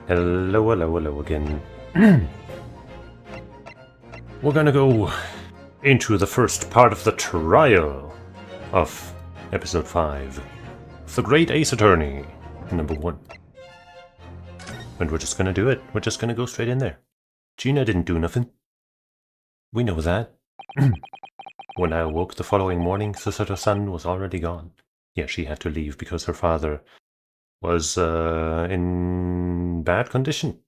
Hello, hello, hello again. We're gonna go into the first part of the trial of episode 5 of the Great Ace Attorney, number 1. And we're just gonna do it. We're just gonna go straight in there. Gina didn't do nothing. We know that. When I awoke the following morning, Susato-san was already gone. Yeah, she had to leave because her father was in bad condition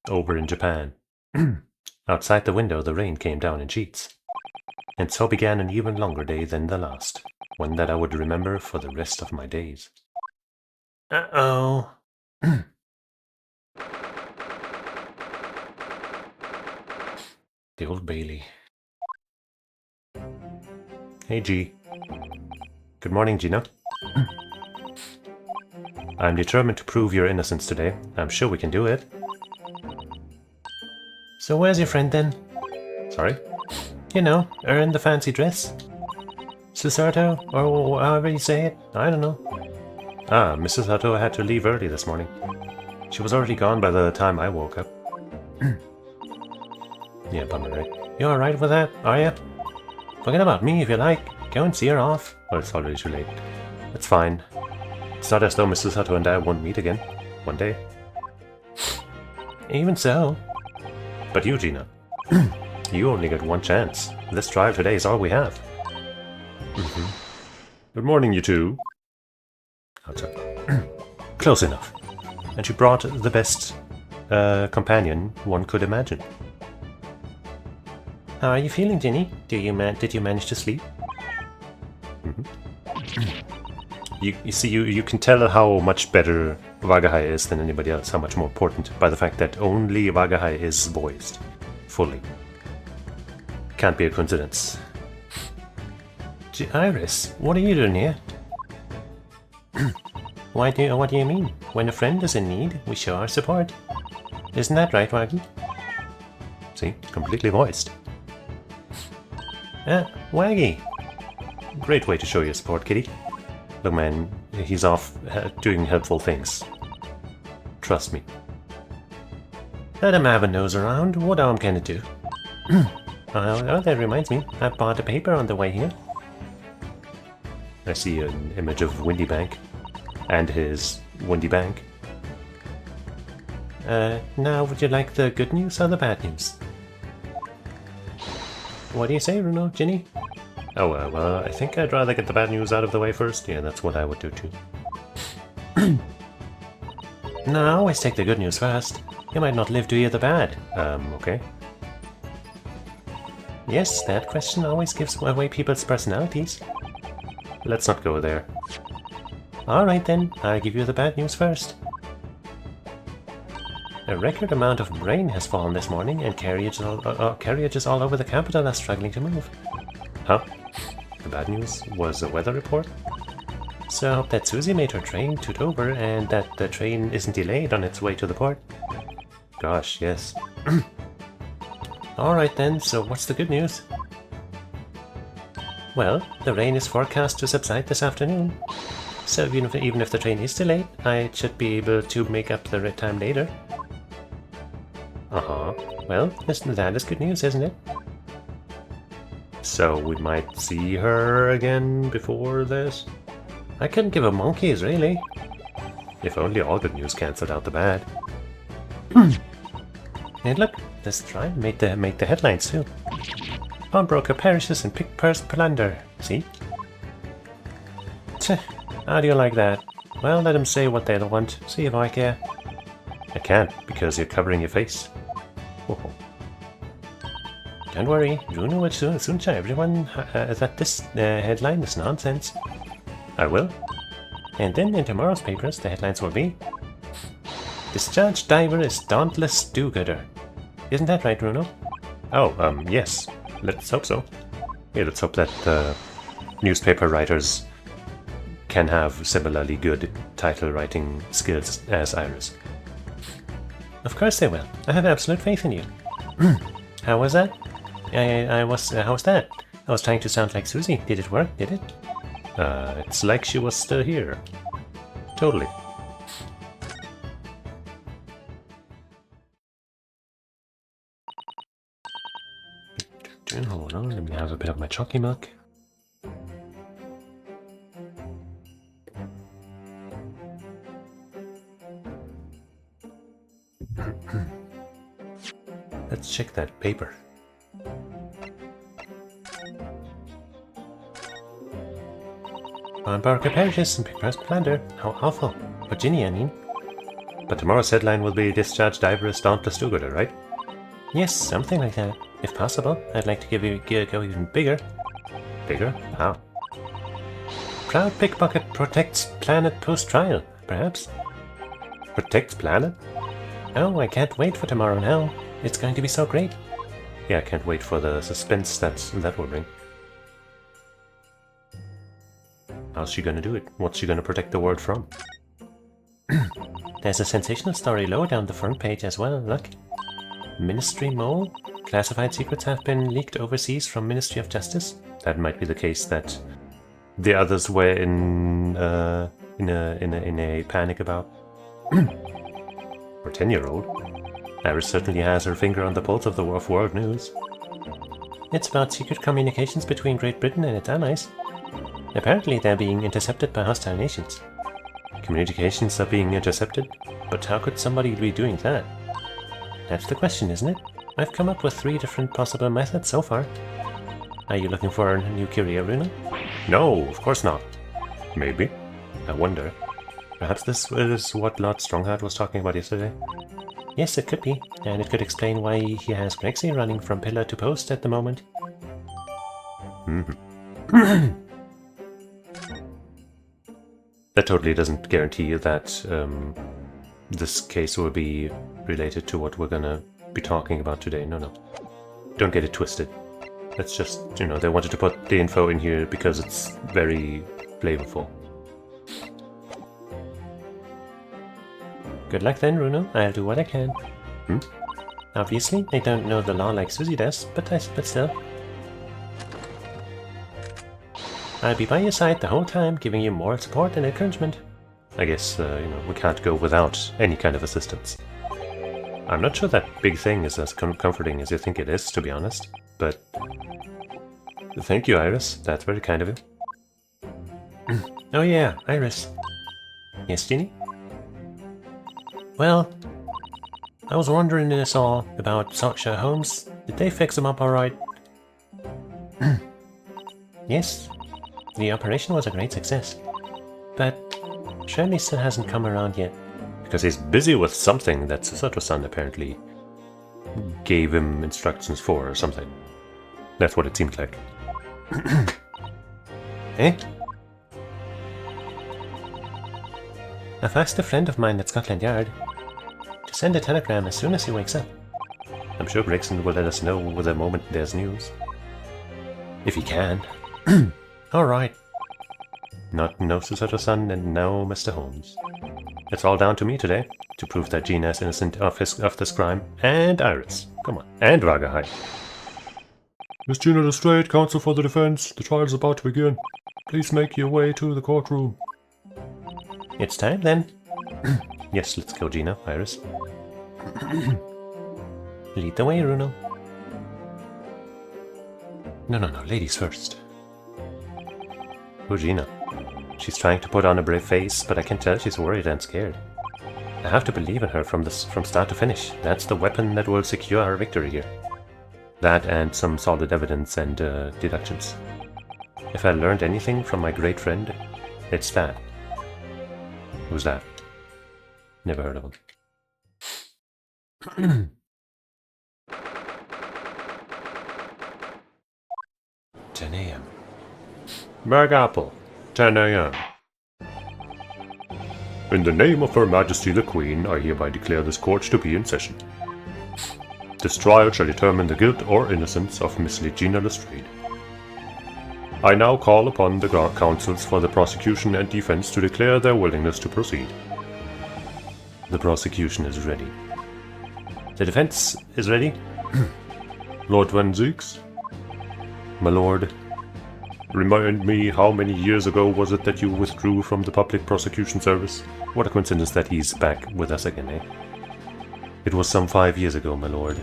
over in Japan. Outside the window, the rain came down in sheets. And so began an even longer day than the last, one that I would remember for the rest of my days. Uh-oh. The Old Bailey. Hey, G. Good morning, Gina. I'm determined to prove your innocence today. I'm sure we can do it. So where's your friend then? Sorry? You know, her in the fancy dress. Susato, or however you say it. I don't know. Ah, Mrs. Sato had to leave early this morning. She was already gone by the time I woke up. Yeah, bummer, right? You alright with that, are ya? Forget about me if you like. Go and see her off. Well, it's already too late. It's fine. It's not as though Mrs. Sato and I won't meet again. One day. Even so. But you, Gina. You only get one chance. This trial today is all we have. Good morning, you two. Outside. Close enough. And she brought the best companion one could imagine. How are you feeling, Ginny? Did you manage to sleep? You see, you can tell how much better Wagahai is than anybody else, how much more important, by the fact that only Wagahai is voiced. Fully. Can't be a coincidence. Iris, what are you doing here? What do you mean? When a friend is in need, we show our support. Isn't that right, Waggy? See, completely voiced. Waggy! Great way to show your support, kitty. Look, man, he's off doing helpful things. Trust me. Let him have a nose around. What I'm gonna do? Oh, that reminds me. I bought a paper on the way here. I see an image of Windy Bank. And his Windy Bank. Now would you like the good news or the bad news? What do you say, Bruno, Ginny? Oh, well, I think I'd rather get the bad news out of the way first. Yeah, that's what I would do too. No, I always take the good news first. You might not live to hear the bad. Okay. Yes, that question always gives away people's personalities. Let's not go there. Alright then, I'll give you the bad news first. A record amount of rain has fallen this morning, and carriages all over the capital are struggling to move. Huh? The bad news was a weather report? So I hope that Susie made her train toot over, and that the train isn't delayed on its way to the port. Gosh, yes. Alright then, so what's the good news? Well, the rain is forecast to subside this afternoon. So even if the train is delayed, I should be able to make up the time later. Well, that is good news, isn't it? So we might see her again before this? I couldn't give a monkeys, really. If only all good news cancelled out the bad. And look, this trial made the headlines too. Pawnbroker perishes in pick-purse plunder. See? Tch, how do you like that? Well, let them say what they'll want. See if I care. I can't, because you're covering your face. Oh. Don't worry, Bruno will soon show everyone that this headline is nonsense. I will. And then in tomorrow's papers, the headlines will be Discharged diver is dauntless do-gooder. Isn't that right, Bruno? Oh, yes. Let's hope so. Yeah, let's hope that newspaper writers can have similarly good title writing skills as Iris. Of course they will. I have absolute faith in you. How was that? How was that? I was trying to sound like Susie. Did it work? Did it? It's like she was still here. Totally. a bit of my chalky milk. Let's check that paper. Barker perishes and Pickers Plunder. How awful. Virginia, I mean. But tomorrow's headline will be Discharged Diver is Dauntless Do-Gooder, right? Yes, something like that. If possible, I'd like to go even bigger. Bigger? How? Proud Pickpocket protects planet post-trial, perhaps? Protects planet? Oh, I can't wait for tomorrow now. It's going to be so great. Yeah, I can't wait for the suspense that will bring. How's she gonna do it? What's she gonna protect the world from? There's a sensational story lower down the front page as well, look. Ministry Mole? Classified secrets have been leaked overseas from Ministry of Justice? That might be the case that the others were in a panic about. For 10-year-old. Iris certainly has her finger on the pulse of the world news. It's about secret communications between Great Britain and its allies. Apparently they're being intercepted by hostile nations. Communications are being intercepted? But how could somebody be doing that? That's the question, isn't it? I've come up with 3 different possible methods so far. Are you looking for a new career, Runa? No, of course not. Maybe. I wonder. Perhaps this is what Lord Strongheart was talking about yesterday? Yes, it could be, and it could explain why he has Grexy running from pillar to post at the moment. That totally doesn't guarantee that this case will be related to what we're gonna be talking about today. No. Don't get it twisted. That's just, you know, they wanted to put the info in here because it's very flavorful. Good luck then, Runo. I'll do what I can. Obviously, I don't know the law like Susie does, but still. I'll be by your side the whole time, giving you moral support and encouragement. I guess, you know, we can't go without any kind of assistance. I'm not sure that big thing is as comforting as you think it is, to be honest, but... Thank you, Iris. That's very kind of you. Oh yeah, Iris. Yes, Ginny? Well, I was wondering this all about Socksha Holmes. Did they fix him up alright? Yes, the operation was a great success. But Shirley still hasn't come around yet. Because he's busy with something that Susato-san apparently gave him instructions for or something. That's what it seemed like. Eh? I've asked a friend of mine at Scotland Yard to send a telegram as soon as he wakes up. I'm sure Gregson will let us know the moment there's news. If he can. Alright. No Susato-san and no Mr. Holmes. It's all down to me today, to prove that Gina is innocent of this crime. And Iris. Come on. And Vagahai. Miss Gina Lestrade, counsel for the defense. The trial is about to begin. Please make your way to the courtroom. It's time then. Yes, let's go, Gina. Iris. Lead the way, Runo. No, ladies first. Oh, Gina. She's trying to put on a brave face, but I can tell she's worried and scared. I have to believe in her from start to finish. That's the weapon that will secure our victory here. That and some solid evidence and deductions. If I learned anything from my great friend, it's that. Who's that? Never heard of him. 10 a.m. Berg Apple, 10 a.m. In the name of Her Majesty the Queen, I hereby declare this court to be in session. This trial shall determine the guilt or innocence of Miss Gina Lestrade. I now call upon the counsels for the prosecution and defense to declare their willingness to proceed. The prosecution is ready. The defense is ready. Lord Van Zeeks? My lord, remind me, how many years ago was it that you withdrew from the public prosecution service? What a coincidence that he's back with us again, eh? It was some 5 years ago, my lord.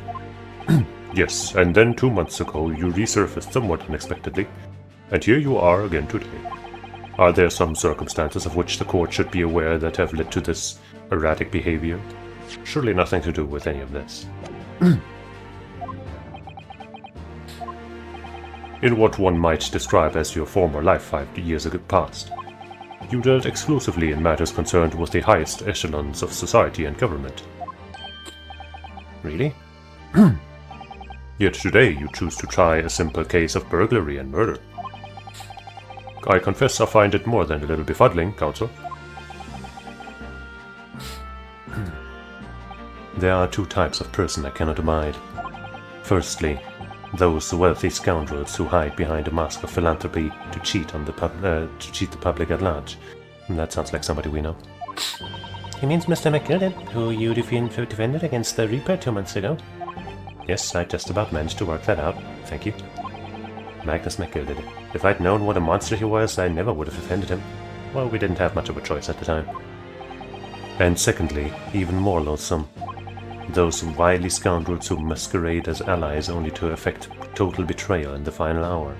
Yes, and then 2 months ago you resurfaced somewhat unexpectedly, and here you are again today. Are there some circumstances of which the court should be aware that have led to this erratic behavior? Surely nothing to do with any of this. In what one might describe as your former life 5 years ago past, you dealt exclusively in matters concerned with the highest echelons of society and government. Really? Yet today you choose to try a simple case of burglary and murder. I confess I find it more than a little befuddling, Counsel. There are 2 types of person I cannot abide. Firstly, those wealthy scoundrels who hide behind a mask of philanthropy to cheat the public at large. That sounds like somebody we know. He means Mr. McGilden, who you defended against the Reaper 2 months ago. Yes, I just about managed to work that out. Thank you. Magnus McGilden. If I'd known what a monster he was, I never would have defended him. Well, we didn't have much of a choice at the time. And secondly, even more loathsome, those wily scoundrels who masquerade as allies only to effect total betrayal in the final hour.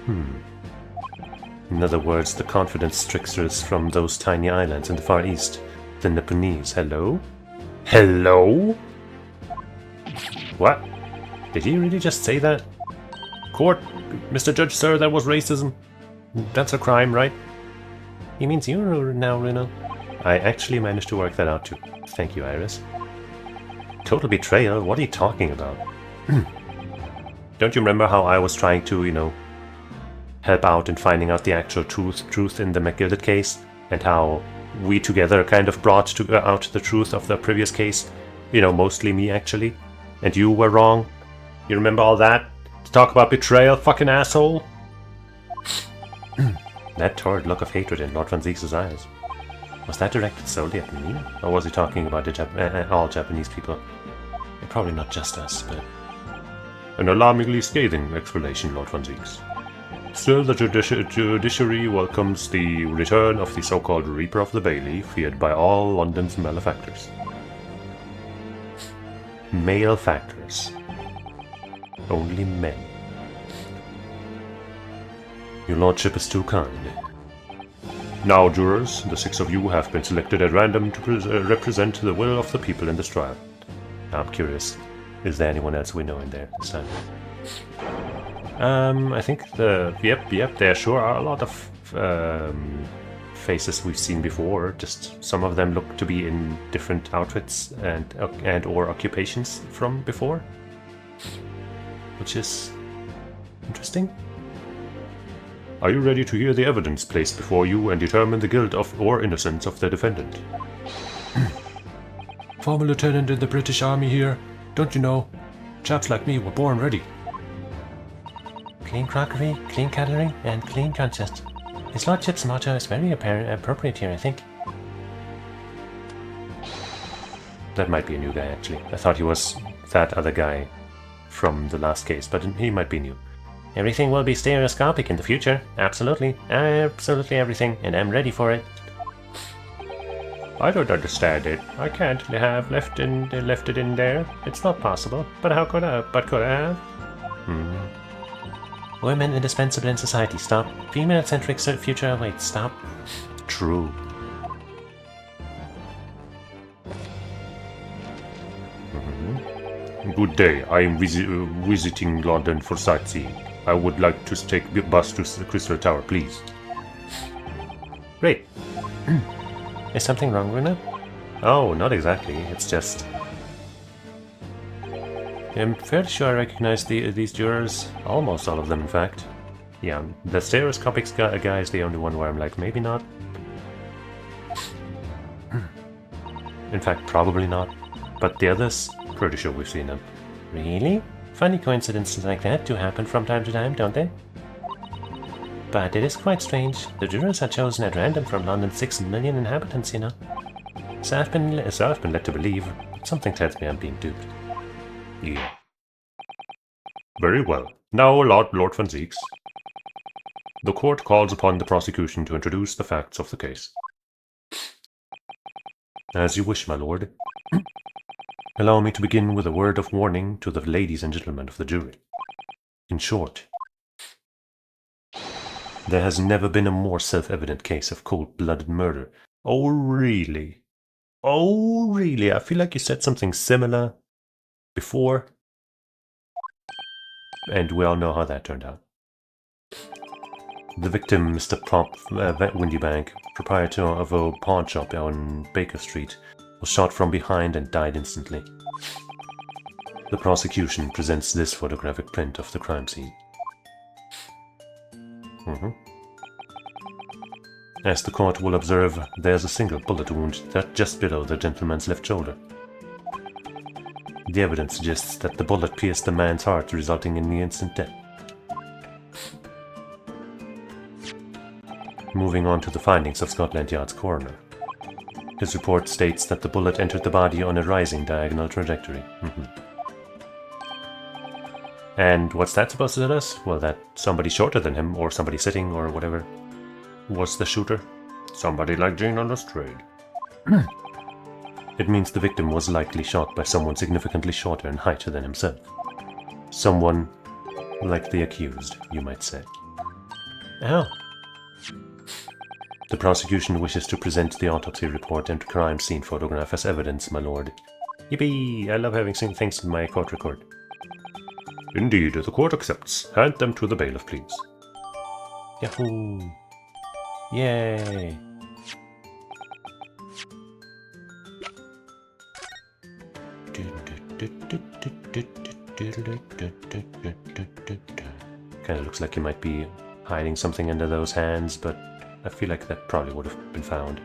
In other words, the confidence tricksters from those tiny islands in the Far East. The Nipponese. Hello? Hello? What? Did he really just say that? Court, Mr. Judge, sir, that was racism. That's a crime, right? He means you now, Reno. I actually managed to work that out too. Thank you, Iris. Total betrayal? What are you talking about? Don't you remember how I was trying to, help out in finding out the actual truth in the McGilded case? And how we together kind of brought out the truth of the previous case? Mostly me, actually. And you were wrong? You remember all that? To talk about betrayal, fucking asshole? That torrid look of hatred in Lord Van Zeke's eyes. Was that directed solely at me? Or was he talking about all Japanese people? And probably not just us, but... An alarmingly scathing explanation, Lord Van Zeke's. Still, the judiciary welcomes the return of the so-called Reaper of the Bailey, feared by all London's malefactors. Malefactors. Only men. Your lordship is too kind. Now, jurors, the 6 of you have been selected at random to represent the will of the people in this trial. I'm curious, is there anyone else we know in there this time? I think yep, there sure are a lot of faces we've seen before, just some of them look to be in different outfits and or occupations from before. Which is interesting. Are you ready to hear the evidence placed before you and determine the guilt or innocence of the defendant? Former lieutenant in the British Army here. Don't you know? Chaps like me were born ready. Clean crockery, clean cutlery, and clean conscience. His lordship's motto is very appropriate here, I think. That might be a new guy, actually. I thought he was that other guy from the last case, but he might be new. Everything will be stereoscopic in the future. Absolutely. Absolutely everything, and I'm ready for it. I don't understand it. I can't have left it in there. It's not possible. But how could I? But could I have? Women indispensable in society. Stop. Female-centric future awaits. Stop. True. Good day. I am visiting London for sightseeing. I would like to take a bus to the Crystal Tower, please. Great. Is something wrong, Runa? Oh, not exactly. It's just... I'm fairly sure I recognize these jurors. Almost all of them, in fact. Yeah, the stereoscopic guy is the only one where I'm like, maybe not. In fact, probably not. But the others, pretty sure we've seen them. Really? Funny coincidences like that do happen from time to time, don't they? But it is quite strange. The jurors are chosen at random from London's 6 million inhabitants, you know. So I've been led to believe. Something tells me I'm being duped. Yeah. Very well. Now, Lord Van Zeeks. The court calls upon the prosecution to introduce the facts of the case. As you wish, my lord. Allow me to begin with a word of warning to the ladies and gentlemen of the jury. In short, there has never been a more self-evident case of cold-blooded murder. Oh, really? Oh, really? I feel like you said something similar before. And we all know how that turned out. The victim, Mr. Windybank, proprietor of a pawn shop on Baker Street, was shot from behind and died instantly. The prosecution presents this photographic print of the crime scene. As the court will observe, there's a single bullet wound just below the gentleman's left shoulder. The evidence suggests that the bullet pierced the man's heart, resulting in the instant death. Moving on to the findings of Scotland Yard's coroner. His report states that the bullet entered the body on a rising diagonal trajectory. And what's that supposed to tell us? Well, that somebody shorter than him, or somebody sitting, or whatever, was the shooter. Somebody like Gina Lestrade. It means the victim was likely shot by someone significantly shorter in height than himself. Someone like the accused, you might say. Ow. The prosecution wishes to present the autopsy report and crime scene photograph as evidence, my lord. Yippee! I love having things in my court record. Indeed, the court accepts. Hand them to the bailiff, please. Yahoo! Yay! Kinda looks like he might be hiding something under those hands, but I feel like that probably would have been found.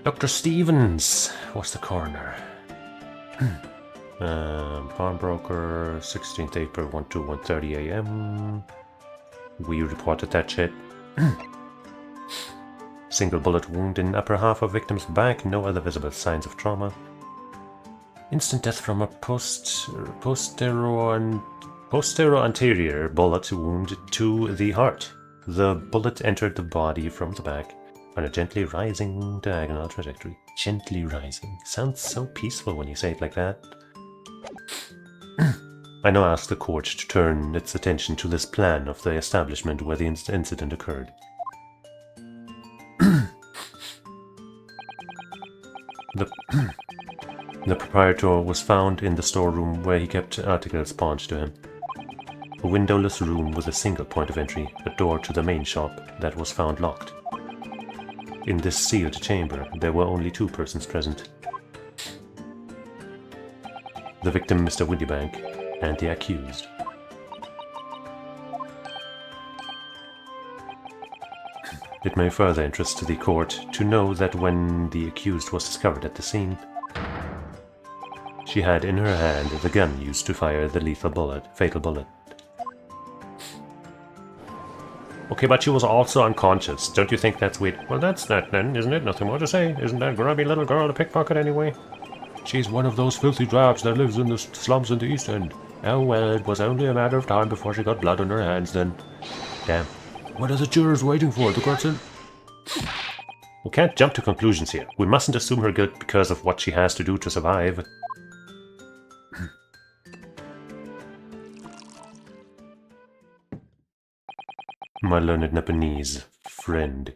Dr. Stevens was the coroner. Pawnbroker, 16th April, 1 to 1:30 a.m. We reported that shit. Single bullet wound in upper half of victim's back, no other visible signs of trauma. Instant death from a posterior-anterior bullet wound to the heart. The bullet entered the body from the back on a gently rising diagonal trajectory. Gently rising. Sounds so peaceful when you say it like that. I now ask the court to turn its attention to this plan of the establishment where the incident occurred. The proprietor was found in the storeroom where he kept articles pawned to him. A windowless room with a single point of entry, a door to the main shop that was found locked. In this sealed chamber, there were only two persons present. The victim, Mr. Windybank, and the accused. It may further interest the court to know that when the accused was discovered at the scene, she had in her hand the gun used to fire the fatal bullet. Okay, but she was also unconscious. Don't you think that's weird? Well, that's that then, isn't it? Nothing more to say. Isn't that grubby little girl a pickpocket anyway? She's one of those filthy drabs that lives in the slums in the East End. Oh well, it was only a matter of time before she got blood on her hands then. Damn. What are the jurors waiting for? The court's in. We can't jump to conclusions here. We mustn't assume her guilt because of what she has to do to survive. My learned Nepalese friend,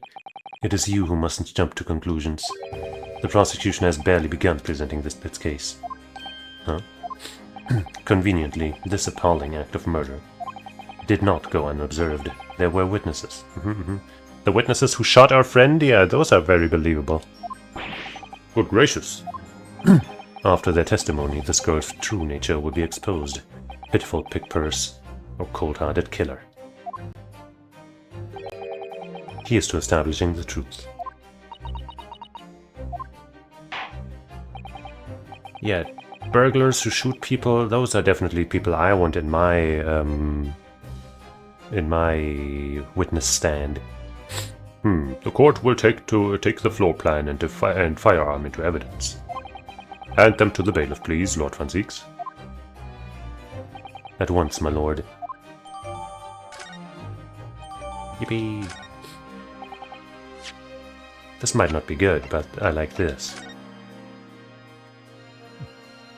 it is you who mustn't jump to conclusions. The prosecution has barely begun presenting its case. Huh? Conveniently, this appalling act of murder did not go unobserved. There were witnesses. The witnesses who shot our friend? Yeah, those are very believable. Good gracious. After their testimony, this girl's true nature would be exposed. Pitiful pick-purse, or cold-hearted killer. Here's to establishing the truth. Yeah, burglars who shoot people, those are definitely people I want in my witness stand. The court will take the floor plan and firearm into evidence. Hand them to the bailiff, please, Lord Franziques. At once, my lord. Yippee! This might not be good, but I like this.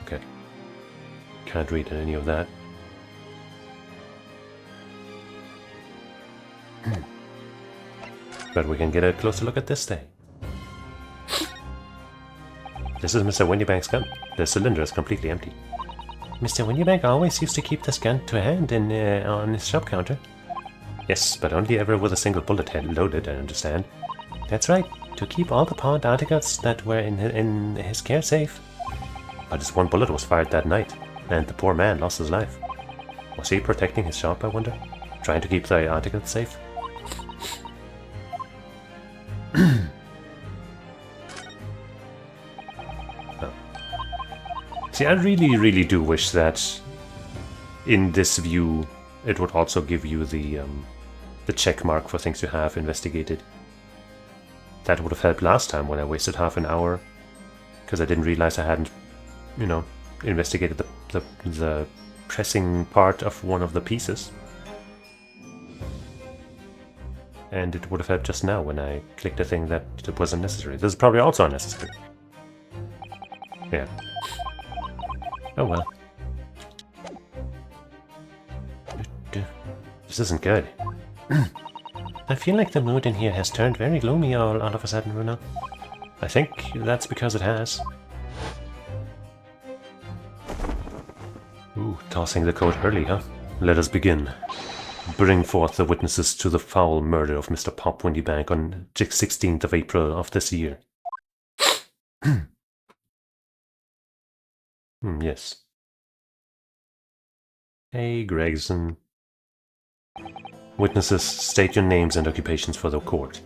Okay. Can't read any of that. But we can get a closer look at this thing. This is Mr. Windybank's gun. The cylinder is completely empty. Mr. Windybank always used to keep this gun to hand on his shop counter. Yes, but only ever with a single bullet head loaded, I understand. That's right, to keep all the pawned articles that were in his care safe. But his one bullet was fired that night, and the poor man lost his life. Was he protecting his shop, I wonder? Trying to keep the articles safe? See, I really do wish that in this view it would also give you the check mark for things you have investigated. That would have helped last time when I wasted half an hour because I didn't realize I hadn't, you know, investigated the pressing part of one of the pieces. And it would have helped just now when I clicked a thing that wasn't necessary. This is probably also unnecessary. Yeah. Oh well. This isn't good. I feel like the mood in here has turned very gloomy all of a sudden, Runa. I think that's because it has. Ooh, tossing the coat early, huh? Let us begin. Bring forth the witnesses to the foul murder of Mr. Pop Windybank on 16th of April of this year. Yes. Hey, Gregson. Witnesses, state your names and occupations for the court.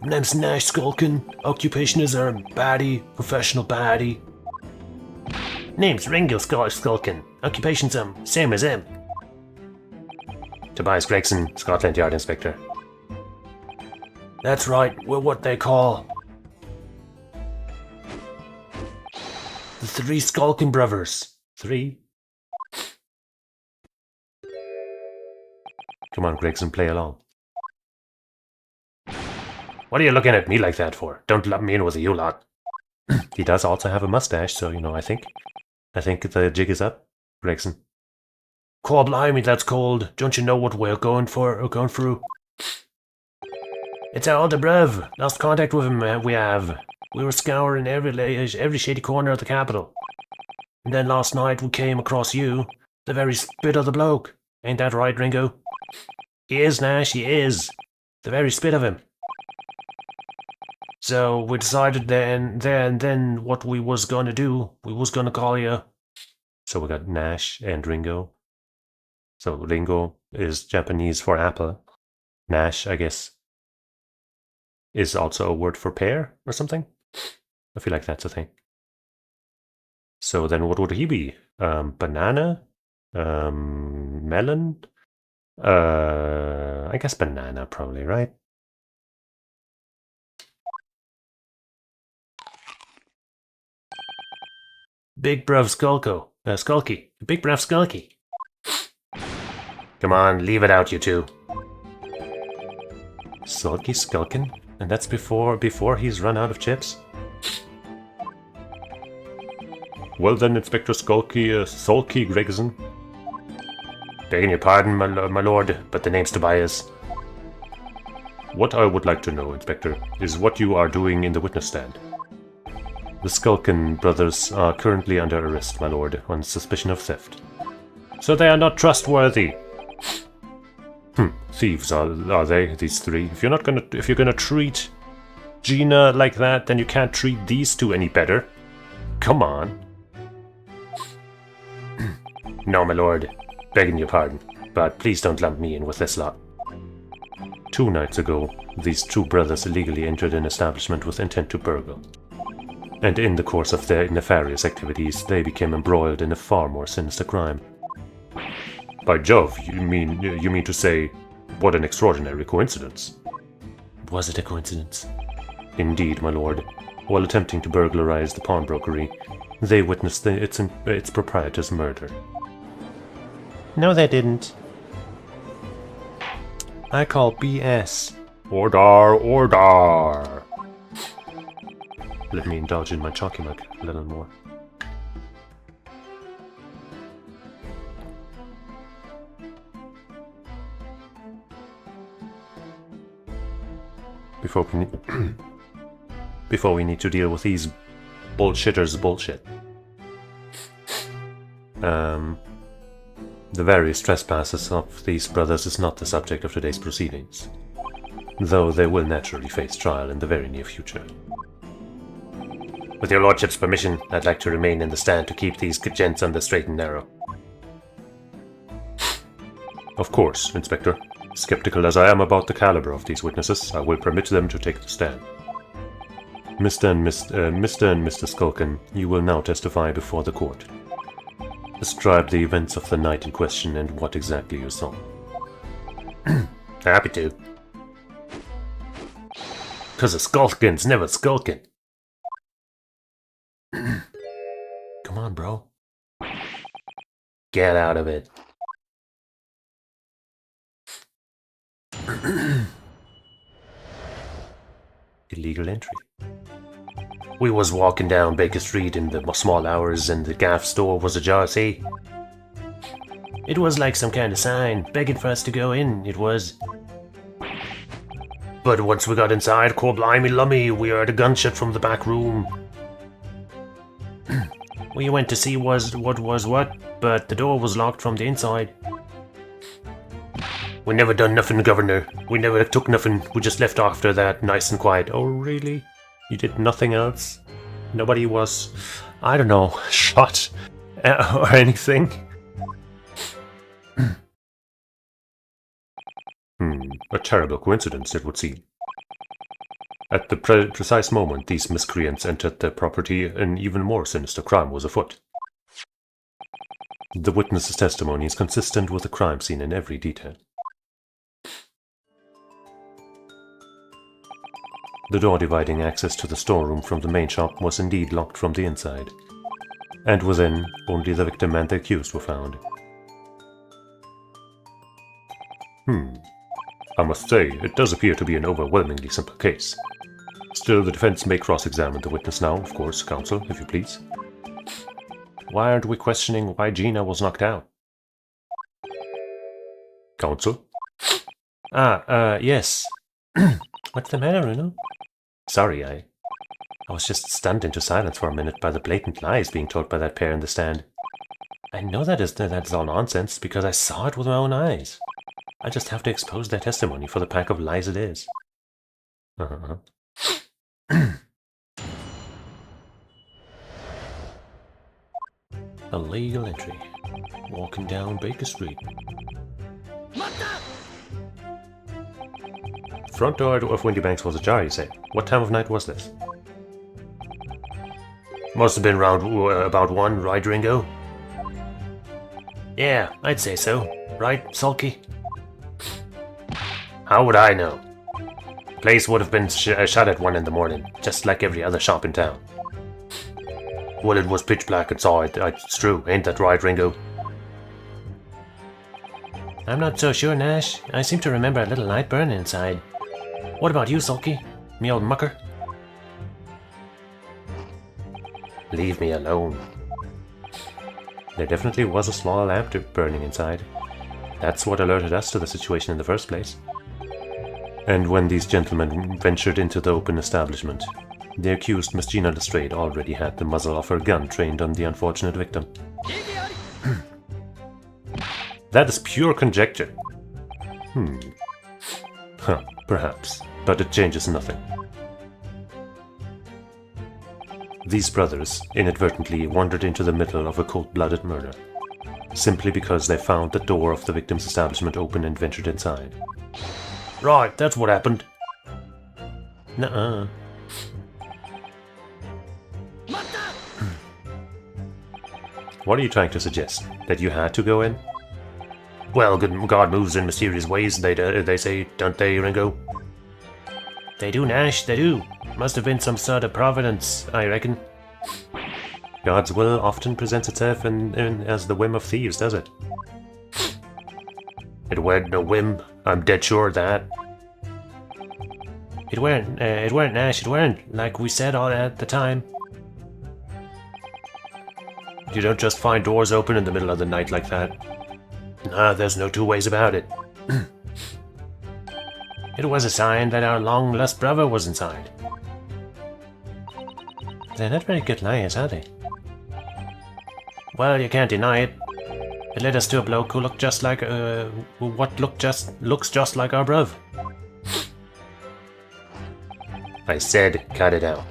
Name's Nash Skulkin. Occupation is a baddie, professional baddie. Name's Ringo Skulkin. Occupation's same as him. Tobias Gregson, Scotland Yard Inspector. That's right, we're what they call the Three Skulkin Brothers. 3? Come on, Gregson, play along. What are you looking at me like that for? Don't lump me in with you lot. He does also have a mustache, so, you know, I think the jig is up, Gregson. Call blimey, that's cold. Don't you know what we're going for or going through? It's our older bruv. Lost contact with him, we have. We were scouring every shady corner of the capital. And then last night we came across you, the very spit of the bloke. Ain't that right, Ringo? He is, Nash, he is. The very spit of him. So we decided then what we was gonna do, we was gonna call you. So we got Nash and Ringo. So Ringo is Japanese for apple. Nash, I guess, is also a word for pear or something. I feel like that's a thing. So then what would he be? Banana? Melon? I guess banana probably, right? Big bruv Skulky. Big bruv Skulky. Come on, leave it out, you two. Sulky Skulkin? And that's before he's run out of chips? Well then, Inspector Sulky Gregson. Begging your pardon, my lord, but the name's Tobias. What I would like to know, Inspector, is what you are doing in the witness stand. The Skulkin brothers are currently under arrest, my lord, on suspicion of theft. So they are not trustworthy. Thieves are they, these three? If you're gonna treat Gina like that, then you can't treat these two any better. Come on. No, my lord. Begging your pardon, but please don't lump me in with this lot. 2 nights ago, these two brothers illegally entered an establishment with intent to burgle. And in the course of their nefarious activities, they became embroiled in a far more sinister crime. By Jove, you mean to say, what an extraordinary coincidence. Was it a coincidence? Indeed, my lord. While attempting to burglarize the pawnbrokery, they witnessed its proprietor's murder. No, they didn't. I call BS. Order, order! Let me indulge in my chalky mug a little more. Before we need to deal with these bullshitters' bullshit. The various trespasses of these brothers is not the subject of today's proceedings, though they will naturally face trial in the very near future. With your lordship's permission, I'd like to remain in the stand to keep these gents on the straight and narrow. Of course, Inspector. Skeptical as I am about the caliber of these witnesses, I will permit them to take the stand. Mr. and Mr. Skulkin, you will now testify before the court. Describe the events of the night in question and what exactly you saw. Happy to. 'Cause a skulkin's never skulkin'. Come on, bro. Get out of it. Illegal entry. We was walking down Baker Street in the small hours and the gaff's door was ajar, see? It was like some kind of sign, begging for us to go in, it was. But once we got inside, core blimey lummy, we heard a gunshot from the back room. We went to see what was what, but the door was locked from the inside. We never done nothing, Governor. We never took nothing. We just left after that, nice and quiet. Oh, really? You did nothing else? Nobody was, I don't know, shot or anything? A terrible coincidence, it would seem. At the precise moment these miscreants entered the property, an even more sinister crime was afoot. The witness's testimony is consistent with the crime scene in every detail. The door dividing access to the storeroom from the main shop was indeed locked from the inside, and within, only the victim and the accused were found. I must say, it does appear to be an overwhelmingly simple case. Still, the defense may cross-examine the witness now, of course, counsel, if you please. Why aren't we questioning why Gina was knocked out? Counsel? Yes. What's the matter, Uno? Sorry, I was just stunned into silence for a minute by the blatant lies being told by that pair in the stand. I know that is all nonsense, because I saw it with my own eyes. I just have to expose their testimony for the pack of lies it is. Illegal entry. Walking down Baker Street. Front door of Windy Banks was ajar, you say? What time of night was this? Must have been round about 1, right, Ringo? Yeah, I'd say so. Right, Sulky? How would I know? Place would have been shut at 1 in the morning, just like every other shop in town. Well, it was pitch black inside, it's true, ain't that right, Ringo? I'm not so sure, Nash. I seem to remember a little light burning inside. What about you, Sulky? Me old mucker? Leave me alone. There definitely was a small lamp burning inside. That's what alerted us to the situation in the first place. And when these gentlemen ventured into the open establishment, the accused Miss Gina Lestrade already had the muzzle of her gun trained on the unfortunate victim. That is pure conjecture. Perhaps, but it changes nothing. These brothers inadvertently wandered into the middle of a cold-blooded murder, simply because they found the door of the victim's establishment open and ventured inside. Right, that's what happened. Nuh-uh. What are you trying to suggest? That you had to go in? Well, God moves in mysterious ways, they say, don't they, Ringo? They do, Nash, they do. Must have been some sort of providence, I reckon. God's will often presents itself as the whim of thieves, does it? It weren't no whim, I'm dead sure of that. It weren't Nash, it weren't, like we said all at the time. You don't just find doors open in the middle of the night like that. Nah, there's no two ways about it. It was a sign that our long-lost brother was inside. They're not very good liars, are they? Well, you can't deny it. It led us to a bloke who looked just like, looks just like our bruv. I said cut it out.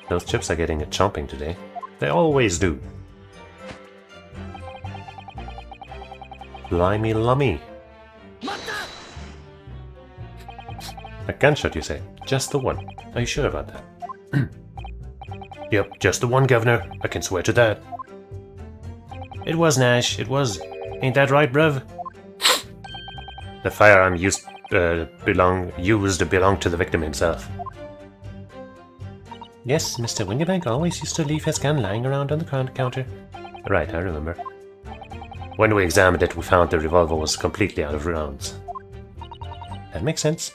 Those chips are getting a chomping today. They always do. Blimey lummy. A gunshot, you say? Just the one. Are you sure about that? Yep, just the one, Governor. I can swear to that. It was Nash, it was. Ain't that right, bruv? The firearm belonged to the victim himself. Yes, Mr. Windybank always used to leave his gun lying around on the counter. Right, I remember. When we examined it, we found the revolver was completely out of rounds. That makes sense.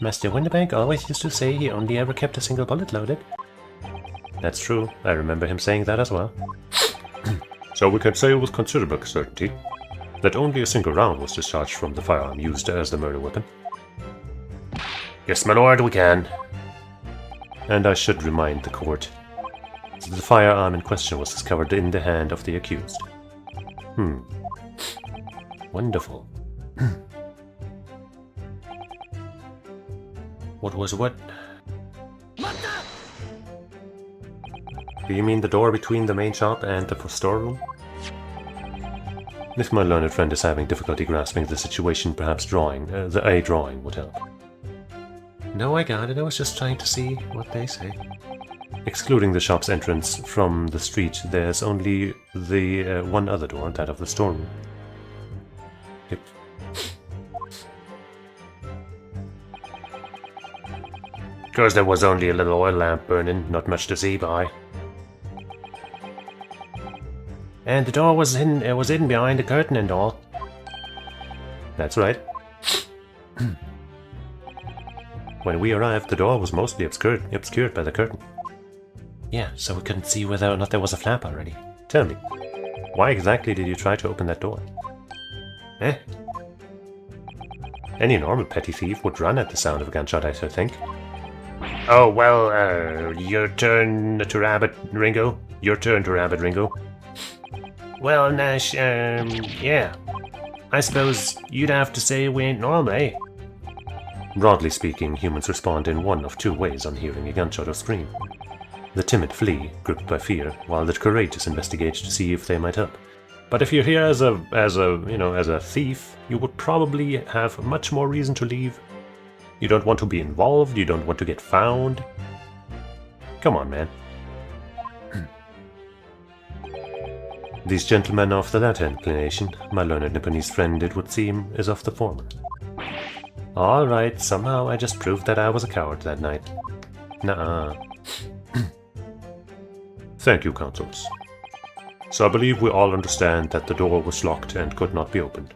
Master Windybank always used to say he only ever kept a single bullet loaded. That's true, I remember him saying that as well. So we can say with considerable certainty that only a single round was discharged from the firearm used as the murder weapon. Yes, my lord, we can. And I should remind the court that the firearm in question was discovered in the hand of the accused. Wonderful. What was what? Do you mean the door between the main shop and the storeroom? If my learned friend is having difficulty grasping the situation, perhaps a drawing would help. No, I got it. I was just trying to see what they say. Excluding the shop's entrance from the street, there's only the one other door, that of the storeroom. Yep. Because there was only a little oil lamp burning, not much to see by. And the door was hidden behind a curtain and all. That's right. When we arrived, the door was mostly obscured by the curtain. Yeah, so we couldn't see whether or not there was a flap already. Tell me, why exactly did you try to open that door? Eh? Any normal petty thief would run at the sound of a gunshot, I should think. Oh, well, your turn to rabbit, Ringo. Your turn to rabbit, Ringo. Well, Nash, yeah. I suppose you'd have to say we ain't normal, eh? Broadly speaking, humans respond in one of two ways on hearing a gunshot or scream. The timid flee, gripped by fear, while the courageous investigate to see if they might help. But if you're here as a thief, you would probably have much more reason to leave. You don't want to be involved, you don't want to get found. Come on, man. These gentlemen are of the latter inclination. My learned Nipponese friend, it would seem, is of the former. Alright, somehow I just proved that I was a coward that night. Nuh-uh. Thank you, counsels. So I believe we all understand that the door was locked and could not be opened.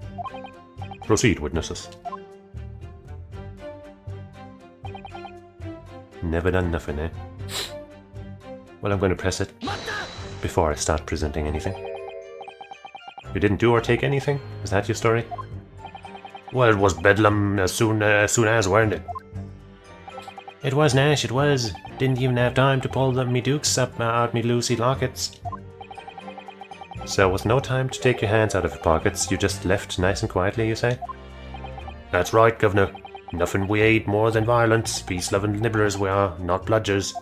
Proceed, witnesses. Never done nothing, eh? Well, I'm going to press it before I start presenting anything. You didn't do or take anything? Is that your story? Well, it was bedlam as soon as, weren't it? It was, Nash, it was. Didn't even have time to pull me dukes up out me Lucy lockets. So with no time to take your hands out of your pockets, you just left nice and quietly, you say? That's right, Governor. Nothing we ain't more than violence. Peace-loving nibblers we are, not bludgers.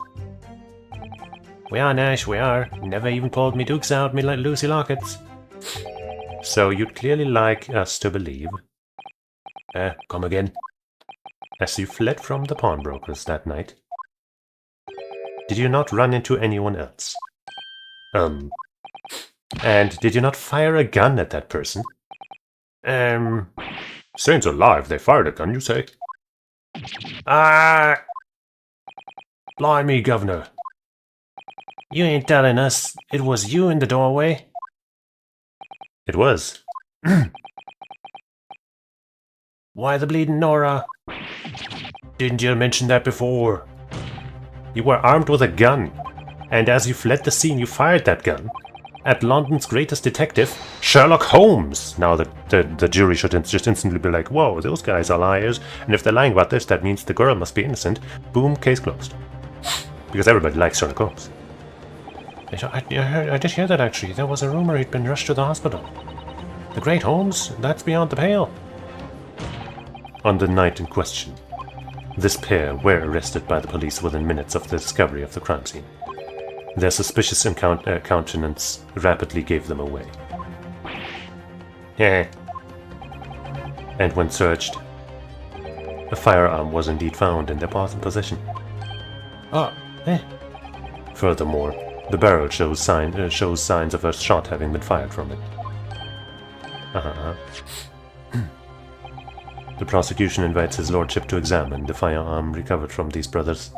We are, Nash, we are. Never even pulled me dukes out me Lucy lockets. So you'd clearly like us to believe... Come again? As you fled from the pawnbrokers that night, did you not run into anyone else? And did you not fire a gun at that person? Saints alive, they fired a gun, you say? Blimey, Governor. You ain't telling us it was you in the doorway? It was. Why the bleeding Nora? Didn't you mention that before? You were armed with a gun, and as you fled the scene you fired that gun at London's greatest detective, Sherlock Holmes! Now the jury should just instantly be like, whoa, those guys are liars, and if they're lying about this, that means the girl must be innocent. Boom, case closed. Because everybody likes Sherlock Holmes. I did hear that, actually. There was a rumor he'd been rushed to the hospital. The great Holmes? That's beyond the pale. On the night in question, this pair were arrested by the police within minutes of the discovery of the crime scene. Their suspicious countenance rapidly gave them away. Yeah. And when searched, a firearm was indeed found in their possession. Furthermore, the barrel shows signs of a shot having been fired from it. The prosecution invites his lordship to examine the firearm recovered from these brothers.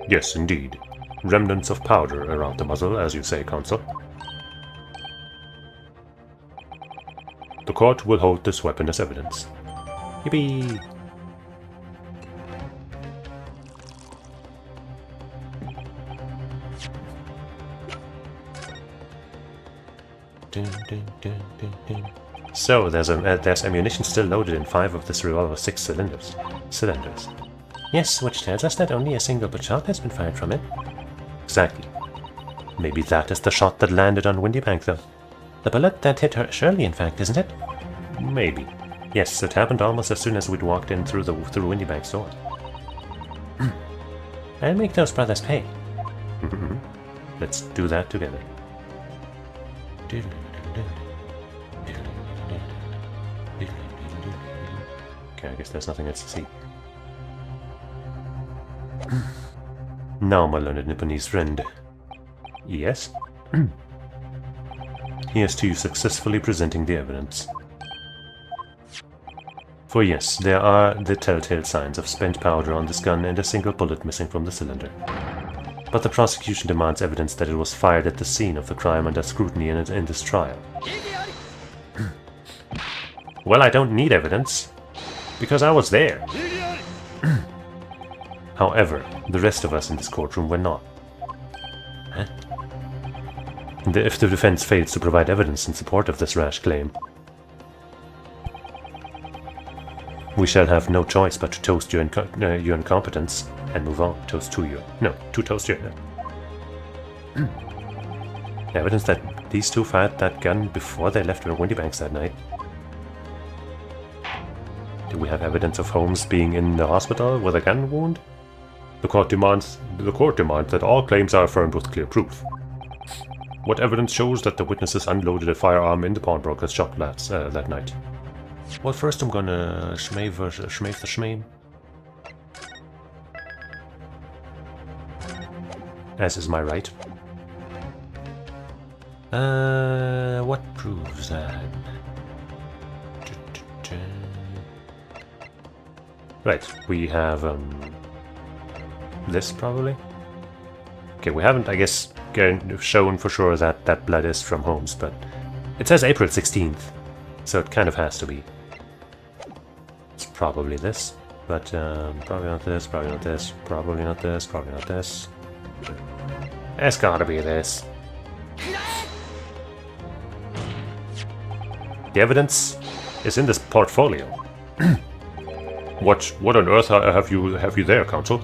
Yes, indeed. Remnants of powder around the muzzle, as you say, counsel. The court will hold this weapon as evidence. Yippee! So, there's ammunition still loaded in 5 of this revolver's 6 cylinders. Yes, which tells us that only a single shot has been fired from it. Exactly. Maybe that is the shot that landed on Windybank, though. The bullet that hit her Shirley, in fact, isn't it? Maybe. Yes, it happened almost as soon as we'd walked in through Windybank's door. I'll make those brothers pay. Let's do that together. Okay, I guess there's nothing else to see. Now, my learned Nipponese friend. Yes? Here's to you successfully presenting the evidence. For yes, there are the telltale signs of spent powder on this gun and a single bullet missing from the cylinder. But the prosecution demands evidence that it was fired at the scene of the crime under scrutiny in this trial. Well, I don't need evidence, because I was there. However, the rest of us in this courtroom were not. Huh? If the defense fails to provide evidence in support of this rash claim, we shall have no choice but to toast your incompetence and move on. To toast your... Evidence that these two fired that gun before they left Windybanks that night. Do we have evidence of Holmes being in the hospital with a gun wound? The court demands that all claims are affirmed with clear proof. What evidence shows that the witnesses unloaded a firearm in the pawnbroker's shop that night? Well, first I'm gonna schmave the schmame. As is my right. What proves that? Right, we have, this probably? Okay, we haven't, I guess, shown for sure that that blood is from Holmes, but it says April 16th, so it kind of has to be. It's probably this, but probably not this, probably not this, probably not this, probably not this. It's gotta be this. The evidence is in this portfolio. What on earth have you there, counsel?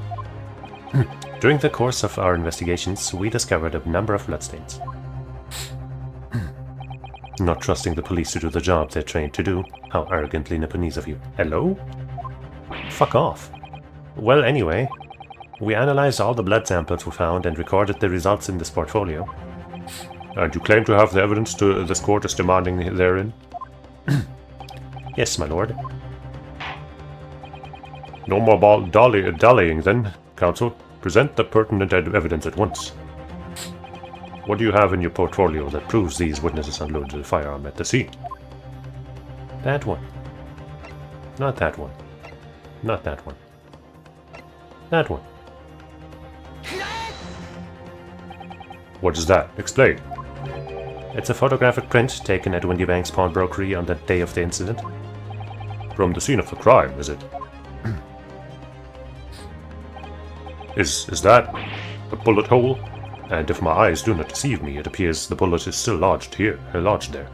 During the course of our investigations, we discovered a number of bloodstains. Not trusting the police to do the job they're trained to do. How arrogantly Nipponese of you. Hello? Fuck off. Well, anyway, we analyzed all the blood samples we found and recorded the results in this portfolio. And you claim to have the evidence to this court is demanding therein? Yes, my lord. No more dallying then, counsel. Present the pertinent evidence at once. What do you have in your portfolio that proves these witnesses unloaded a firearm at the scene? That one. Not that one. Not that one. That one. What is that? Explain. It's a photographic print taken at Windybank's pawnbrokery on the day of the incident. From the scene of the crime, is it? Is that a bullet hole? And if my eyes do not deceive me, it appears the bullet is still lodged there.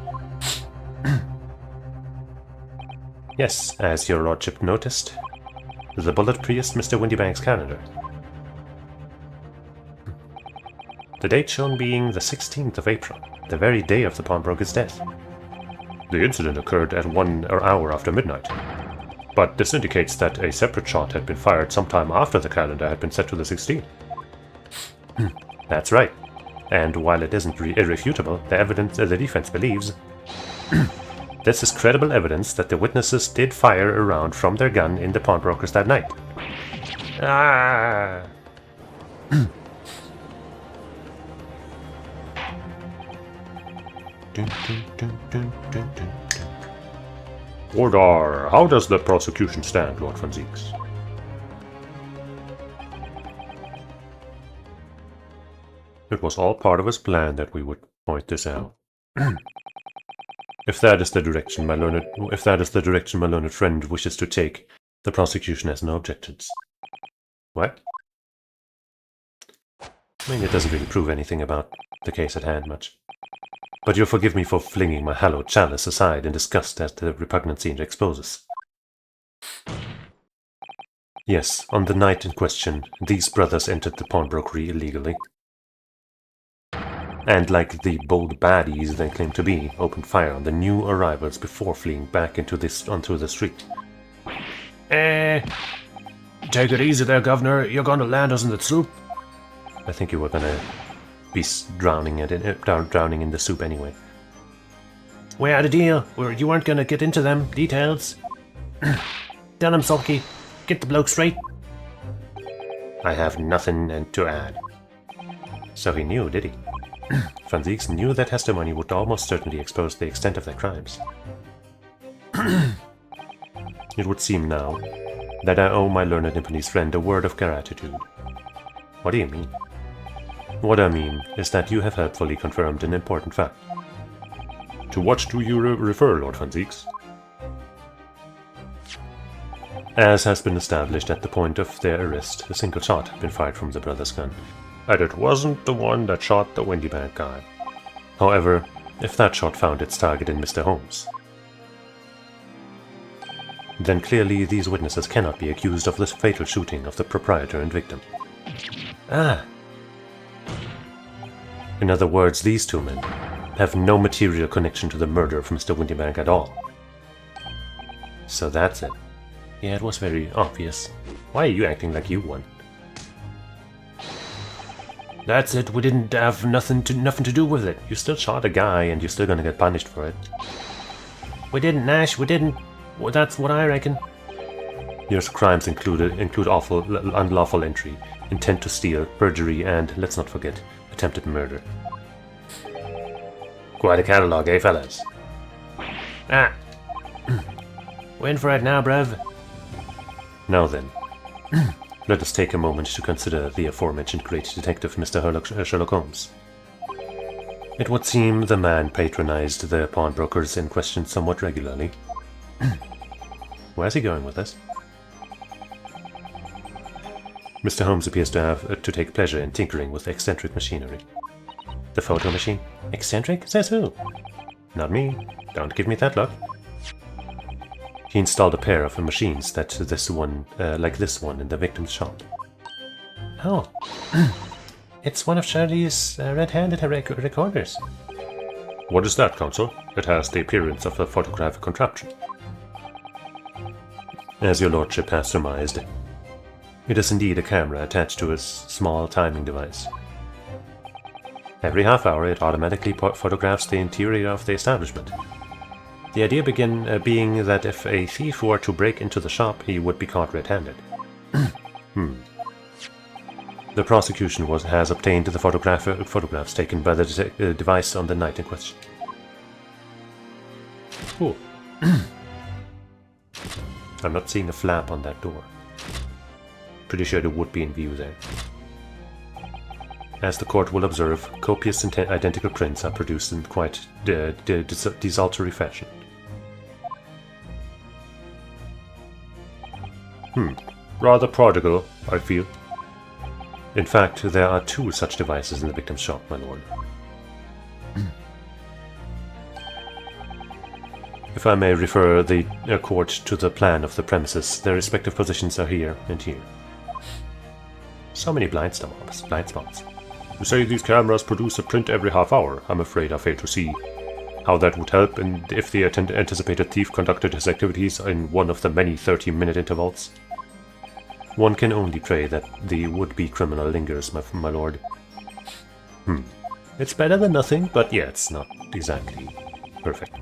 Yes, as your lordship noticed, the bullet pierced Mr. Windybank's calendar. The date shown being the 16th of April, the very day of the pawnbroker's death. The incident occurred at 1 hour after midnight, but this indicates that a separate shot had been fired sometime after the calendar had been set to the 16th. That's right, and while it isn't irrefutable, the defense believes this is credible evidence that the witnesses did fire a round from their gun in the pawnbrokers that night. Ah! Order! How does the prosecution stand, Lord Van Zieks? It was all part of his plan that we would point this out. If that is the direction my learned friend wishes to take, the prosecution has no objections. What? I mean, it doesn't really prove anything about the case at hand much. But you'll forgive me for flinging my hallowed chalice aside in disgust at the repugnancy it exposes. Yes, on the night in question, these brothers entered the pawnbrokery illegally. And like the bold baddies they claim to be, opened fire on the new arrivals before fleeing back onto the street. Take it easy there, Governor. You're gonna land us in the soup. I think you were gonna be drowning in the soup anyway. We had a deal. You weren't gonna get into them details. Tell him, Sulky. Get the bloke straight. I have nothing to add. So he knew, did he? Van Zieks knew that testimony would almost certainly expose the extent of their crimes. It would seem now that I owe my learned Nipponese friend a word of gratitude. What do you mean? What I mean is that you have helpfully confirmed an important fact. To what do you refer, Lord Van Zieks? As has been established at the point of their arrest, a single shot had been fired from the brother's gun, and it wasn't the one that shot the Windybank guy. However, if that shot found its target in Mr. Holmes, then clearly these witnesses cannot be accused of this fatal shooting of the proprietor and victim. Ah! In other words, these two men have no material connection to the murder of Mr. Windybank at all. So that's it. Yeah, it was very obvious. Why are you acting like you won? That's it. We didn't have nothing to do with it. You still shot a guy, and you're still gonna get punished for it. We didn't, Nash. We didn't. Well, that's what I reckon. Your crimes include unlawful entry, intent to steal, perjury, and, let's not forget, attempted murder. Quite a catalogue, eh, fellas? Ah. Win for it now, bruv. Now then, let us take a moment to consider the aforementioned great detective, Mr. Sherlock Holmes. It would seem the man patronized the pawnbrokers in question somewhat regularly. Where's he going with this? Mr. Holmes appears to take pleasure in tinkering with eccentric machinery. The photo machine? Eccentric? Says who? Not me. Don't give me that look. He installed a pair of machines like this one in the victim's shop. Oh, it's one of Charlie's red-handed recorders. What is that, Counsel? It has the appearance of a photographic contraption. As your lordship has surmised, it is indeed a camera attached to a small timing device. Every half hour it automatically photographs the interior of the establishment. The idea being that if a thief were to break into the shop, he would be caught red-handed. The prosecution has obtained the photographs taken by the device on the night in question. Cool. I'm not seeing a flap on that door. Pretty sure it would be in view there. As the court will observe, copious identical prints are produced in quite desultory fashion. Rather prodigal, I feel. In fact, there are 2 such devices in the victim's shop, my lord. If I may refer the court to the plan of the premises, their respective positions are here and here. So many blind spots. You say these cameras produce a print every half hour. I'm afraid I fail to see how that would help, and if the anticipated thief conducted his activities in one of the many 30-minute intervals. One can only pray that the would-be criminal lingers, my lord. It's better than nothing, but yeah, it's not exactly perfect.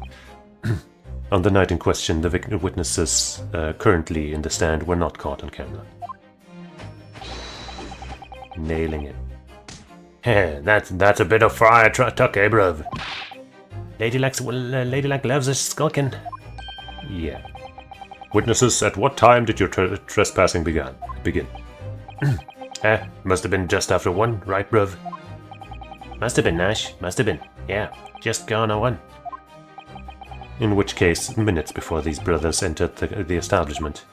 On the night in question, the witnesses currently in the stand were not caught on camera. Nailing it. Heh, that's a bit of friar tuck, eh, bruv? Ladylike loves a skulking. Yeah. Witnesses, at what time did your trespassing begin? Must have been just after 1, right, bruv? Must have been, Nash. Must have been. Yeah, just gone on 1. In which case, minutes before these brothers entered the establishment.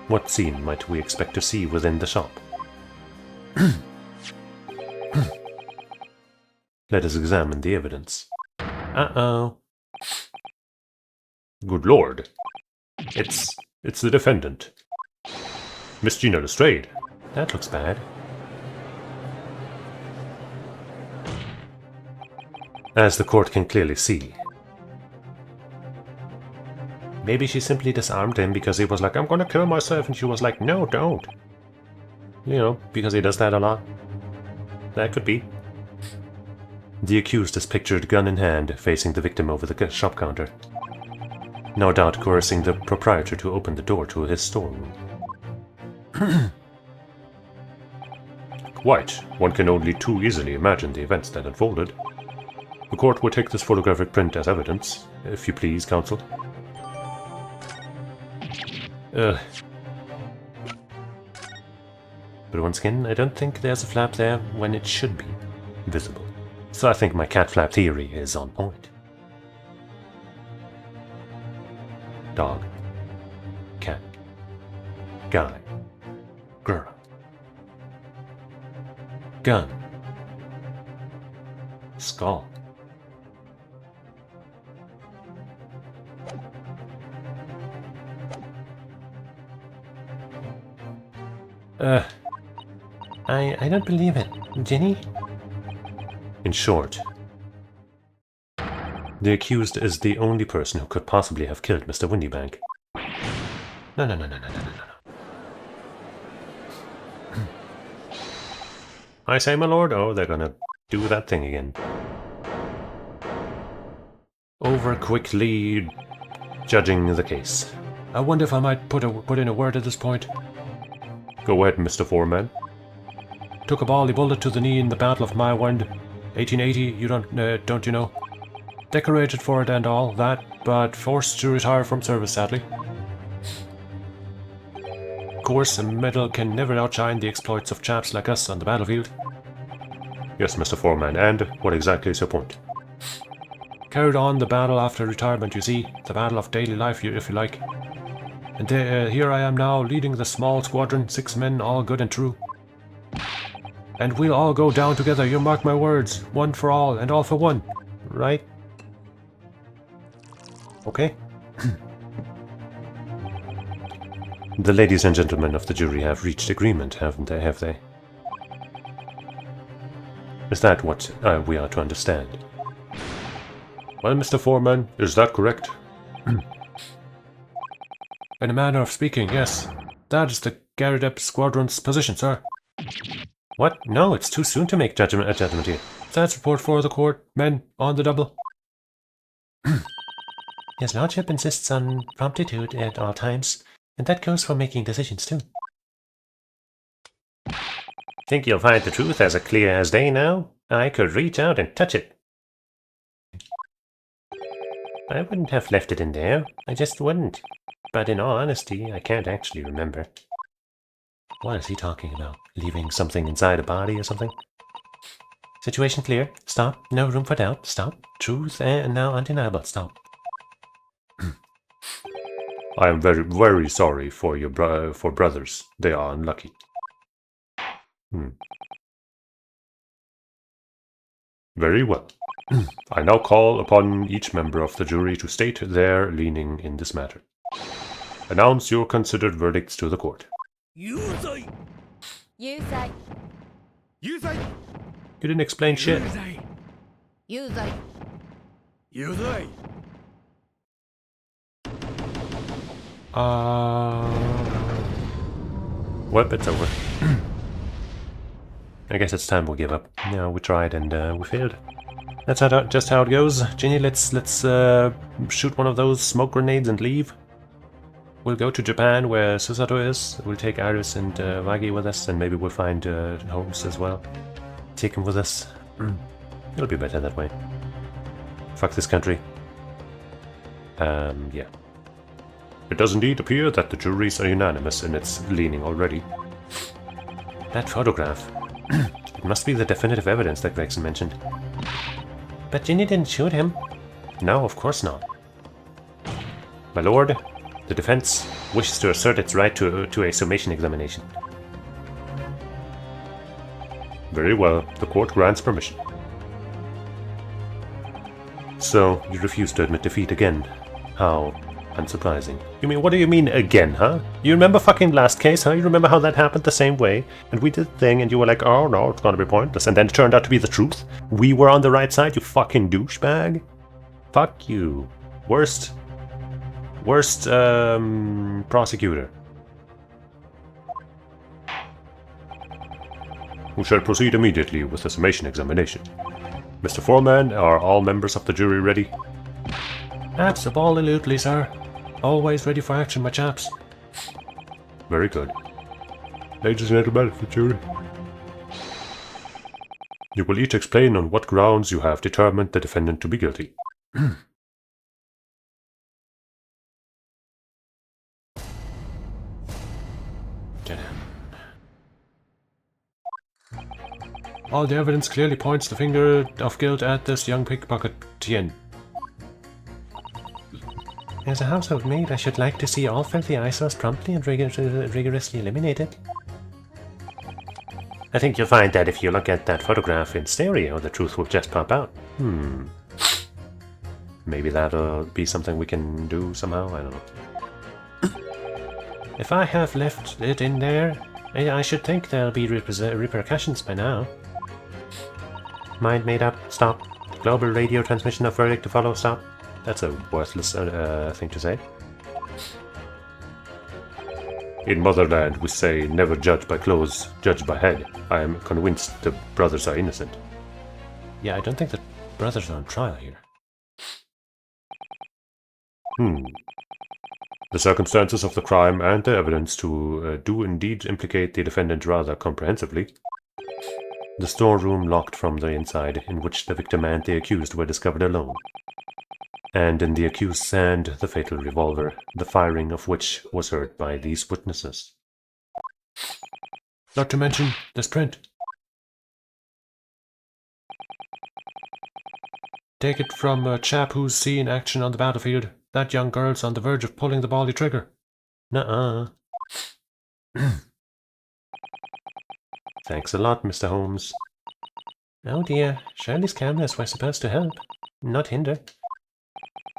What scene might we expect to see within the shop? Let us examine the evidence. Uh-oh. Good lord. It's the defendant. Miss Gina Lestrade. That looks bad. As the court can clearly see. Maybe she simply disarmed him because he was like, I'm gonna kill myself, and she was like, no, don't. You know, because he does that a lot. That could be. The accused is pictured gun in hand, facing the victim over the shop counter. No doubt coercing the proprietor to open the door to his storeroom. Quite. One can only too easily imagine the events that unfolded. The court will take this photographic print as evidence, if you please, counsel. But once again, I don't think there's a flap there when it should be visible. So I think my cat flap theory is on point. Dog. Cat. Guy. Girl. Gun. Skull. I don't believe it. Jenny? In short, the accused is the only person who could possibly have killed Mr. Windybank. No. I say, my lord, oh, they're gonna do that thing again. Over quickly judging the case. I wonder if I might put in a word at this point. Go ahead, Mr. Foreman. Took a bally bullet to the knee in the Battle of Maiwand, 1880. You don't you know? Decorated for it and all that, but forced to retire from service, sadly. Of course, a medal can never outshine the exploits of chaps like us on the battlefield. Yes, Mr. Foreman, and what exactly is your point? Carried on the battle after retirement, you see. The battle of daily life, if you like. And here I am now, leading the small squadron, 6 men, all good and true. And we'll all go down together, you mark my words. One for all, and all for one. Right? Okay. The ladies and gentlemen of the jury have reached agreement, haven't they? Have they? Is that what we are to understand? Well, Mr. Foreman, is that correct? In a manner of speaking, yes. That is the Garadep Squadron's position, sir. What? No, it's too soon to make a judgment here. That's report for the court. Men, on the double. His Lordship insists on promptitude at all times, and that goes for making decisions, too. Think you'll find the truth as clear as day now? I could reach out and touch it. I wouldn't have left it in there. I just wouldn't. But in all honesty, I can't actually remember. What is he talking about? Leaving something inside a body or something? Situation clear. Stop. No room for doubt. Stop. Truth and now undeniable. Stop. I am very, very sorry for your brothers. They are unlucky. Very well. I now call upon each member of the jury to state their leaning in this matter. Announce your considered verdicts to the court. You say. You say. You say. You didn't explain shit. You say. You say. Well, it's over. I guess it's time we give up. No, we tried and we failed. That's just how it goes. Ginny, let's shoot one of those smoke grenades and leave. We'll go to Japan where Susato is. We'll take Iris and Wagi with us, and maybe we'll find Holmes as well. Take him with us. It'll be better that way. Fuck this country. Yeah. It does indeed appear that the juries are unanimous in its leaning already. That photograph. It must be the definitive evidence that Gregson mentioned. But Ginny didn't shoot him. No, of course not. My lord, the defense wishes to assert its right to a summation examination. Very well, the court grants permission. So, you refuse to admit defeat again. How unsurprising. You mean, what do you mean again, huh? You remember fucking last case, huh? You remember how that happened the same way? And we did the thing and you were like, oh no, it's gonna be pointless. And then it turned out to be the truth? We were on the right side, you fucking douchebag? Fuck you. Worst prosecutor. We shall proceed immediately with the summation examination. Mr. Foreman, are all members of the jury ready? Absolutely, sir. Always ready for action, my chaps. Very good. Ladies and gentlemen of the jury, you will each explain on what grounds you have determined the defendant to be guilty. All the evidence clearly points the finger of guilt at this young pickpocket, Tien. As a household maid, I should like to see all filthy eyesores promptly and rigorously eliminated. I think you'll find that if you look at that photograph in stereo, the truth will just pop out. Maybe that'll be something we can do somehow, I don't know. If I have left it in there, I should think there'll be repercussions by now. Mind made up, stop. Global radio transmission of verdict to follow, stop. That's a worthless thing to say. In Motherland, we say, never judge by clothes, judge by head. I am convinced the brothers are innocent. Yeah, I don't think the brothers are on trial here. The circumstances of the crime and the evidence do indeed implicate the defendant rather comprehensively. The storeroom locked from the inside, in which the victim and the accused were discovered alone. And in the accused's hand, the fatal revolver, the firing of which was heard by these witnesses. Not to mention this print. Take it from a chap who's seen action on the battlefield. That young girl's on the verge of pulling the bally trigger. Nuh-uh. Thanks a lot, Mr. Holmes. Oh dear, Shirley's cameras were supposed to help, not hinder.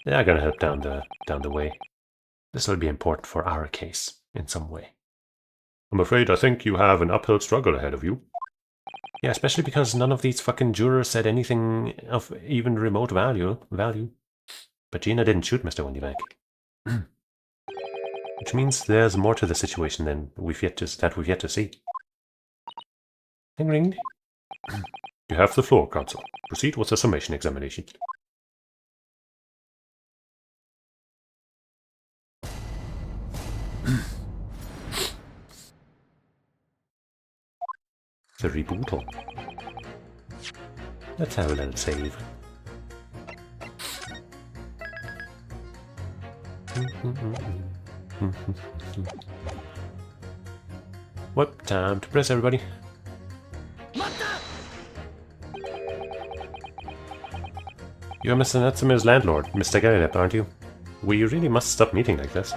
They're gonna help down the way. This will be important for our case, in some way. I'm afraid I think you have an uphill struggle ahead of you. Yeah, especially because none of these fucking jurors said anything of even remote value. But Gina didn't shoot Mr. Wendybank. Which means there's more to the situation than we've yet to see. Ding ring. You have the floor, counsel. Proceed with the summation examination. The rebootal. Let's have a little save. What? Time to press, everybody. You're Mr. Natsume's landlord, Mr. Garrett, aren't you? We really must stop meeting like this.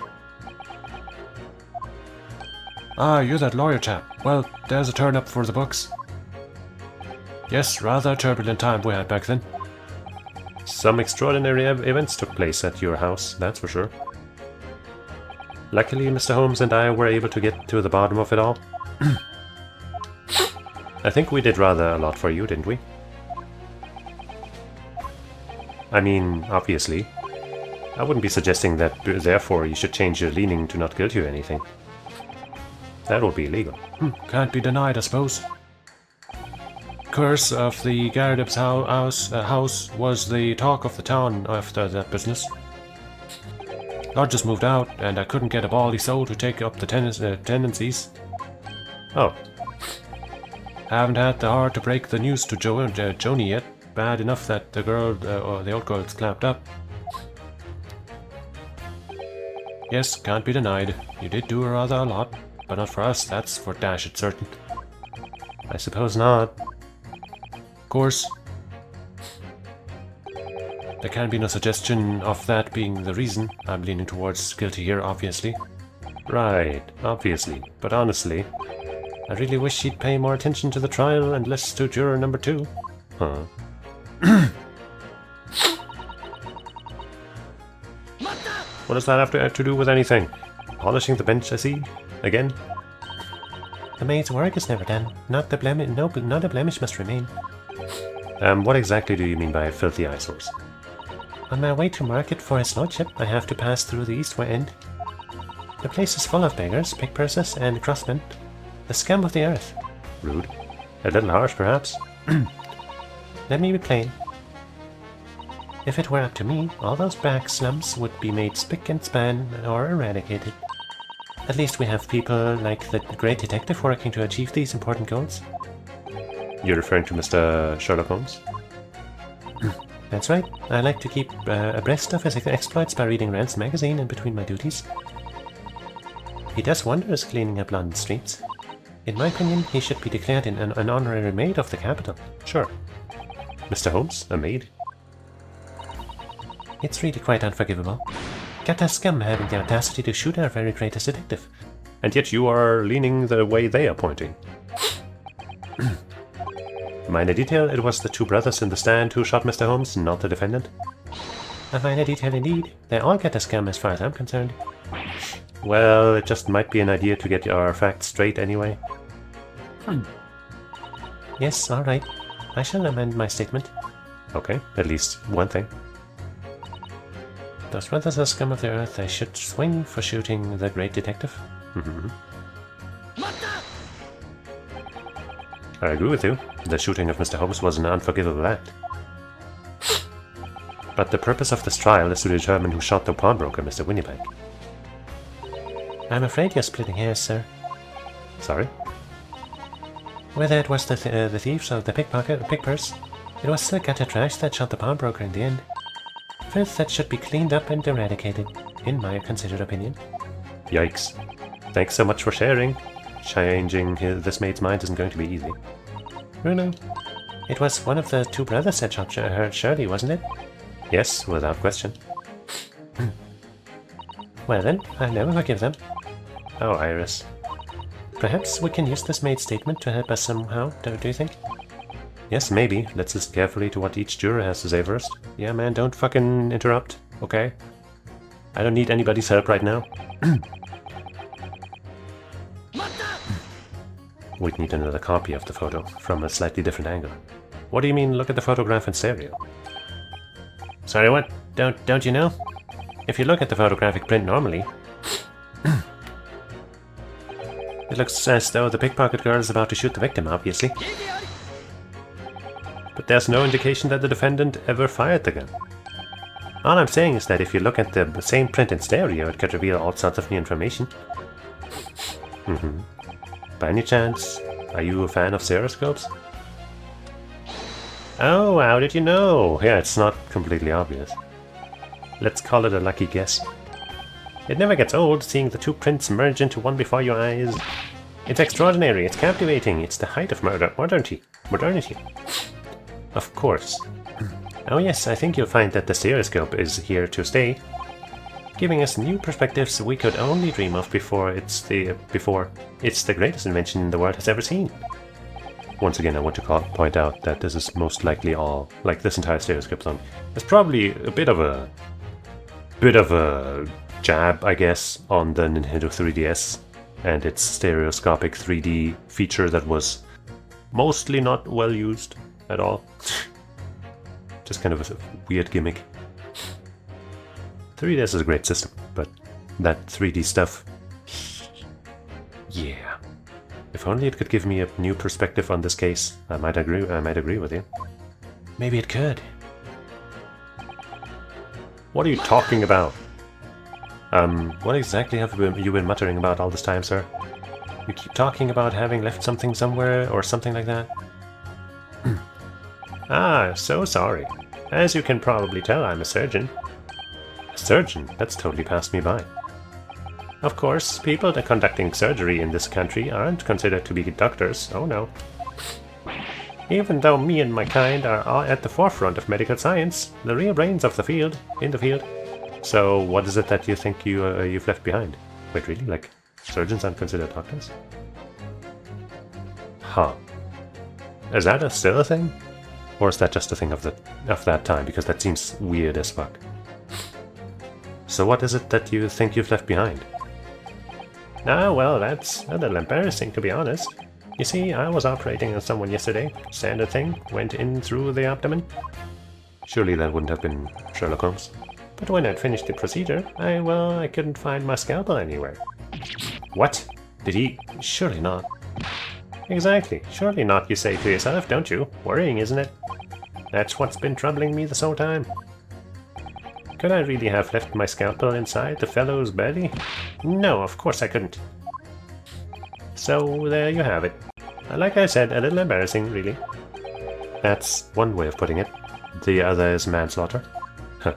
Ah, you're that lawyer chap. Well, there's a turn-up for the books. Yes, rather turbulent time we had back then. Some extraordinary events took place at your house, that's for sure. Luckily, Mr. Holmes and I were able to get to the bottom of it all. I think we did rather a lot for you, didn't we? I mean, obviously. I wouldn't be suggesting that, therefore, you should change your leaning to not guilty or anything. That would be illegal. Can't be denied, I suppose. Curse of the Garrab's house was the talk of the town after that business. Lord just moved out, and I couldn't get a baldy soul to take up the tenancies. Oh. Haven't had the heart to break the news to Joni yet. Bad enough that the old girl's clapped up. Yes, can't be denied. You did do rather a lot, but not for us, that's for dashed certain. I suppose not. Of course. There can be no suggestion of that being the reason. I'm leaning towards guilty here, obviously. Right, obviously. But honestly, I really wish she'd pay more attention to the trial and less to juror number 2. Huh. What does that have to do with anything? Polishing the bench, I see? Again? The maid's work is never done. Not a blemish must remain. What exactly do you mean by filthy eyesores? On my way to market for his lordship, I have to pass through the eastward end. The place is full of beggars, pickpursers, and crossmen. The scum of the earth. Rude. A little harsh, perhaps? Let me be plain. If it were up to me, all those back slums would be made spick and span or eradicated. At least we have people like the great detective working to achieve these important goals. You're referring to Mr. Sherlock Holmes? That's right. I like to keep abreast of his exploits by reading Rand's magazine in between my duties. He does wonders cleaning up London streets. In my opinion, he should be declared an honorary maid of the capital. Sure. Mr. Holmes, a maid? It's really quite unforgivable. Get that scum having the audacity to shoot our very greatest detective. And yet you are leaning the way they are pointing. Minor detail, it was the 2 brothers in the stand who shot Mr. Holmes, not the defendant. A minor detail indeed. They all get a scum as far as I'm concerned. Well, it just might be an idea to get our facts straight anyway. Yes, alright. I shall amend my statement. Okay, at least one thing. Those brothers are scum of the earth. I should swing for shooting the great detective. I agree with you. The shooting of Mr. Holmes was an unforgivable act. But the purpose of this trial is to determine who shot the pawnbroker, Mr. Winnipeg. I'm afraid you're splitting hairs, sir. Sorry? Whether it was the thieves or the pickpurse, it was the gutter trash that shot the pawnbroker in the end. Filth that should be cleaned up and eradicated, in my considered opinion. Yikes. Thanks so much for sharing. Changing this maid's mind isn't going to be easy. Bruno, it was one of the 2 brothers that shot Shirley, wasn't it? Yes, without question. Well then, I'll never forgive them. Oh, Iris. Perhaps we can use this maid's statement to help us somehow, do you think? Yes, maybe. Let's listen carefully to what each juror has to say first. Yeah, man, don't fucking interrupt, okay? I don't need anybody's help right now. We'd need another copy of the photo, from a slightly different angle. What do you mean, look at the photograph in stereo? Sorry, what? Don't you know? If you look at the photographic print normally, it looks as though the pickpocket girl is about to shoot the victim, obviously. But there's no indication that the defendant ever fired the gun. All I'm saying is that if you look at the same print in stereo, it could reveal all sorts of new information. By any chance, are you a fan of stereoscopes? Oh, how did you know? Yeah, it's not completely obvious. Let's call it a lucky guess. It never gets old seeing the 2 prints merge into one before your eyes. It's extraordinary, it's captivating, it's the height of modernity. Of course. Oh yes, I think you'll find that the stereoscope is here to stay. giving us new perspectives we could only dream of before it's the greatest invention the world has ever seen. Once again, I want to point out that this is most likely all, like this entire stereoscope song, is probably a bit of a jab, I guess, on the Nintendo 3DS and its stereoscopic 3D feature that was mostly not well used at all. Just kind of a weird gimmick. 3DS is a great system, but that 3D stuff, yeah. If only it could give me a new perspective on this case, I might agree with you. Maybe it could. What are you talking about? What exactly have you been muttering about all this time, sir? You keep talking about having left something somewhere or something like that. Ah, so sorry. As you can probably tell, I'm a surgeon. A surgeon? That's totally passed me by. Of course, people that conducting surgery in this country aren't considered to be doctors, oh no. Even though me and my kind are all at the forefront of medical science, the real brains of the field, in the field. So, what is it that you think you've left behind? Wait, really? Like, surgeons aren't considered doctors? Huh. Is that still a thing? Or is that just a thing of that time? Because that seems weird as fuck. So what is it that you think you've left behind? Ah, well, that's a little embarrassing, to be honest. You see, I was operating on someone yesterday. Standard thing, went in through the abdomen. Surely that wouldn't have been Sherlock Holmes. But when I'd finished the procedure, I couldn't find my scalpel anywhere. What? Did he? Surely not. Exactly. Surely not, you say to yourself, don't you? Worrying, isn't it? That's what's been troubling me this whole time. Could I really have left my scalpel inside the fellow's belly? No, of course I couldn't. So there you have it. Like I said, a little embarrassing, really. That's one way of putting it. The other is manslaughter. Huh.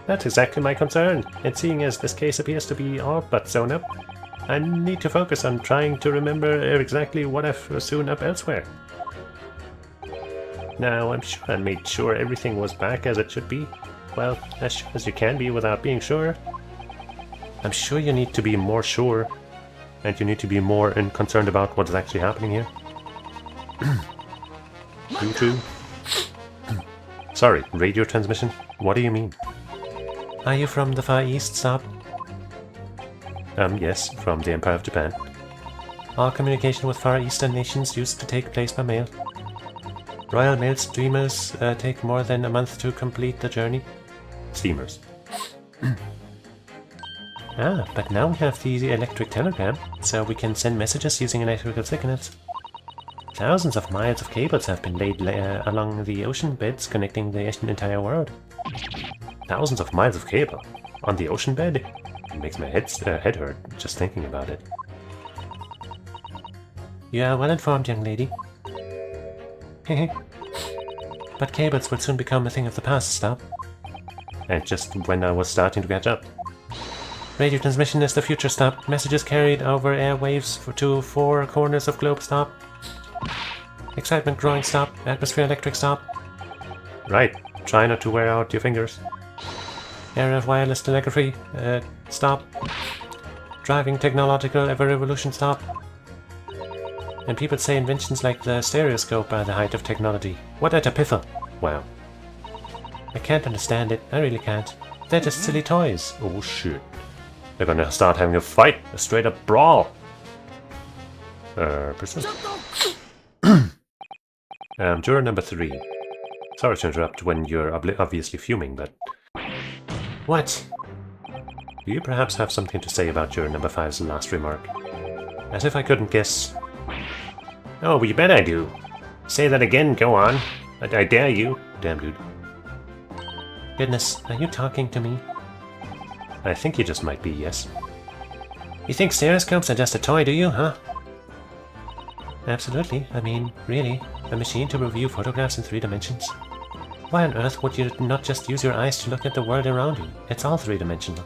That's exactly my concern, and seeing as this case appears to be all but sewn up, I need to focus on trying to remember exactly what I've sewn up elsewhere. Now, I'm sure I made sure everything was back as it should be. Well, as sure as you can be without being sure. I'm sure you need to be more sure, and you need to be more concerned about what is actually happening here. True. Sorry, radio transmission? What do you mean? Are you from the Far East, Stop? Yes, from the Empire of Japan. All communication with Far Eastern nations used to take place by mail. Royal Mail steamers take more than a month to complete the journey. Steamers. But now we have the electric telegram, so we can send messages using electrical signals. Thousands of miles of cables have been laid along the ocean beds connecting the entire world. Thousands of miles of cable? On the ocean bed? It makes my head hurt just thinking about it. You are well informed, young lady. But cables will soon become a thing of the past, Stop. And just when I was starting to catch up. Radio transmission is the future, Stop. Messages carried over airwaves to 4 corners of globe, Stop. Excitement growing, Stop. Atmosphere electric, Stop. Right. Try not to wear out your fingers. Era of wireless telegraphy, Stop. Driving technological revolution, Stop. And people say inventions like the stereoscope are the height of technology. What at a piffle? Wow. I can't understand it. I really can't. They're just silly toys. Oh shit. They're gonna start having a fight. A straight up brawl. Persist. Juror number 3. Sorry to interrupt when you're obviously fuming, but... What? Do you perhaps have something to say about juror number 5's last remark? As if I couldn't guess. Oh, you bet I do. Say that again, go on. I dare you. Damn, dude. Goodness, are you talking to me? I think you just might be, yes. You think stereoscopes are just a toy, do you, huh? Absolutely. I mean, really. A machine to review photographs in 3 dimensions. Why on earth would you not just use your eyes to look at the world around you? It's all 3-dimensional.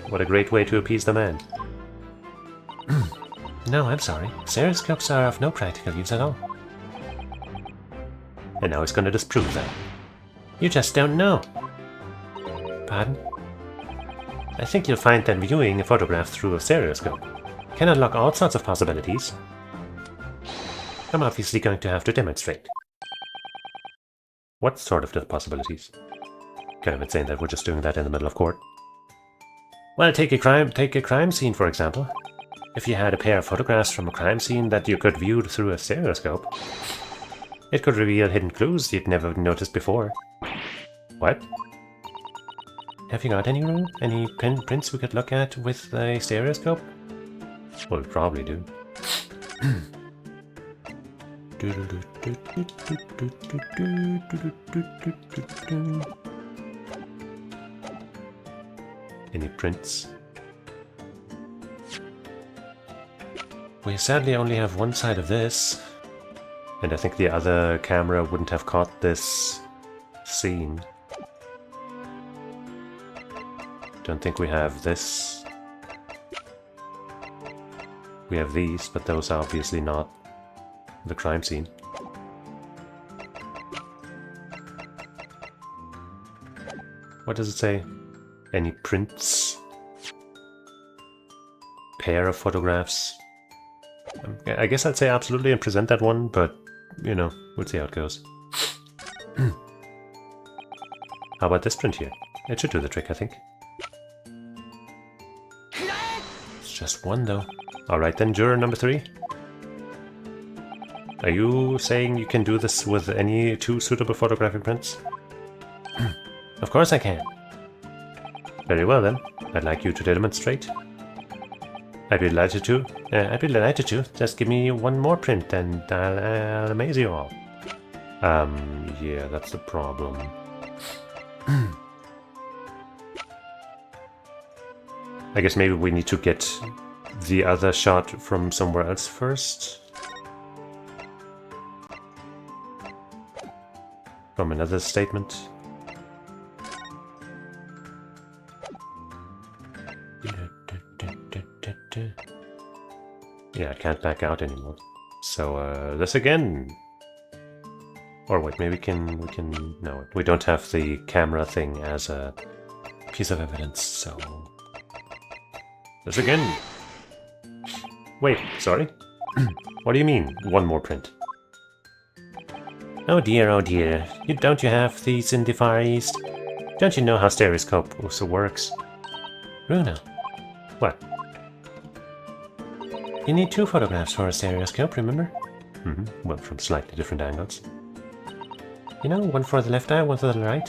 What a great way to appease the man. No, I'm sorry. Stereoscopes are of no practical use at all. And now he's gonna disprove that. You just don't know. Pardon? I think you'll find that viewing a photograph through a stereoscope can unlock all sorts of possibilities. I'm obviously going to have to demonstrate. What sort of the possibilities? Kind of insane that we're just doing that in the middle of court. Well, take a crime scene, for example. If you had a pair of photographs from a crime scene that you could view through a stereoscope, it could reveal hidden clues you'd never noticed before. What? Have you got any prints we could look at with a stereoscope? Well, we probably do. Any prints? We sadly only have one side of this, and I think the other camera wouldn't have caught this scene. Don't think we have this. We have these, but those are obviously not the crime scene. What does it say? Any prints? Pair of photographs? I guess I'd say absolutely and present that one, but, you know, we'll see how it goes. How about this print here? It should do the trick, I think. It's just one, though. Alright then, juror number 3. Are you saying you can do this with any 2 suitable photographic prints? Of course I can. Very well then. I'd like you to demonstrate. I'd be delighted to. Just give me one more print and I'll amaze you all. Yeah, that's the problem. I guess maybe we need to get the other shot from somewhere else first. From another statement. Yeah, I can't back out anymore. So, this again. Or wait, maybe we can... No, we don't have the camera thing as a piece of evidence, so... This again! Wait, sorry? What do you mean, one more print? Oh dear, don't you have these in the Far East? Don't you know how stereoscope also works? Runa. What? You need 2 photographs for a stereoscope, remember? Well, from slightly different angles. You know, one for the left eye, one for the right.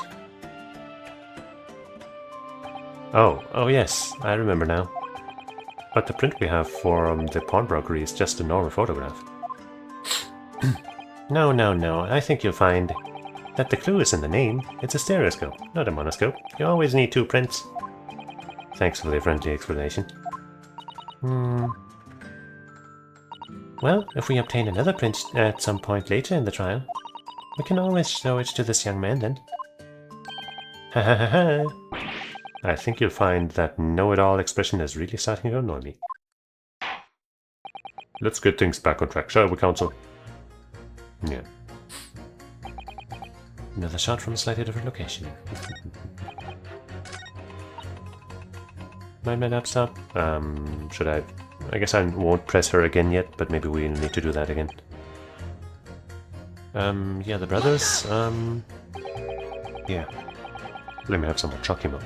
Oh yes, I remember now. But the print we have from the pawnbroker is just a normal photograph. No, I think you'll find that the clue is in the name. It's a stereoscope, not a monoscope. You always need 2 prints. Thanks for the friendly explanation. Well, if we obtain another print at some point later in the trial, we can always show it to this young man then. Ha ha ha ha! I think you'll find that know-it-all expression is really starting to annoy me. Let's get things back on track, shall we, Counsel? Yeah. Another shot from a slightly different location. Mind my laptop? Should I... I guess I won't press her again yet, but maybe we need to do that again. Yeah, the brothers, yeah. Let me have some more chalky milk.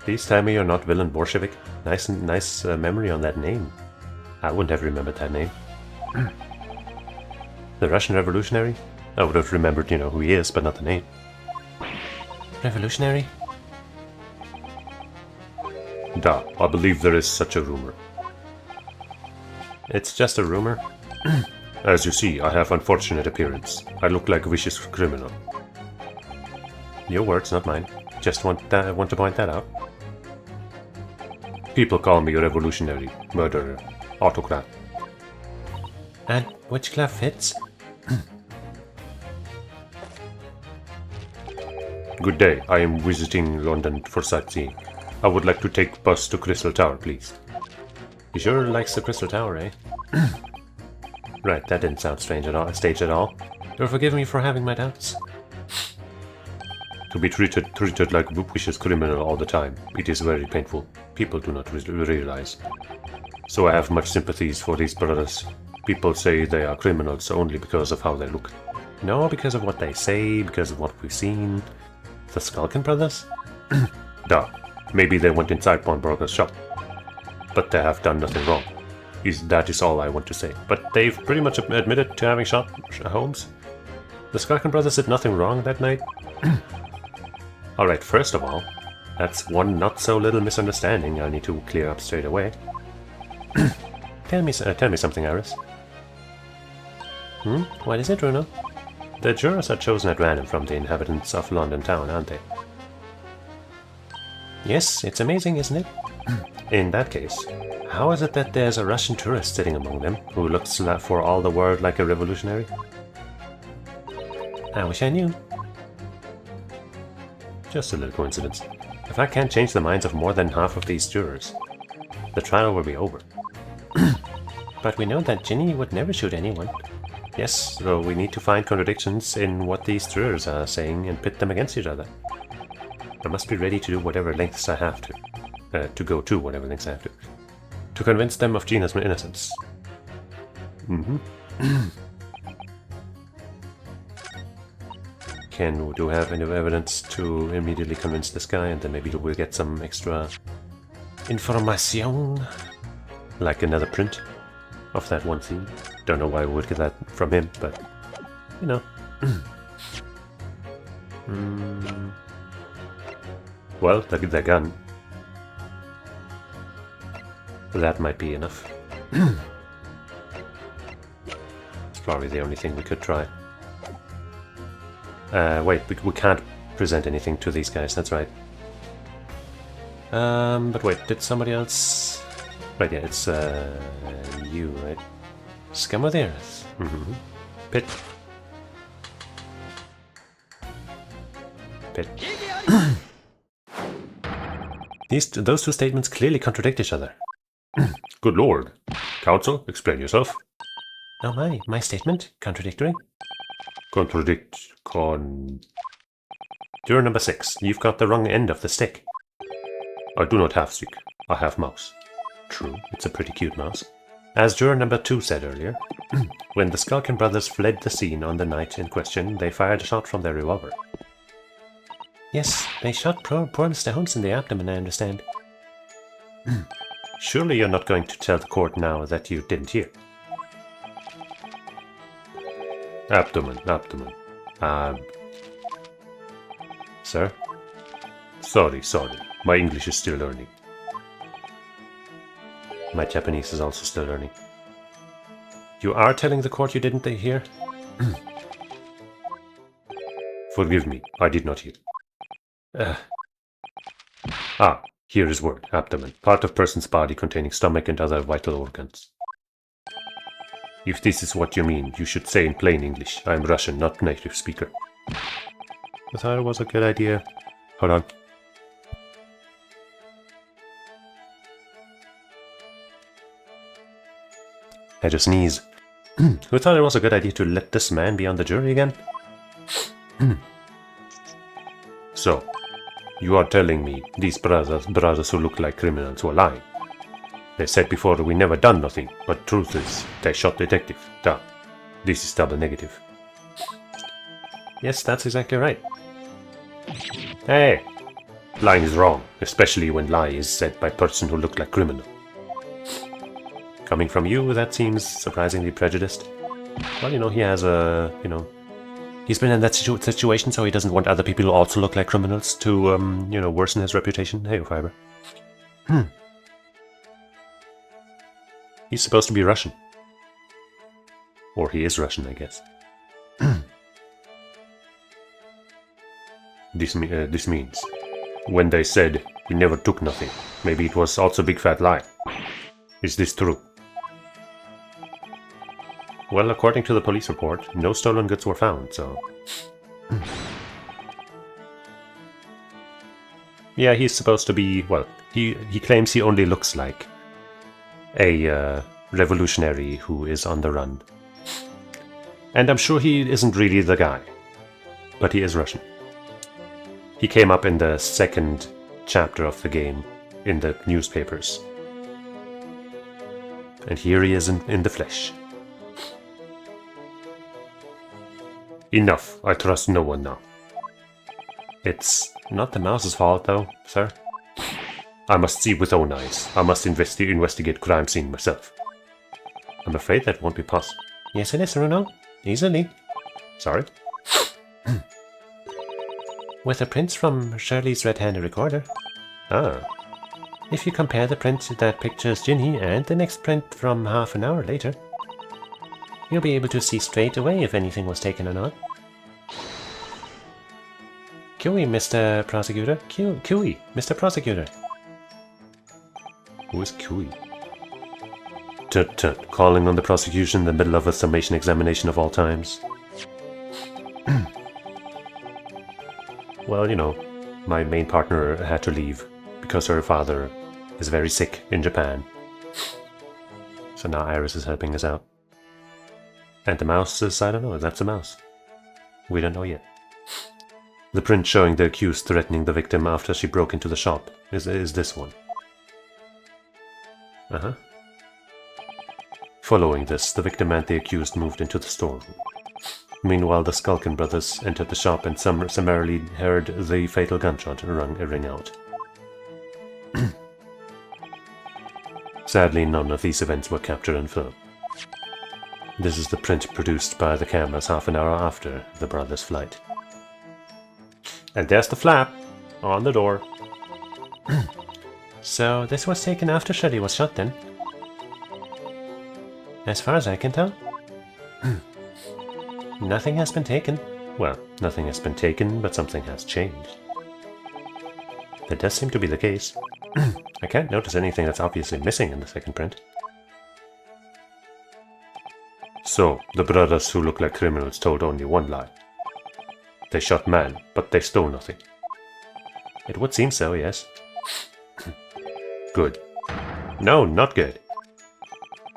Please tell me you're not Villain Bolshevik. Nice memory on that name. I wouldn't have remembered that name. The Russian revolutionary? I would have remembered, you know, who he is, but not the name. Revolutionary? Da, I believe there is such a rumor. It's just a rumor? As you see, I have unfortunate appearance. I look like a vicious criminal. Your words, not mine. Just want to point that out. People call me a revolutionary, murderer, autocrat. And which glove fits? Good day, I am visiting London for sightseeing. I would like to take bus to Crystal Tower, please. He sure likes the Crystal Tower, eh? Right, that didn't sound strange at all. Staged at all. You'll forgive me for having my doubts. To be treated like a vicious criminal all the time, it is very painful. People do not realize. So I have much sympathies for these brothers. People say they are criminals only because of how they look. No, because of what they say, because of what we've seen. The Skulkin brothers? Duh. Maybe they went inside pawnbroker's shop. But they have done nothing wrong. That is all I want to say. But they've pretty much admitted to having shot Holmes. The Skulkin brothers did nothing wrong that night. Alright, first of all, that's one not so little misunderstanding I need to clear up straight away. Tell me something, Iris. What is it, Bruno? The jurors are chosen at random from the inhabitants of London town, aren't they? Yes, it's amazing, isn't it? In that case, how is it that there's a Russian tourist sitting among them who looks for all the world like a revolutionary? I wish I knew. Just a little coincidence. If I can't change the minds of more than half of these jurors, the trial will be over. But we know that Ginny would never shoot anyone. Yes, so we need to find contradictions in what these jurors are saying and pit them against each other. I must be ready to do whatever lengths I have to go to whatever lengths I have to convince them of Gina's innocence. Do we have any evidence to immediately convince this guy, and then maybe we'll get some extra information, like another print of that one scene. Don't know why we would get that from him, but you know. Well, the gun. That might be enough. It's probably the only thing we could try. Wait, we can't present anything to these guys, that's right. But wait, did somebody else... Right, yeah, it's you, right? Scum of the Earth. Pit. Pit. Those two statements clearly contradict each other. Good lord. Counsel, explain yourself. Oh my statement? Contradictory? Juror number 6, you've got the wrong end of the stick. I do not have stick. I have mouse. True, it's a pretty cute mouse. As juror number 2 said earlier, when the Skulkin brothers fled the scene on the night in question, they fired a shot from their revolver. Yes, they shot poor Mr. Holmes in the abdomen, I understand. Surely you're not going to tell the court now that you didn't hear. Abdomen. Sir? Sorry. My English is still learning. My Japanese is also still learning. You are telling the court you didn't hear? Forgive me, I did not hear. Here is word, abdomen, part of person's body containing stomach and other vital organs. If this is what you mean, you should say in plain English. I am Russian, not native speaker. I thought it was a good idea. Hold on. I had to sneeze. Who thought it was a good idea to let this man be on the jury again? So, you are telling me these brothers who look like criminals were lying? They said before we never done nothing, but truth is, they shot detective. Duh. This is double negative. Yes, that's exactly right. Hey! Lying is wrong, especially when lie is said by person who look like criminal. Coming from you, that seems surprisingly prejudiced. Well, you know, he has a, he's been in that situation, so he doesn't want other people who also look like criminals to, worsen his reputation. Hey, Fiber. He's supposed to be Russian. Or he is Russian, I guess. This means, when they said we never took nothing, maybe it was also a big fat lie. Is this true? Well, according to the police report, no stolen goods were found, so... Yeah, he's supposed to be, well, he claims he only looks like a revolutionary who is on the run. And I'm sure he isn't really the guy, but he is Russian. He came up in the second chapter of the game in the newspapers. And here he is in the flesh. Enough, I trust no one now. It's not the mouse's fault, though, sir. I must see with own eyes. I must investigate crime scene myself. I'm afraid that won't be possible. Yes, it is, Bruno. Easily. Sorry. With a print from Shirley's red-handed recorder. Ah. If you compare the print that pictures Ginny and the next print from half an hour later, you'll be able to see straight away if anything was taken or not. QE, Mr. Prosecutor. QE, Mr. Prosecutor. Who is QE? Tut tut, calling on the prosecution in the middle of a summation examination of all times. Well, you know, my main partner had to leave because her father is very sick in Japan. So now Iris is helping us out. And the mouse is, I don't know, that's a mouse. We don't know yet. The print showing the accused threatening the victim after she broke into the shop is this one. Uh-huh. Following this, the victim and the accused moved into the storeroom. Meanwhile, the Skulkin brothers entered the shop and summarily heard the fatal gunshot ring out. Sadly, none of these events were captured on film. This is the print produced by the cameras half an hour after the brothers' flight. And there's the flap on the door. So this was taken after Shirley was shot then? As far as I can tell? Nothing has been taken. Well, nothing has been taken, but something has changed. That does seem to be the case. I can't notice anything that's obviously missing in the second print. So, the brothers who look like criminals told only one lie. They shot man, but they stole nothing. It would seem so, yes. Good. No, not good.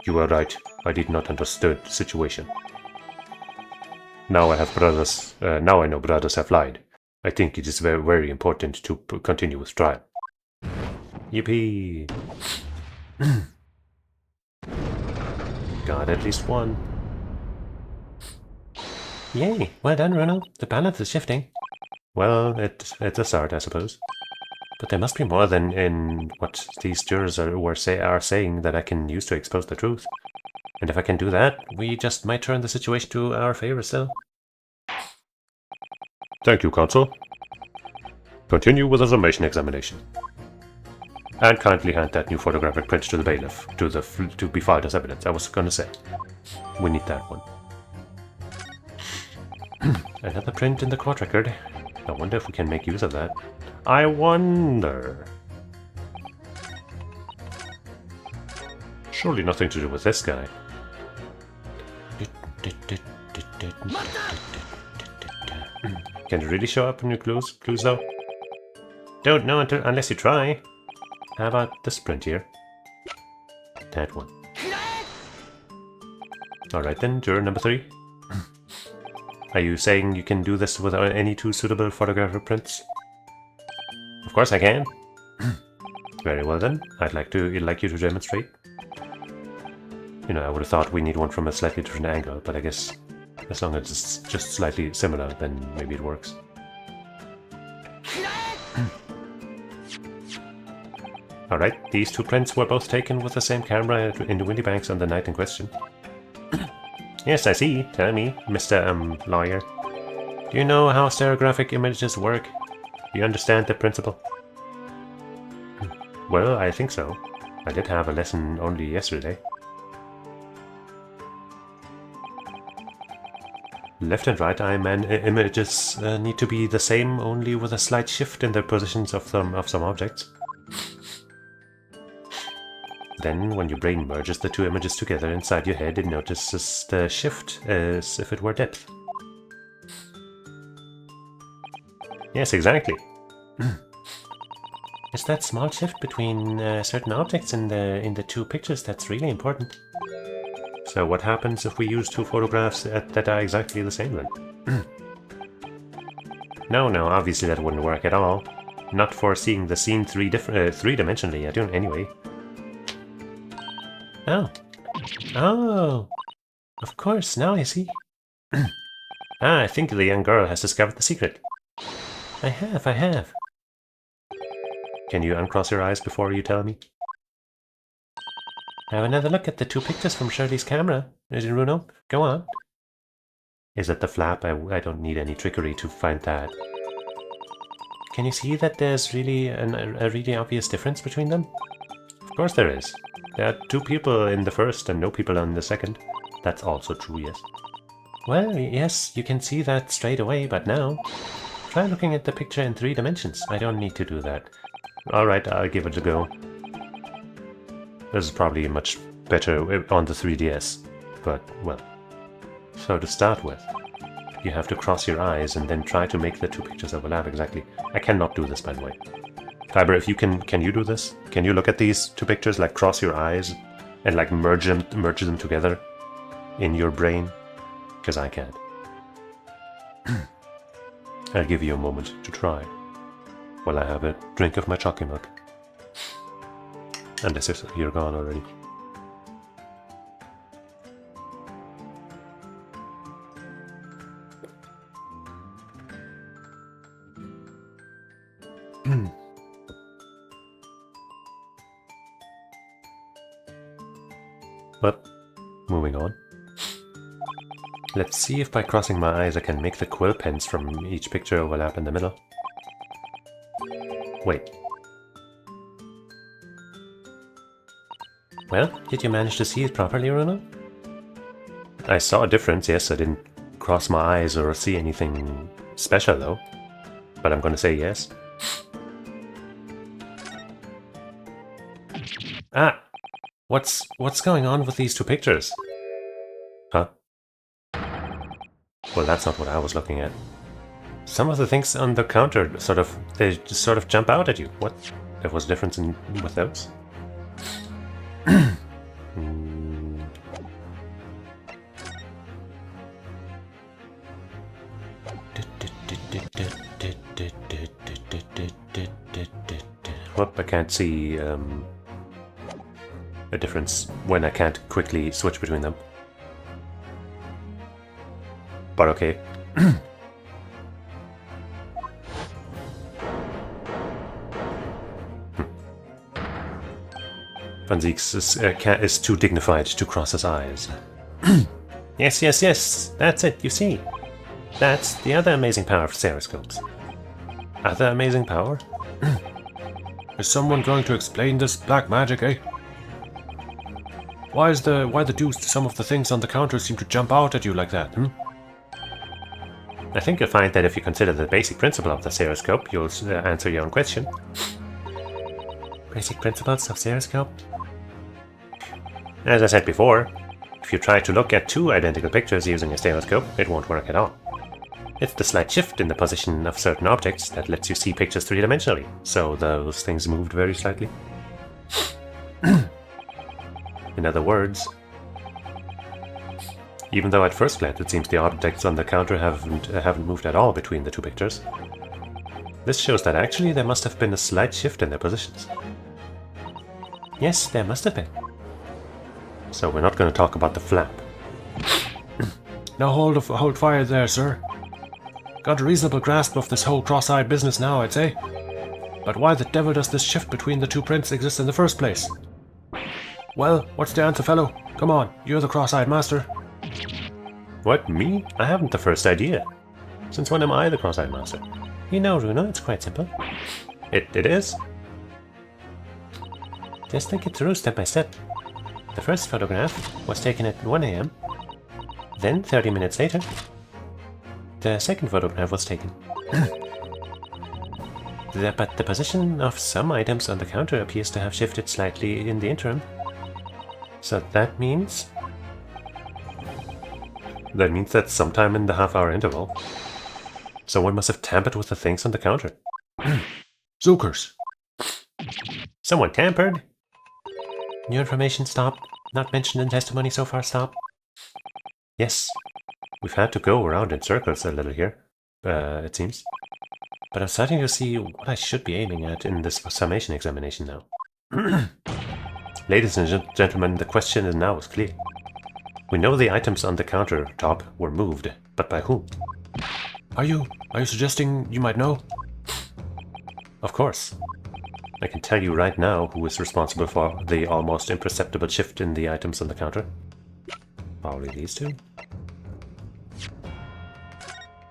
You were right. I did not understand the situation. Now I have brothers. Now I know brothers have lied. I think it is very, very important to continue with trial. Yippee! Got at least one. Yay! Well done, Ronald. The balance is shifting. Well, it's a start, I suppose. But there must be more than in what these jurors are saying that I can use to expose the truth. And if I can do that, we just might turn the situation to our favor still. Thank you, Counsel. Continue with the summation examination. And kindly hand that new photographic print to the bailiff, to be filed as evidence. I was gonna say. We need that one. Another print in the court record. I wonder if we can make use of that. I wonder. Surely nothing to do with this guy. Can it really show up in your clues though? Don't know unless you try. How about this print here? That one. Alright then, juror number 3. Are you saying you can do this without any two suitable photographic prints? Of course I can. Very well then, I'd like you to demonstrate. You know, I would have thought we need one from a slightly different angle, but I guess as long as it's just slightly similar, then maybe it works. Alright, these two prints were both taken with the same camera in the Windy Banks on the night in question. Yes, I see. Tell me, Mr. Lawyer. Do you know how stereographic images work? Do you understand the principle? Well, I think so. I did have a lesson only yesterday. Left and right eye images need to be the same, only with a slight shift in the positions of some objects. Then, when your brain merges the two images together inside your head, it notices the shift as if it were depth. Yes, exactly. It's that small shift between certain objects in the two pictures that's really important. So what happens if we use two photographs that are exactly the same then? No, obviously that wouldn't work at all. Not for seeing the scene three-dimensionally, I don't anyway. Oh. Oh. Of course, now I see. I think the young girl has discovered the secret. I have. Can you uncross your eyes before you tell me? Have another look at the two pictures from Shirley's camera. Runo, go on. Is it the flap? I don't need any trickery to find that. Can you see that there's really a really obvious difference between them? Of course there is. There are two people in the first and no people in the second. That's also true, yes. Well, yes, you can see that straight away, but now... Try looking at the picture in 3 dimensions. I don't need to do that. Alright, I'll give it a go. This is probably much better on the 3DS. But, well. So to start with, you have to cross your eyes and then try to make the two pictures overlap exactly. I cannot do this, by the way. Fiber, if you can you do this? Can you look at these two pictures, like cross your eyes and like merge them together in your brain? Because I can't. I'll give you a moment to try while I have a drink of my chocolate milk. Unless you're gone already. But, moving on. Let's see if by crossing my eyes I can make the quill pens from each picture overlap in the middle. Wait. Well, did you manage to see it properly, Runo? I saw a difference, yes. I didn't cross my eyes or see anything special, though. But I'm gonna say yes. Ah! What's going on with these two pictures? Huh? Well, that's not what I was looking at. Some of the things on the counter they just sort of jump out at you. What? There was a difference with those? Whoop, I can't see a difference when I can't quickly switch between them. But okay. Van Zieks is too dignified to cross his eyes. Yes, that's it, you see. That's the other amazing power of stereoscopes. Other amazing power? Is someone going to explain this black magic, eh? Why the deuce do some of the things on the counter seem to jump out at you like that, I think you'll find that if you consider the basic principle of the stereoscope, you'll answer your own question. Basic principles of stereoscope? As I said before, if you try to look at two identical pictures using a stereoscope, it won't work at all. It's the slight shift in the position of certain objects that lets you see pictures three-dimensionally, so those things moved very slightly. In other words, even though at first glance it seems the objects on the counter haven't moved at all between the two pictures, this shows that actually there must have been a slight shift in their positions. Yes, there must have been. So we're not going to talk about the flap. Now hold fire there, sir. Got a reasonable grasp of this whole cross-eyed business now, I'd say. But why the devil does this shift between the two prints exist in the first place? Well, what's the answer, fellow? Come on, you're the cross-eyed master. What, me? I haven't the first idea. Since when am I the cross-eyed master? You know, Runo, it's quite simple. It is? Just think it through step by step. The first photograph was taken at 1 AM. Then, 30 minutes later, the second photograph was taken. But the position of some items on the counter appears to have shifted slightly in the interim. So that means... That means that sometime in the half-hour interval, someone must have tampered with the things on the counter. Zookers. Someone tampered? New information, stop. Not mentioned in testimony so far, stop. Yes. We've had to go around in circles a little here, it seems. But I'm starting to see what I should be aiming at in this summation examination now. Ladies and gentlemen, the question is now clear. We know the items on the countertop were moved, but by whom? Are you suggesting you might know? Of course. I can tell you right now who is responsible for the almost imperceptible shift in the items on the counter. Probably these two.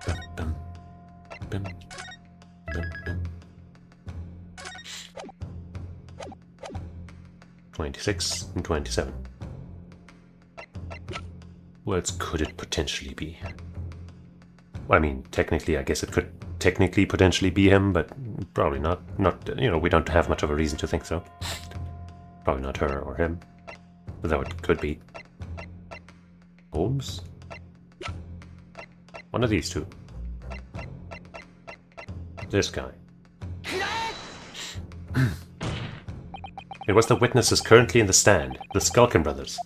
Bum, bum, bum, bum, bum. 26 and 27. Who else could it potentially be? Well, I mean, technically, I guess it could technically potentially be him, but probably not. You know, we don't have much of a reason to think so. Probably not her or him, though it could be. Holmes? One of these two. This guy. It was the witnesses currently in the stand, the Skulkin brothers.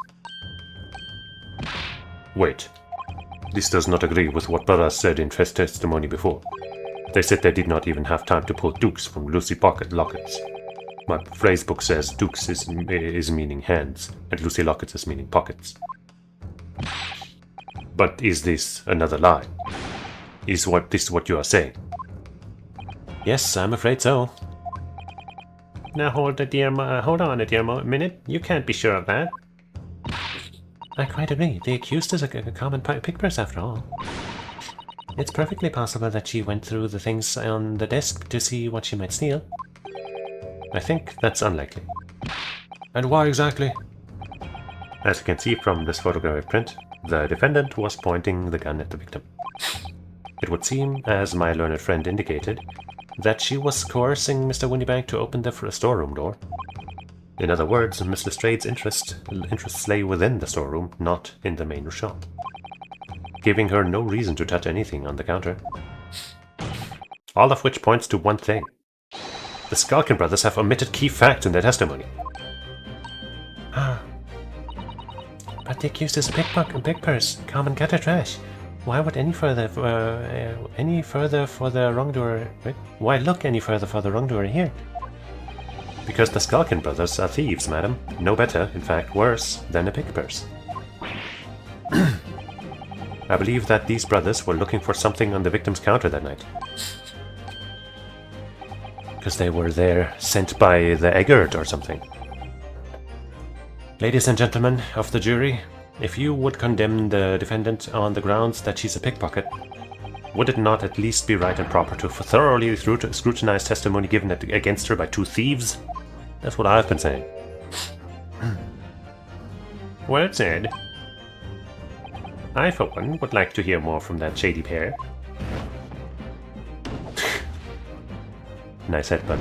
Wait. This does not agree with what brothers said in testimony before. They said they did not even have time to pull dukes from Lucy pocket lockets. My phrase book says dukes is meaning hands, and Lucy lockets is meaning pockets. But is this another lie? Is this what you are saying? Yes, I'm afraid so. Now hold on a dear minute. You can't be sure of that. I quite agree. The accused is a common pick purse after all. It's perfectly possible that she went through the things on the desk to see what she might steal. I think that's unlikely. And why exactly? As you can see from this photographic print, the defendant was pointing the gun at the victim. It would seem, as my learned friend indicated, that she was coercing Mr. Windybank to open the storeroom door. In other words, Miss Lestrade's interests lay within the storeroom, not in the main shop, giving her no reason to touch anything on the counter. All of which points to one thing. The Skulkin brothers have omitted key facts in their testimony. But the accused is a pick purse, common gutter trash. Why would any further for the wrongdoer? Wait, why look any further for the wrongdoer here? Because the Skulkin brothers are thieves, madam. No better, in fact, worse than a pick purse. I believe that these brothers were looking for something on the victim's counter that night. Because they were there, sent by the Eggert or something. Ladies and gentlemen of the jury, if you would condemn the defendant on the grounds that she's a pickpocket, would it not at least be right and proper to thoroughly scrutinize testimony given against her by two thieves? That's what I've been saying. Well said. I, for one, would like to hear more from that shady pair. Nice headbutt.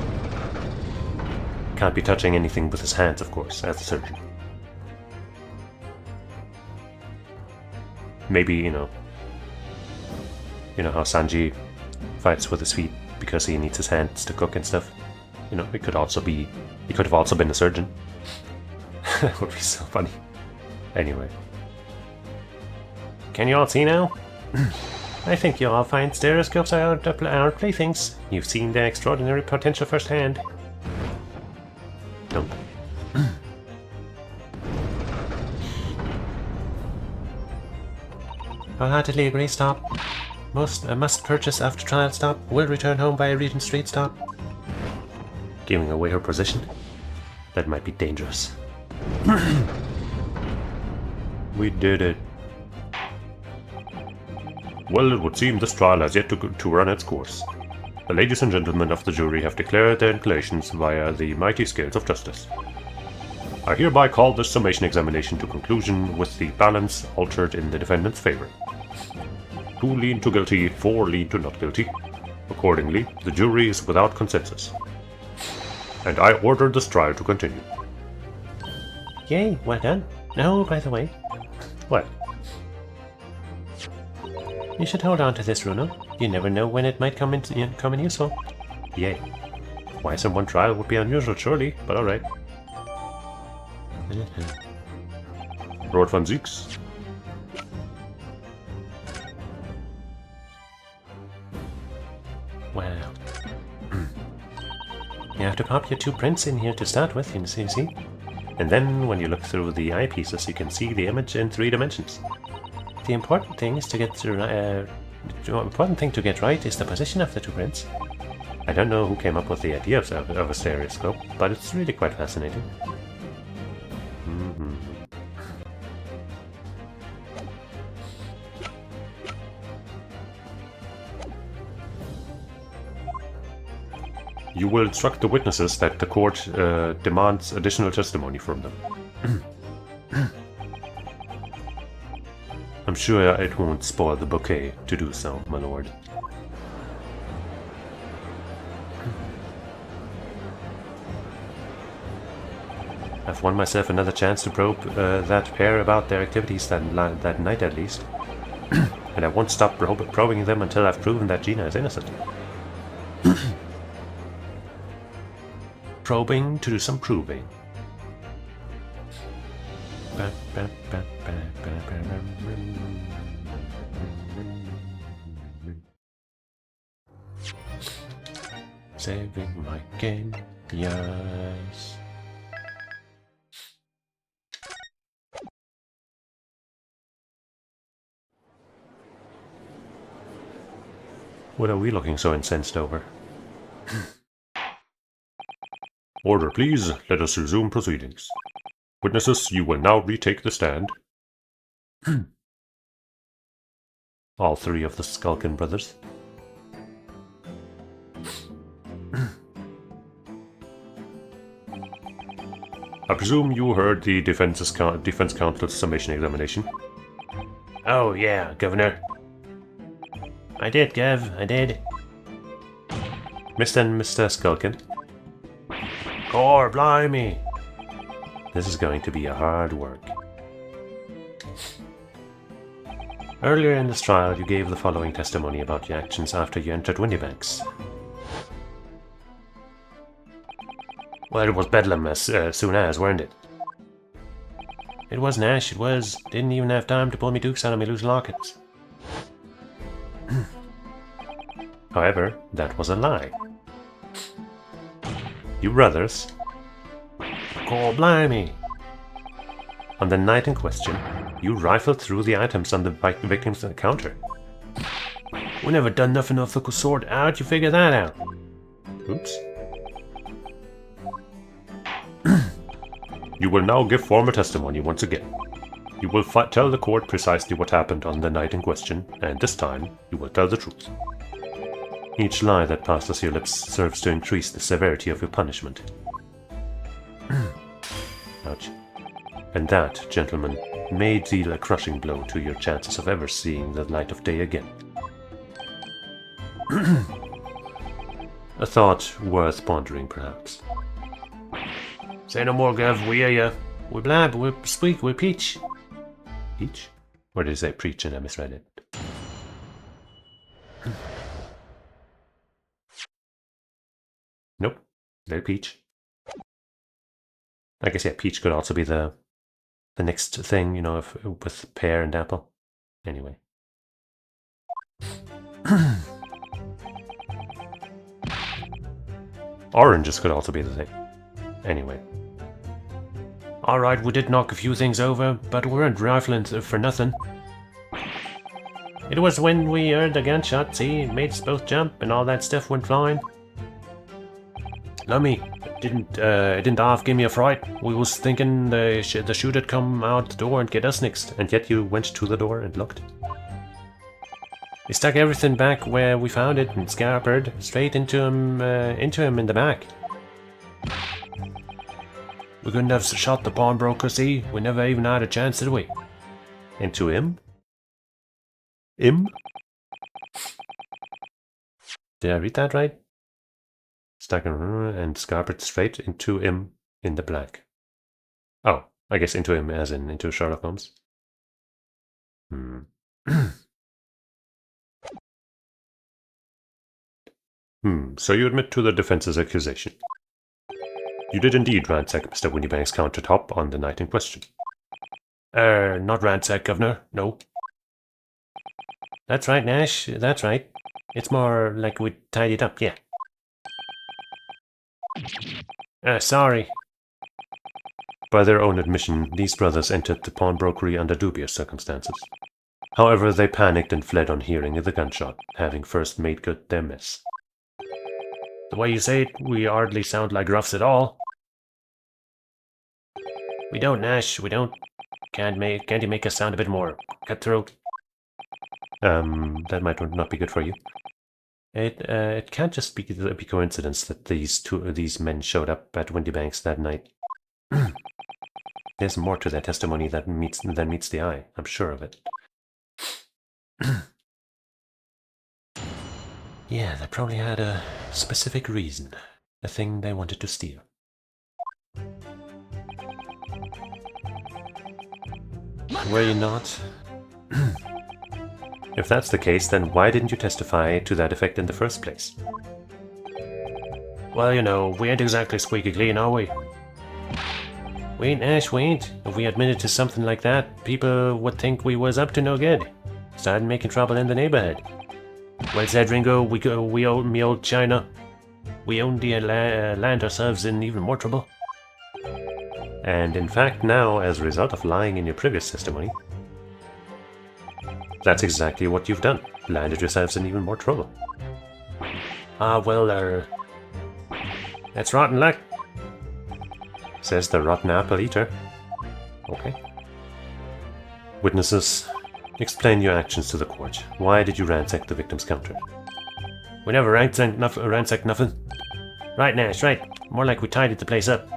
Can't be touching anything with his hands, of course, as a surgeon. Maybe, you know how Sanji fights with his feet because he needs his hands to cook and stuff. You know, he could have also been a surgeon. That would be so funny. Anyway. Can you all see now? I think you all find stereoscopes are our playthings. You've seen their extraordinary potential firsthand. Dump. Wholeheartedly agree, stop. Must purchase after trial, stop. Will return home via Regent Street, stop. Giving away her position? That might be dangerous. We did it. Well, it would seem this trial has yet to run its course. The ladies and gentlemen of the jury have declared their inclinations via the mighty scales of justice. I hereby call this summation examination to conclusion with the balance altered in the defendant's favor. 2 lean to guilty, 4 lean to not guilty. Accordingly, the jury is without consensus. And I order this trial to continue. Yay, well done. No, by the way. What? You should hold on to this, Runo. You never know when it might come in useful. Yay. Twice in one trial would be unusual, surely, but alright. Road van Zieks. Wow. You have to pop your 2 prints in here to start with, you see? And then when you look through the eyepieces, you can see the image in 3 dimensions. The important thing is to get the important thing to get right is the position of the 2 prints. I don't know who came up with the idea of a stereoscope, but it's really quite fascinating. You will instruct the witnesses that the court demands additional testimony from them. I'm sure it won't spoil the bouquet to do so, my lord. I've won myself another chance to probe that pair about their activities that night at least. And I won't stop probing them until I've proven that Gina is innocent. Probing to do some proving. Saving my game, yes. What are we looking so incensed over? Order, please. Let us resume proceedings. Witnesses, you will now retake the stand. All 3 of the Skulkin brothers. I presume you heard the defense counsel's summation examination. Oh, yeah, Governor. I did, Gov, I did. Mr. Skulkin. Gor blimey. This is going to be a hard work. Earlier in this trial, you gave the following testimony about your actions after you entered Windybanks. Well, it was bedlam as soon as, weren't it? It was Nash, it was. Didn't even have time to pull me dukes out of me loose lockets. However, that was a lie. You brothers, Gor blimey. on the night in question, you rifled through the items on the victim's counter. We never done nothing of the sort. How'd you figure that out? Oops. You will now give formal testimony once again. You will tell the court precisely what happened on the night in question, and this time, you will tell the truth. Each lie that passes your lips serves to increase the severity of your punishment. Ouch. And that, gentlemen, may deal a crushing blow to your chances of ever seeing the light of day again. A thought worth pondering, perhaps. Say no more, Gov, we hear ya. We blab, we speak, we peach. Peach? Or did it say preach and I misread it? Nope. They're peach. I guess, yeah, peach could also be the next thing, you know, with pear and apple. Anyway. Oranges could also be the thing. Anyway. Alright, we did knock a few things over, but we weren't rifling for nothing. It was when we heard the gunshot, see, it made us both jump and all that stuff went flying. Lummy, didn't half give me a fright. We was thinking the shooter'd come out the door and get us next. And yet you went to the door and looked. We stuck everything back where we found it and scampered straight into him in the back. We couldn't have shot the pawnbroker, see? We never even had a chance, did we? Into him? Him? Did I read that right? Stuck and scarpered straight into him in the black. Oh, I guess into him as in into Sherlock Holmes. So you admit to the defense's accusation. You did indeed ransack Mr. Windybank's countertop on the night in question. Not ransack, Governor, no. That's right, Nash, that's right. It's more like we tidied it up, yeah. Sorry. By their own admission, these brothers entered the pawnbrokery under dubious circumstances. However, they panicked and fled on hearing the gunshot, having first made good their mess. The way you say it, we hardly sound like roughs at all. We don't, Nash, we don't. Can't you make us sound a bit more cutthroat? That might not be good for you. It can't just be coincidence that these men showed up at Windybanks that night. There's more to their testimony than meets the eye. I'm sure of it. Yeah, they probably had a specific reason. A thing they wanted to steal. Were you not? If that's the case, then why didn't you testify to that effect in the first place? Well, you know, we ain't exactly squeaky clean, are we? We ain't, Ash, we ain't. If we admitted to something like that, people would think we was up to no good. Started making trouble in the neighborhood. Well said, Ringo. We own me old China. We own the land ourselves in even more trouble. And in fact, now, as a result of lying in your previous testimony, that's exactly what you've done. Landed yourselves in even more trouble. Well, that's rotten luck. Says the rotten apple eater. Okay. Witnesses, explain your actions to the court. Why did you ransack the victim's counter? We never ransacked nothing. Right, Nash, right. More like we tidied the place up.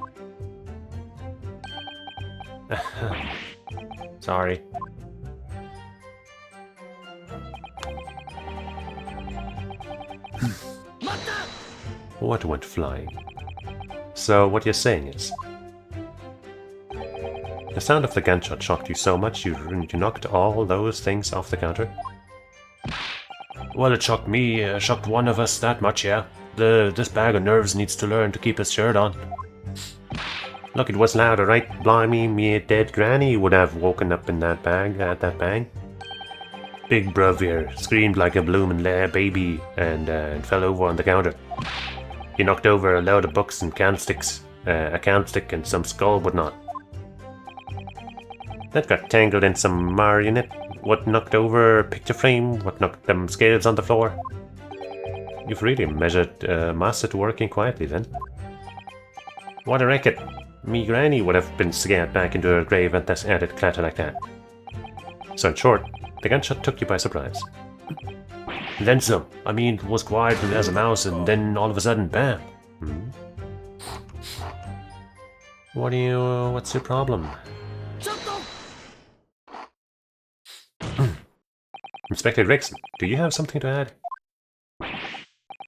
Sorry. What went flying? So what you're saying is, the sound of the gunshot shocked you so much you knocked all those things off the counter? Well, it shocked me, shocked one of us that much, yeah. This bag of nerves needs to learn to keep his shirt on. Look, it was louder, right? Blimey, me a dead granny would have woken up in that bag at that bang. Big bruv here screamed like a bloomin' baby and fell over on the counter. He knocked over a load of books and candlesticks, a candlestick and some skull whatnot. That got tangled in some marionette. What knocked over a picture frame? What knocked them scales on the floor? You've really mastered working quietly then. What a racket! Me granny would have been scared back into her grave at this added clatter like that. So in short, the gunshot took you by surprise. Then some. I mean, it was quiet as a mouse, and then all of a sudden, bam. What's your problem? Inspector Gregson, do you have something to add?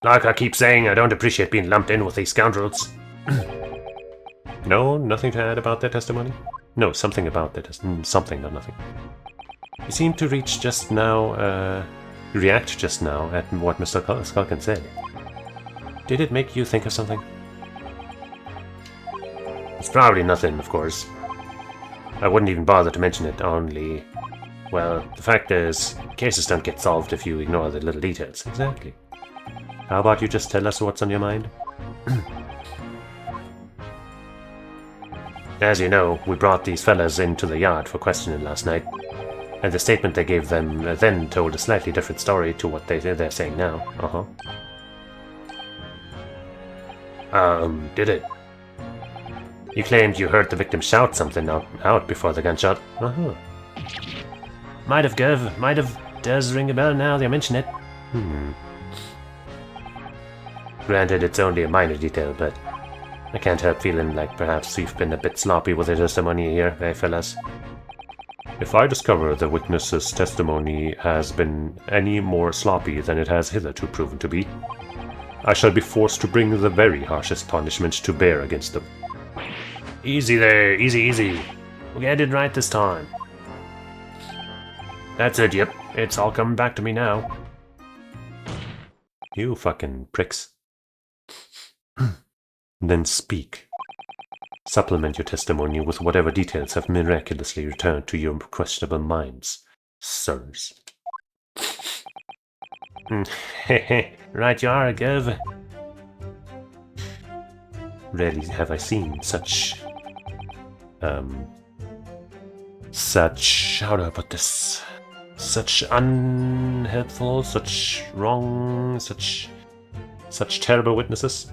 Like I keep saying, I don't appreciate being lumped in with these scoundrels. No, nothing to add about their testimony? No, something about their testimony. Something, not nothing. You seem to react just now at what Mr. Skulkin said. Did it make you think of something? It's probably nothing, of course. I wouldn't even bother to mention it, only... Well, the fact is, cases don't get solved if you ignore the little details. Exactly. How about you just tell us what's on your mind? As you know, we brought these fellas into the yard for questioning last night, and the statement they gave them then told a slightly different story to what they're saying now. Did it? You claimed you heard the victim shout something out before the gunshot. Might have, Gov. Might have. Does ring a bell now that you mention it. Granted, it's only a minor detail, but I can't help feeling like perhaps we've been a bit sloppy with the testimony here, eh, fellas? If I discover the witness's testimony has been any more sloppy than it has hitherto proven to be, I shall be forced to bring the very harshest punishment to bear against them. Easy there, easy. We'll get it right this time. That's it, yep. It's all coming back to me now. You fucking pricks. Then speak. Supplement your testimony with whatever details have miraculously returned to your questionable minds, sirs. Right you are, Gov. Rarely have I seen such... how do I put this? Such unhelpful, such wrong, such terrible witnesses.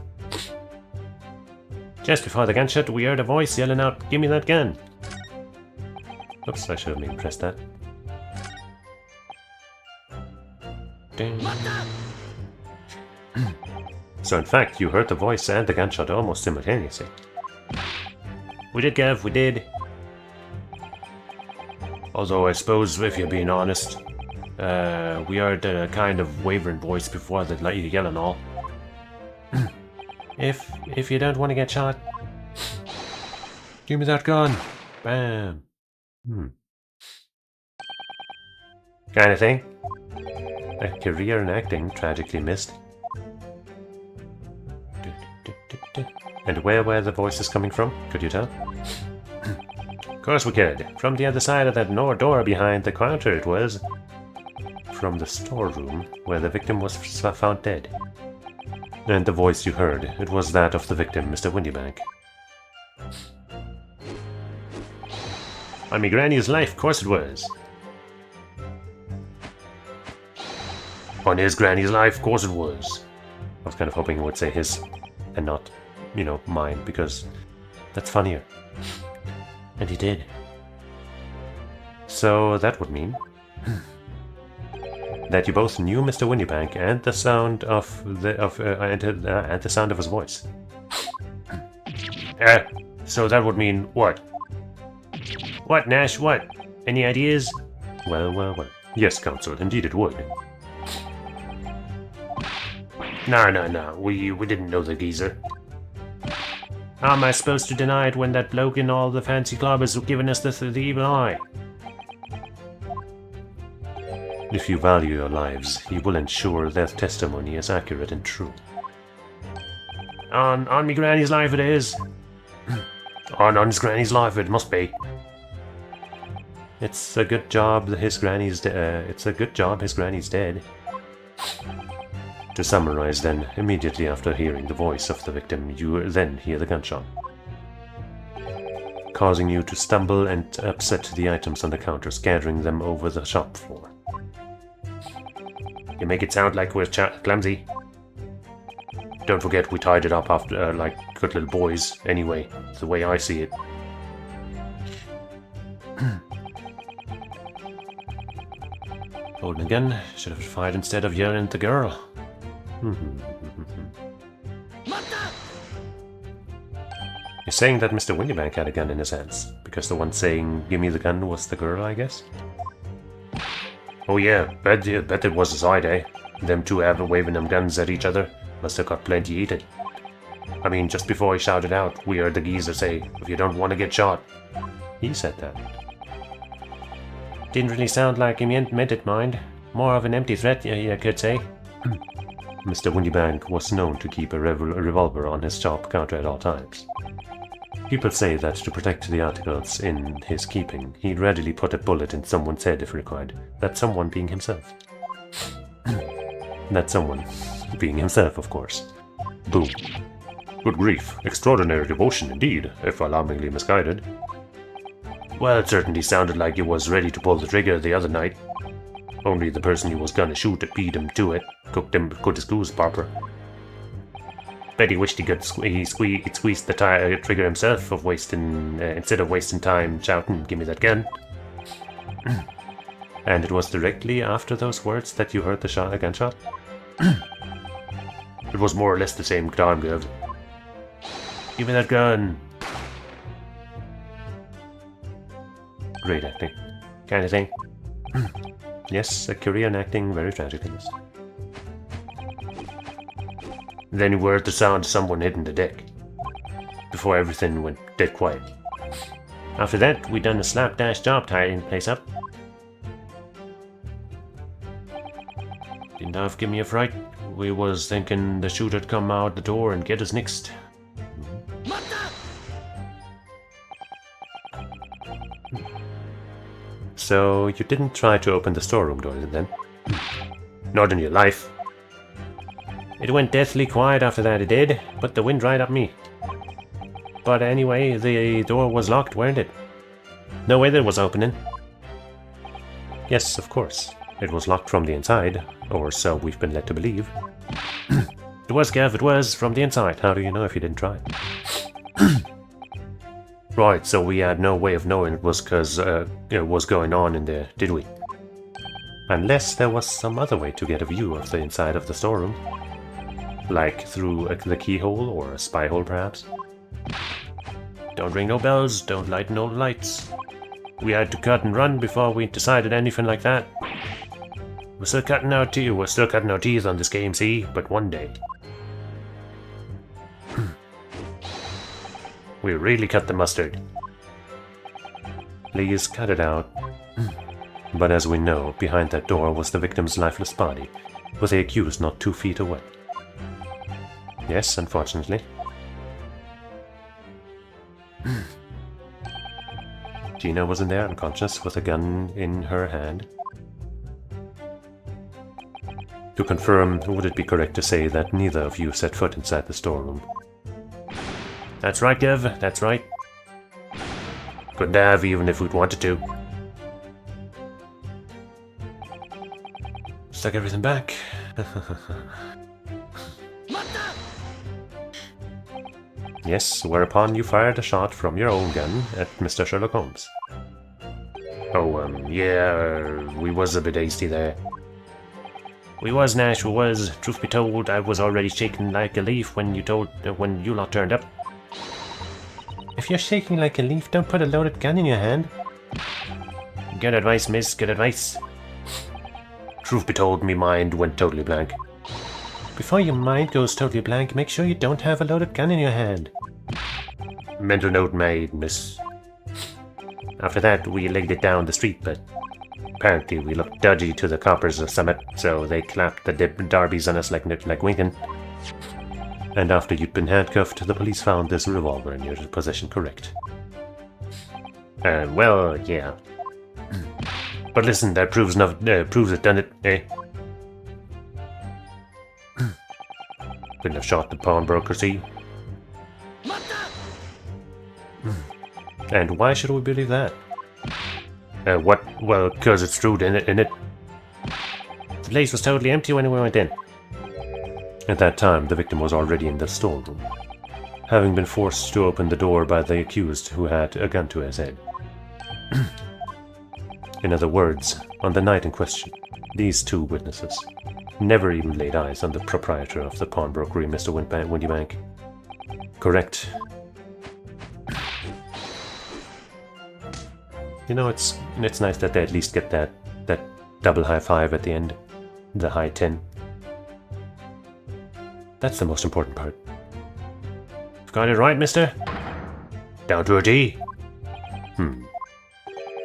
Just before the gunshot, we heard a voice yelling out, "Give me that gun!" Oops, I should have maybe pressed that. Ding. So in fact, you heard the voice and the gunshot almost simultaneously. We did, Gov, we did. Although I suppose, if you're being honest, we heard a kind of wavering voice before the yell and all. If you don't want to get shot, give me that gun. Bam. Kind of thing. A career in acting tragically missed. And where were the voices coming from? Could you tell? Of course we could. From the other side of that door behind the counter it was. From the storeroom where the victim was found dead. And the voice you heard, it was that of the victim, Mr. Windybank. On me granny's life, of course it was. On his granny's life, of course it was. I was kind of hoping he would say his, and not, you know, mine, because that's funnier. And he did. So that would mean that you both knew Mr. Windybank and the sound of the sound of his voice. So that would mean what? What, Nash? What? Any ideas? Well. Yes, Counsel, indeed it would. No. We didn't know the geezer. How am I supposed to deny it when that bloke in all the fancy clubbers were giving us the evil eye? If you value your lives, he will ensure their testimony is accurate and true. On me granny's life it is. on his granny's life it must be. It's a good job his granny's dead. To summarize then, immediately after hearing the voice of the victim, you then hear the gunshot, causing you to stumble and upset the items on the counter, scattering them over the shop floor. You make it sound like we're clumsy. Don't forget we tied it up after, like good little boys, anyway, it's the way I see it. Holding a gun, should have fired instead of yelling at the girl. You're saying that Mr. Windybank had a gun in his hands, because the one saying, "Give me the gun," was the girl, I guess? Oh yeah, bet it was a side, eh? Them two ever waving them guns at each other. Must have got plenty heated. I mean, just before he shouted out, we heard the geezer say, "If you don't want to get shot." He said that. Didn't really sound like he meant it, mind. More of an empty threat, you could say. Mr. Windybank was known to keep a revolver on his shop counter at all times. People say that to protect the articles in his keeping, he'd readily put a bullet in someone's head if required, that someone being himself. That someone being himself, of course. Boom. Good grief, extraordinary devotion indeed, if alarmingly misguided. Well, it certainly sounded like he was ready to pull the trigger the other night. Only the person he was gonna shoot beat him to it, cooked his goose proper. Bet he wished he could squeeze the trigger himself of instead of wasting time shouting, "Give me that gun." And it was directly after those words that you heard the gunshot? It was more or less the same time, Gov. "Give me that gun." Great acting. Kind of thing. Yes, a career in acting, very tragically missed. Then we heard the sound of someone hitting the deck. Before everything went dead quiet. After that, we done a slapdash job tidying the place up. Didn't half give me a fright we was thinking the shooter'd come out the door and get us next. So you didn't try to open the storeroom door then? Not in your life. It went deathly quiet after that, it did. Put the wind right up me. But anyway, the door was locked, weren't it? No way that was opening. Yes, of course. It was locked from the inside, or so we've been led to believe. It was, Gav, it was, from the inside. How do you know if you didn't try? Right, so we had no way of knowing it was because it was going on in there, did we? Unless there was some other way to get a view of the inside of the storeroom. Like through the keyhole or a spy hole, perhaps? Don't ring no bells, don't light no lights. We had to cut and run before we decided anything like that. We're still cutting our teeth on this game, see? But one day. We really cut the mustard. Please cut it out. But as we know, behind that door was the victim's lifeless body, with the accused not 2 feet away. Yes, unfortunately. Gina was in there unconscious with a gun in her hand. To confirm, would it be correct to say that neither of you set foot inside the storeroom? That's right, Kev, that's right. Couldn't have even if we'd wanted to. Stuck everything back. Yes, whereupon you fired a shot from your own gun at Mr. Sherlock Holmes. Oh, yeah, we was a bit hasty there. We was, Nash, we was. Truth be told, I was already shaking like a leaf when you lot turned up. If you're shaking like a leaf, don't put a loaded gun in your hand. Good advice, miss, good advice. Truth be told, me mind went totally blank. Before your mind goes totally blank, make sure you don't have a loaded gun in your hand. Mental note made, miss. After that, we legged it down the street, but apparently we looked dodgy to the coppers of Summit, so they clapped the darbies on us like winking. And after you'd been handcuffed, the police found this revolver in your possession, correct? Well, yeah. But listen, that proves it, done it, eh? Couldn't have shot the pawnbroker, see? And why should we believe that? What? Well, because it's true, innit? The place was totally empty when we went in. At that time, the victim was already in the storeroom, having been forced to open the door by the accused who had a gun to his head. In other words, on the night in question, these 2 witnesses never even laid eyes on the proprietor of the pawnbrokery, Mr. Windybank. Correct. You know, it's nice that they at least get that double high five at the end. The high 10. That's the most important part. Got it right, mister? Down to a T.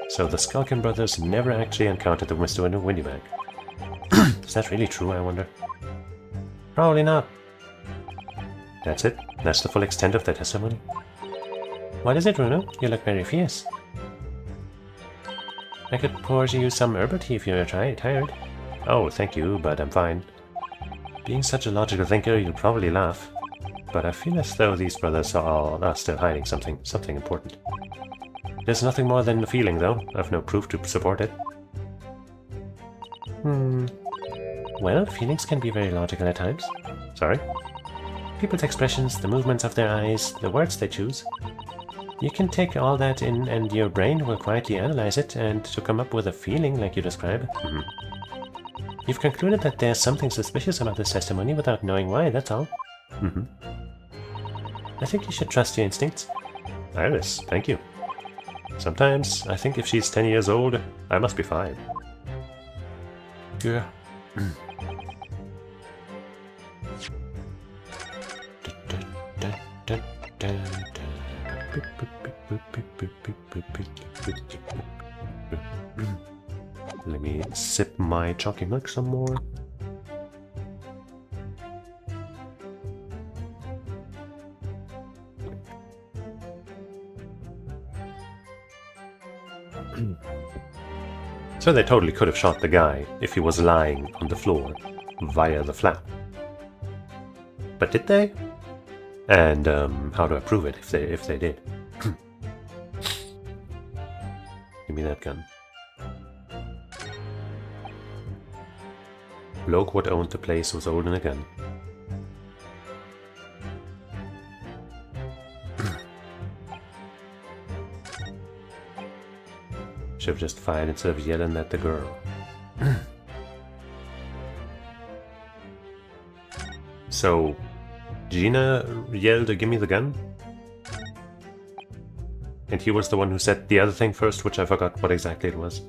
So the Skulkin brothers never actually encountered the Mr. Windybank. Is that really true, I wonder? Probably not. That's it? That's the full extent of their testimony? What is it, Bruno? You look very fierce. I could pour you some herbal tea if you're tired. Oh, thank you, but I'm fine. Being such a logical thinker, you'll probably laugh. But I feel as though these brothers are still hiding something important. There's nothing more than a feeling, though. I've no proof to support it. Well, feelings can be very logical at times. Sorry? People's expressions, the movements of their eyes, the words they choose. You can take all that in and your brain will quietly analyze it and to come up with a feeling like you describe. You've concluded that there's something suspicious about this testimony without knowing why, that's all. I think you should trust your instincts. Iris, thank you. Sometimes I think if she's 10 years old, I must be 5. Yeah. Let me sip my chalky milk some more. So they totally could have shot the guy if he was lying on the floor via the flap. But did they? And how do I prove it if they did? Give me that gun. Bloke what owned the place was holding a gun. Should have just fired instead of yelling at the girl. So, Gina yelled, "Give me the gun," and he was the one who said the other thing first, which I forgot what exactly it was.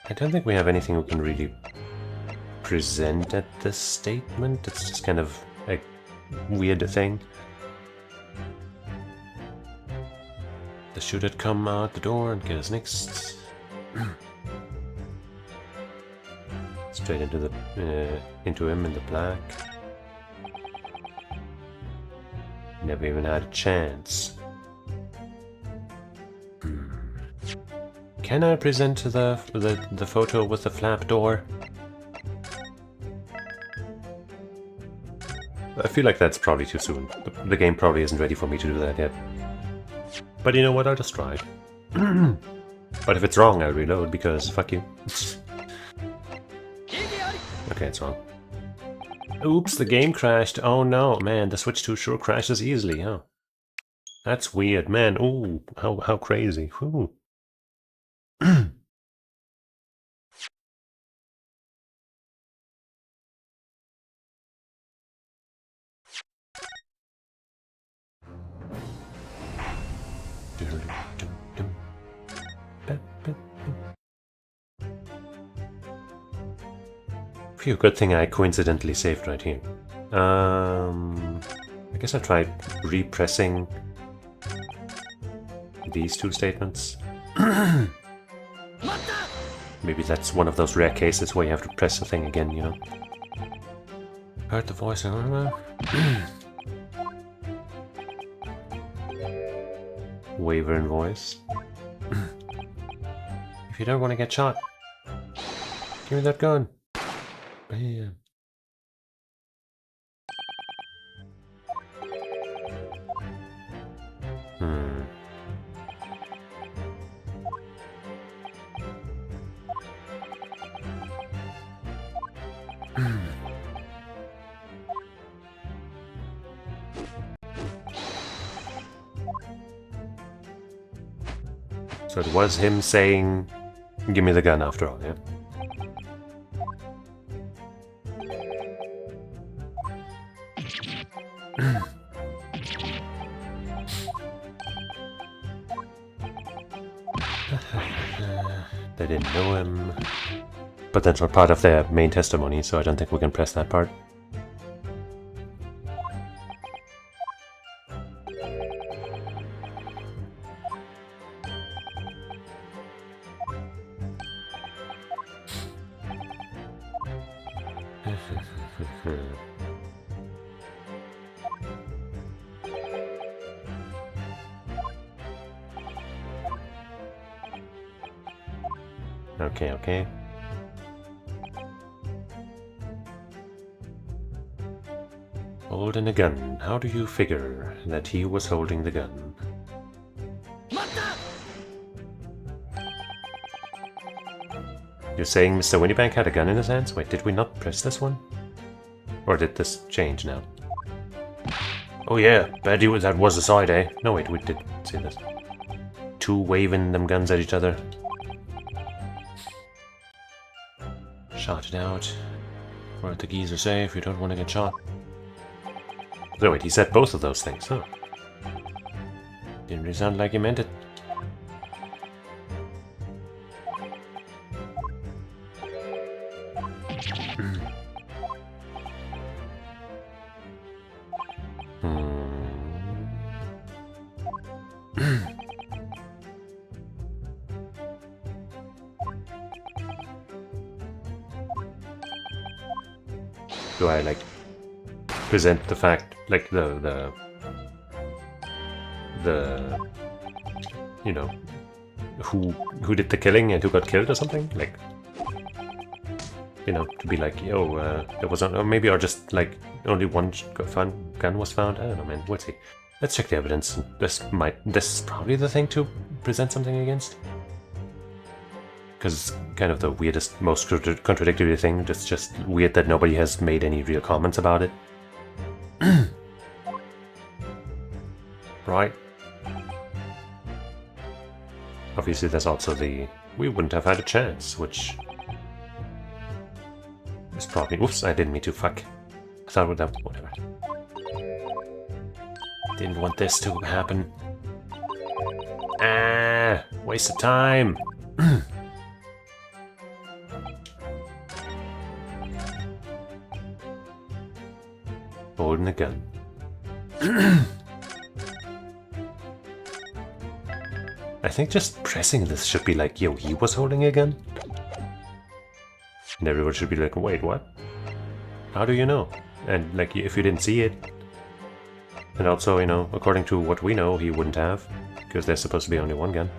I don't think we have anything we can really present at this statement. It's just kind of a weird thing. The shooter come out the door and get us next. Straight into the into him in the black. Never even had a chance. Can I present the photo with the flap door? I feel like that's probably too soon. The game probably isn't ready for me to do that yet. But you know what, I'll just try. But if it's wrong, I'll reload because fuck you. Okay, it's wrong. Oops, the game crashed. Oh no, man, the Switch 2 sure crashes easily, huh? That's weird, man. Ooh, how crazy. Ooh. Phew, good thing I coincidentally saved right here. I guess I'll try repressing these two statements. Maybe that's one of those rare cases where you have to press the thing again, you know. Heard the voice. Waver in voice. If you don't want to get shot, give me that gun. Bam. So it was him saying, "Give me the gun," after all, yeah? They didn't know him. But that's not part of their main testimony, so I don't think we can press that part. Okay. Holding a gun. How do you figure that he was holding the gun? You're saying Mr. Winniebank had a gun in his hands? Wait, did we not press this one? Or did this change now? Oh yeah, bet you that was the side, eh? No wait, we did see this. Two waving them guns at each other. Shot it out. Where'd the geezer say if you don't want to get shot? So wait, he said both of those things, huh? Didn't really sound like he meant it. Do I like present the fact, like the you know, who did the killing and who got killed or something? Like, you know, to be like, yo, there was, or maybe, or just like only one gun was found. I don't know, man. We'll see. Let's check the evidence. This is probably the thing to present something against. Because it's kind of the weirdest, most contradictory thing. It's just weird that nobody has made any real comments about it. Right. Obviously, there's also the we wouldn't have had a chance, which is probably. Oops, I didn't mean to. Fuck. I thought that whatever. Didn't want this to happen. Ah, waste of time. Holding a gun. I think just pressing this should be like, yo, he was holding a gun? And everyone should be like, wait, what? How do you know? And like, if you didn't see it. And also, you know, according to what we know, he wouldn't have. Because there's supposed to be only one gun.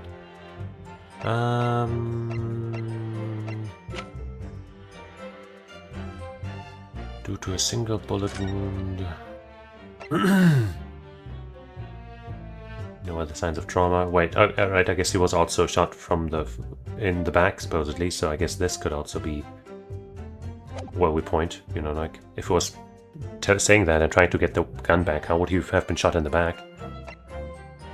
Due to a single bullet wound. No other signs of trauma. Wait, right, I guess he was also shot from in the back, supposedly, so I guess this could also be where we point, you know, like, if it was saying that and trying to get the gun back, how would he have been shot in the back?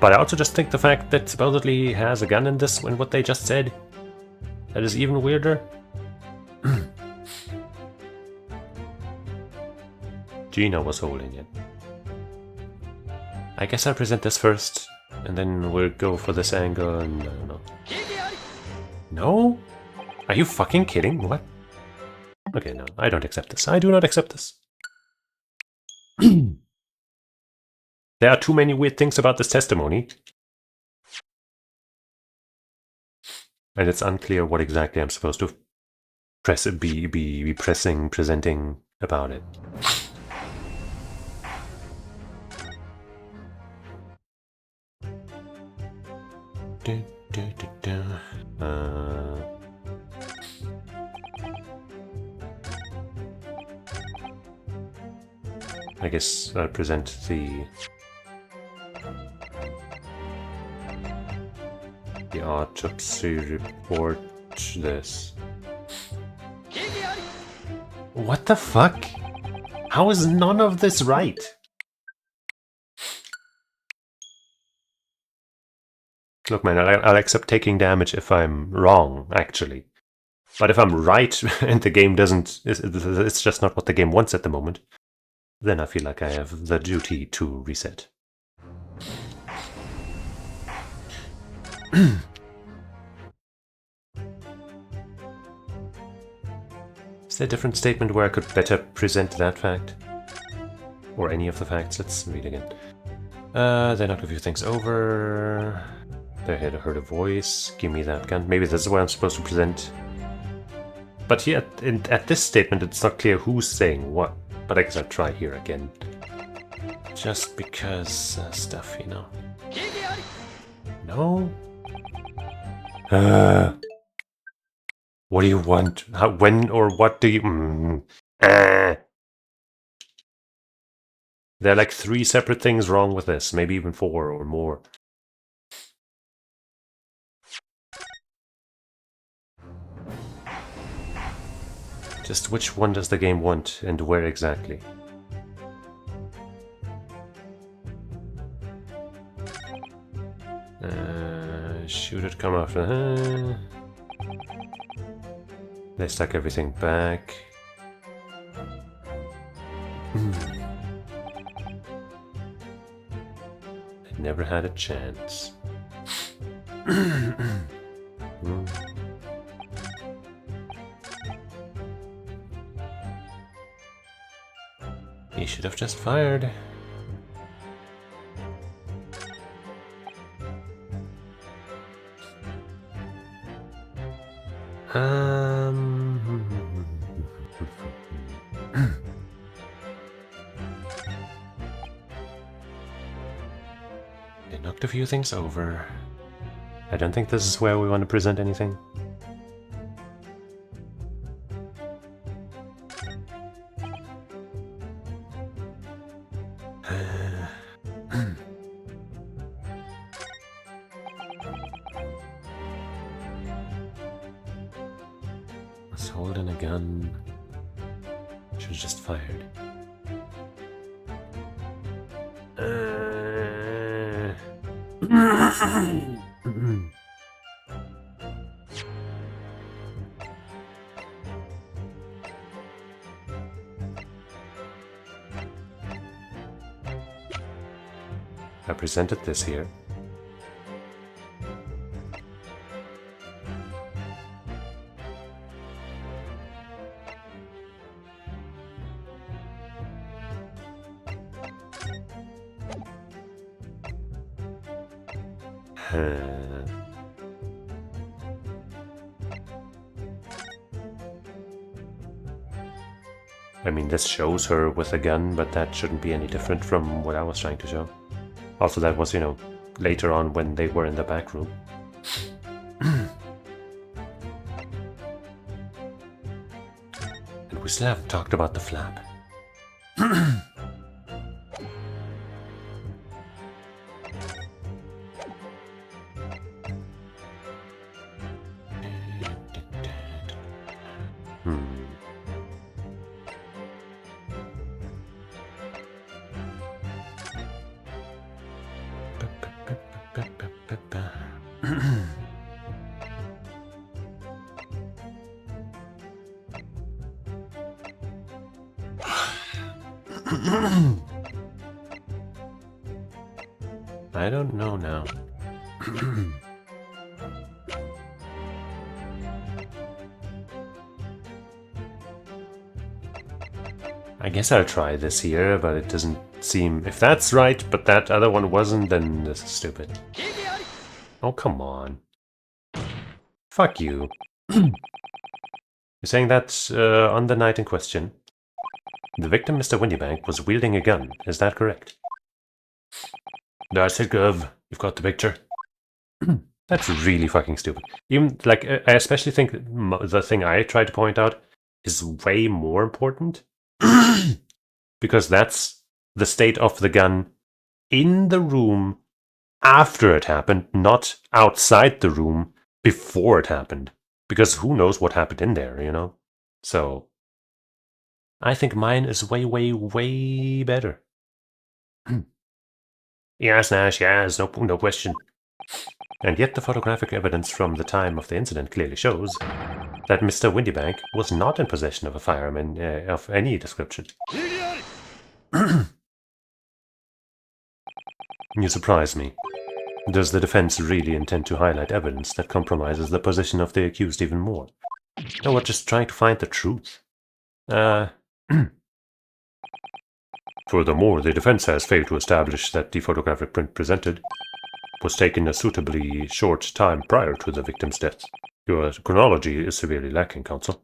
But I also just think the fact that supposedly he has a gun in this, and what they just said, that is even weirder. Gina was holding it. I guess I'll present this first, and then we'll go for this angle, and I don't know. No? Are you fucking kidding? What? Okay, no, I don't accept this. I do not accept this. There are too many weird things about this testimony. And it's unclear what exactly I'm supposed to be presenting about it. I guess I'll present the autopsy report. This. What the fuck? How is none of this right? Look, man, I'll accept taking damage if I'm wrong, actually. But if I'm right and the game doesn't, it's just not what the game wants at the moment, then I feel like I have the duty to reset. Is there a different statement where I could better present that fact? Or any of the facts? Let's read again. They knocked a few things over. They had heard a voice. Give me that gun. Maybe this is what I'm supposed to present. But here, at this statement, it's not clear who's saying what. But I guess I'll try here again. Just because stuff, you know. No? What do you want? How, when or what do you... There are like 3 separate things wrong with this. Maybe even 4 or more. Just which one does the game want, and where exactly? Shoot it, come after. They stuck everything back. I never had a chance. He should have just fired. They knocked a few things over. I don't think this is where we want to present anything. Was holding a gun. Should have just fired. I presented this here. I mean, this shows her with a gun, but that shouldn't be any different from what I was trying to show. Also, that was, you know, later on when they were in the back room. And we still haven't talked about the flap. I don't know now. I guess I'll try this here, but it doesn't seem... If that's right, but that other one wasn't, then this is stupid. Oh, come on. Fuck you. You're saying that on the night in question, the victim, Mr. Windybank, was wielding a gun. Is that correct? That's it, Gov. You've got the picture. That's really fucking stupid. Even, like, I especially think the thing I tried to point out is way more important. Because that's the state of the gun in the room after it happened, not outside the room before it happened. Because who knows what happened in there, you know? So, I think mine is way, way, way better. Yes, Nash, yes, no question. And yet the photographic evidence from the time of the incident clearly shows that Mr. Windybank was not in possession of a firearm of any description. You surprise me. Does the defense really intend to highlight evidence that compromises the position of the accused even more? Or we're just trying to find the truth? Furthermore, the defense has failed to establish that the photographic print presented was taken a suitably short time prior to the victim's death. Your chronology is severely lacking, counsel.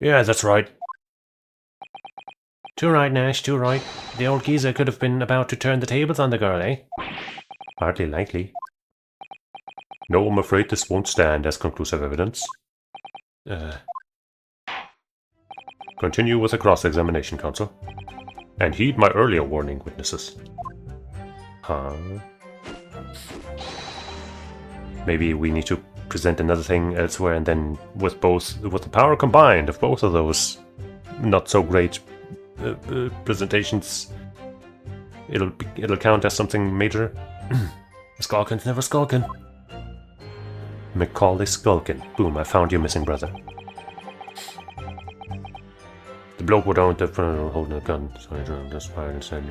Yeah, that's right. Too right, Nash, too right. The old geezer could have been about to turn the tables on the girl, eh? Hardly likely. No, I'm afraid this won't stand as conclusive evidence. Continue with the cross-examination, counsel. And heed my earlier warning, witnesses. Huh? Maybe we need to present another thing elsewhere, and then with the power combined of both of those not so great presentations, it'll count as something major. Skulkin's never skulkin'. Macaulay Skulkin. Boom, I found your missing brother. The bloke without the front holding a gun. Sorry, just fire inside.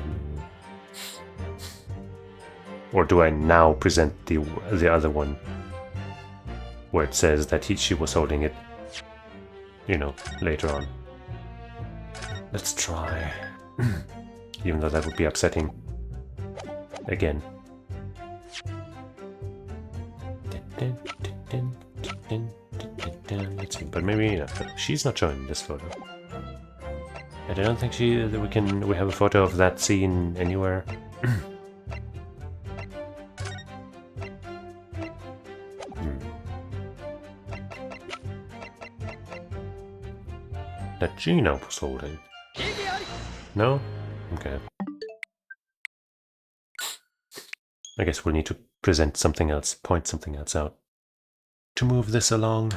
Or do I now present the other one, where it says that she was holding it, you know, later on? Let's try. Even though that would be upsetting. Again. Dun, dun, dun, dun, dun. but maybe she's not showing this photo. And I don't think we have a photo of that scene anywhere. That Gina was holding. No? Okay. I guess we'll need to present something else, point something else out to move this along.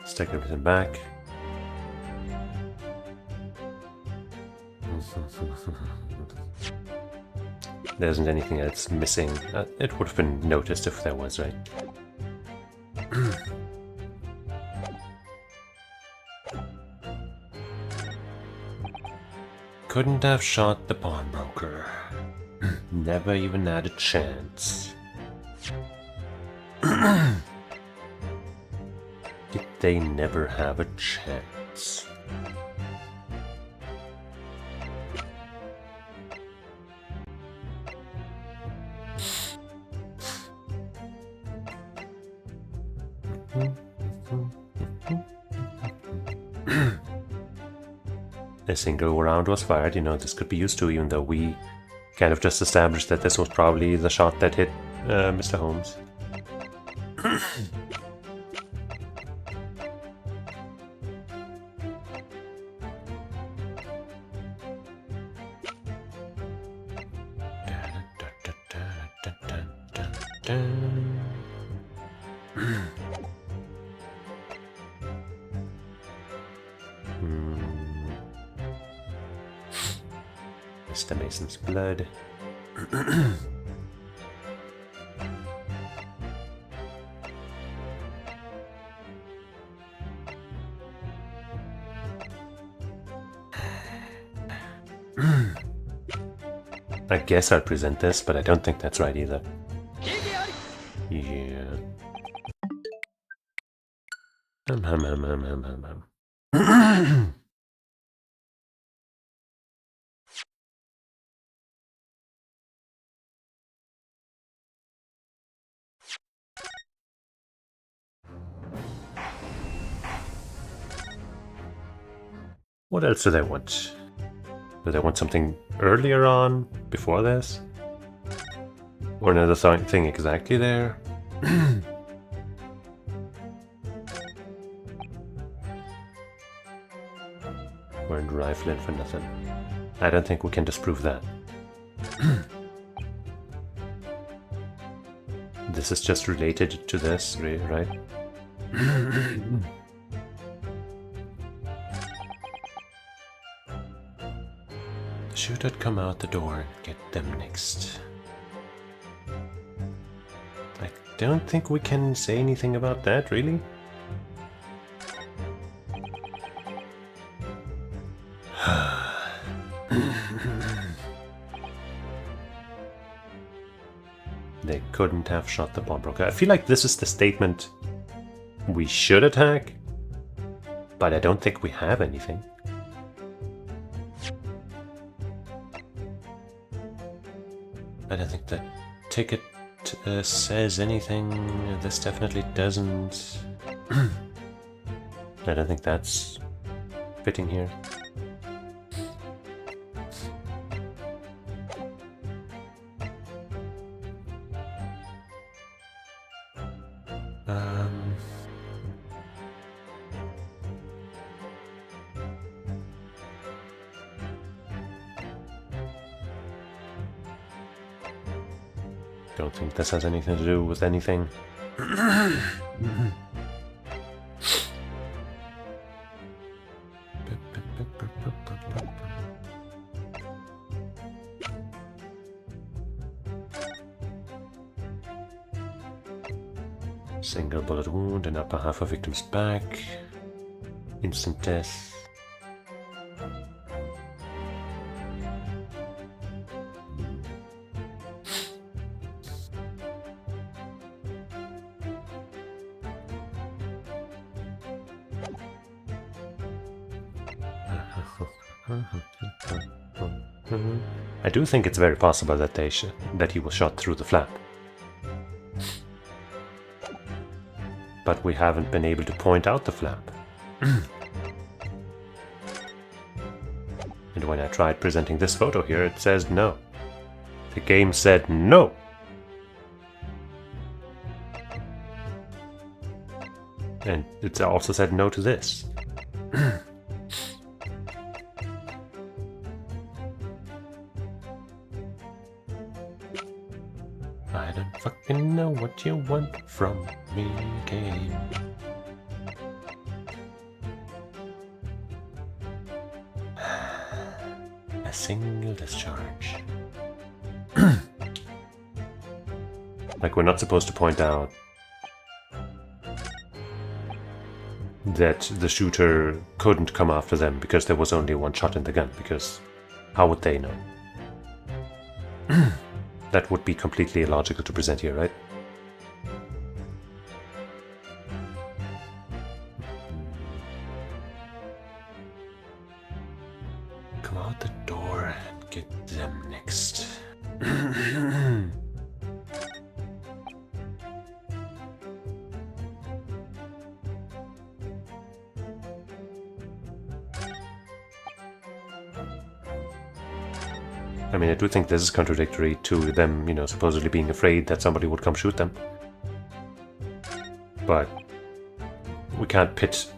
Let's take everything back. There isn't anything else missing. It would have been noticed if there was, right? Couldn't have shot the pawnbroker. Never even had a chance. Did they never have a chance? A single round was fired, this could be used to, even though we kind of just established that this was probably the shot that hit Mr. Holmes. Mr. Mason's blood. I guess I'll present this, but I don't think that's right either. Yeah. What else do they want? Do they want something earlier on, before this? Or another thing exactly there? We're rifling for nothing. I don't think we can disprove that. This is just related to this, right? Should have come out the door and get them next. I don't think we can say anything about that, really. They couldn't have shot the pawnbroker. I feel like this is the statement we should attack, but I don't think we have anything. I don't think that ticket says anything. This definitely doesn't. I don't think that's fitting here. Don't think this has anything to do with anything. Single bullet wound and upper half of victim's back. Instant death. I do think it's very possible that that he was shot through the flap. But we haven't been able to point out the flap. And when I tried presenting this photo here, it says no. The game said no! And it also said no to this. I don't fucking know what you want from me, game. A single discharge. Like, we're not supposed to point out that the shooter couldn't come after them because there was only one shot in the gun, because how would they know? That would be completely illogical to present here, right? Come out the door and get them next. I mean, I do think this is contradictory to them, you know, supposedly being afraid that somebody would come shoot them. But we can't pit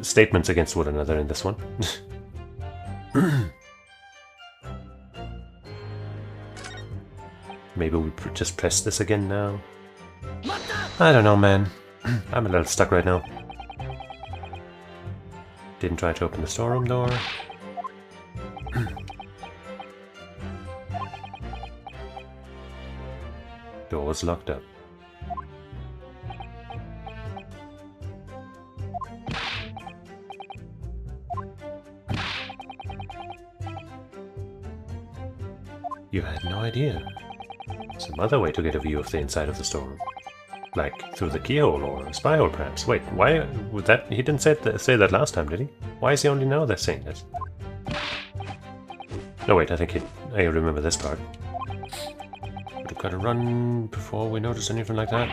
statements against one another in this one. Maybe we just press this again now? I don't know, man. I'm a little stuck right now. Didn't try to open the storeroom door. Door was locked up. You had no idea. Some other way to get a view of the inside of the storeroom. Like, through the keyhole or a spy hole, perhaps. Wait, why would that? He didn't say that last time, did he? Why is he only now they're saying this? No, wait, I remember this part. We've got to run before we notice anything like that.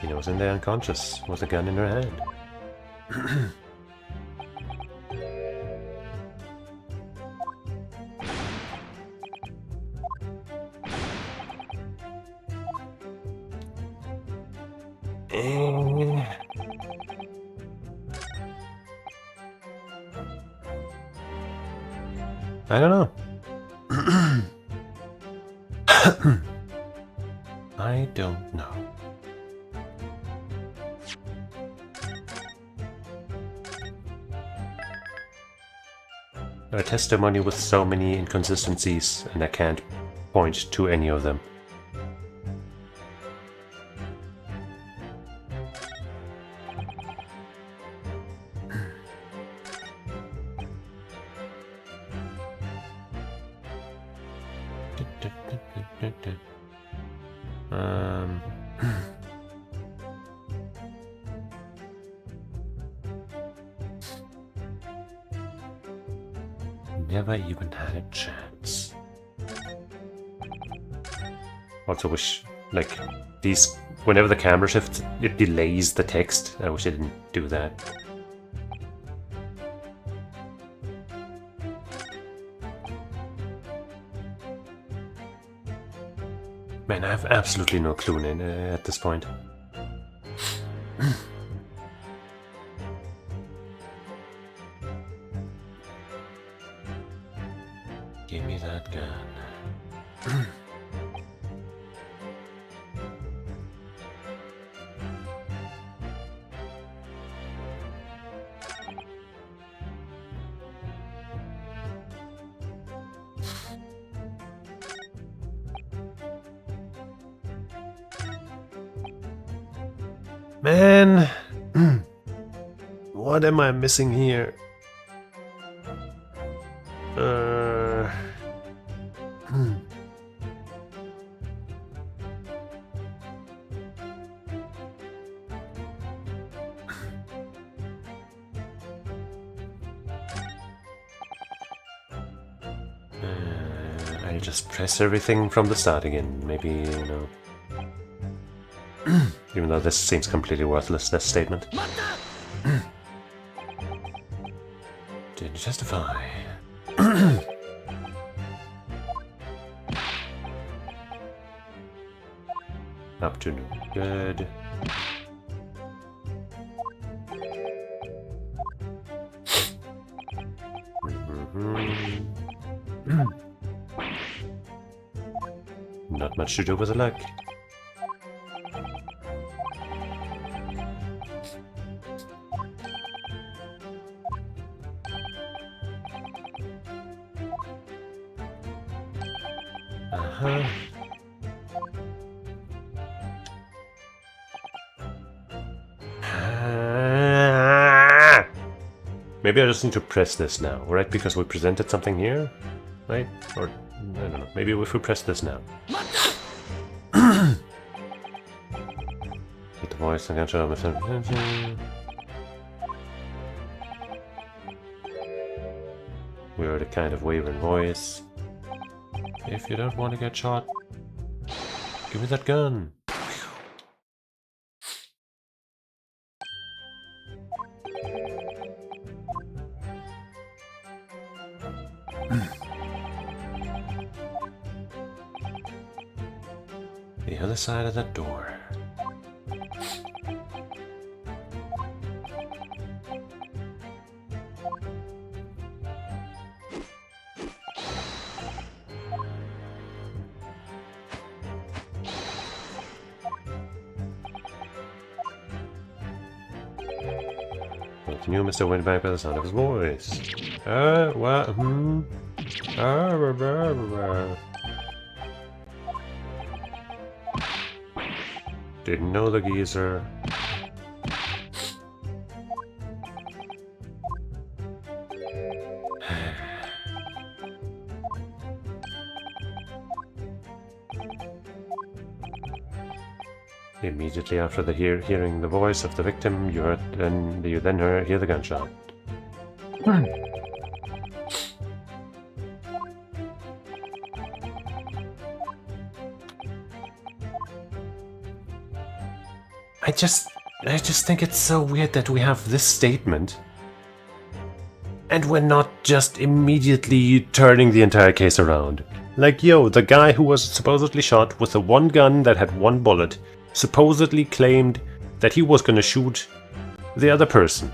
Gina was in there unconscious, with a gun in her hand. I don't know. I don't know. A testimony with so many inconsistencies, and I can't point to any of them. Never even had a chance. Also wish, like, these, whenever the camera shifts, it delays the text. I wish I didn't do that. Man, I have absolutely no clue at this point. Give me that gun. Man, what am I missing here? I'll just press everything from the start again. Maybe, you know. Even though this seems completely worthless, this statement. Didn't justify. Up to no good. Not much to do with the luck. Maybe I just need to press this now, right? Because we presented something here, right? Or, I don't know. Maybe if we press this now. Get the voice and show attention. We are the kind of wavering voice. If you don't want to get shot, give me that gun. The other side of that door. Continue, Mr. went back by the sound of his voice. What? Didn't know the geezer. Immediately after hearing the voice of the victim, you then hear the gunshot. I just think it's so weird that we have this statement and we're not just immediately turning the entire case around. Like, yo, the guy who was supposedly shot with the one gun that had one bullet supposedly claimed that he was gonna shoot the other person.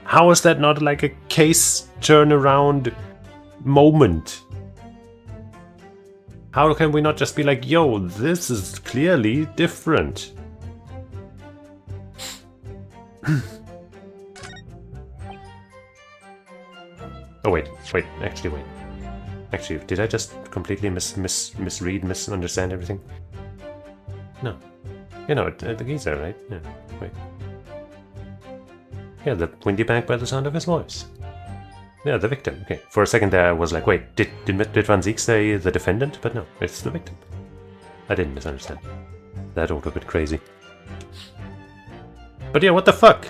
How is that not like a case turnaround moment? How can we not just be like, yo, this is clearly different? Oh wait, actually wait. Actually, did I just completely misread, misunderstand everything? No. You know, the geezer, right? Yeah, wait. Yeah, the windy bank by the sound of his voice. Yeah, the victim. Okay, for a second there I was like, wait, did Van Ziek say the defendant? But no, it's the victim. I didn't misunderstand. That all a bit crazy. But yeah, what the fuck?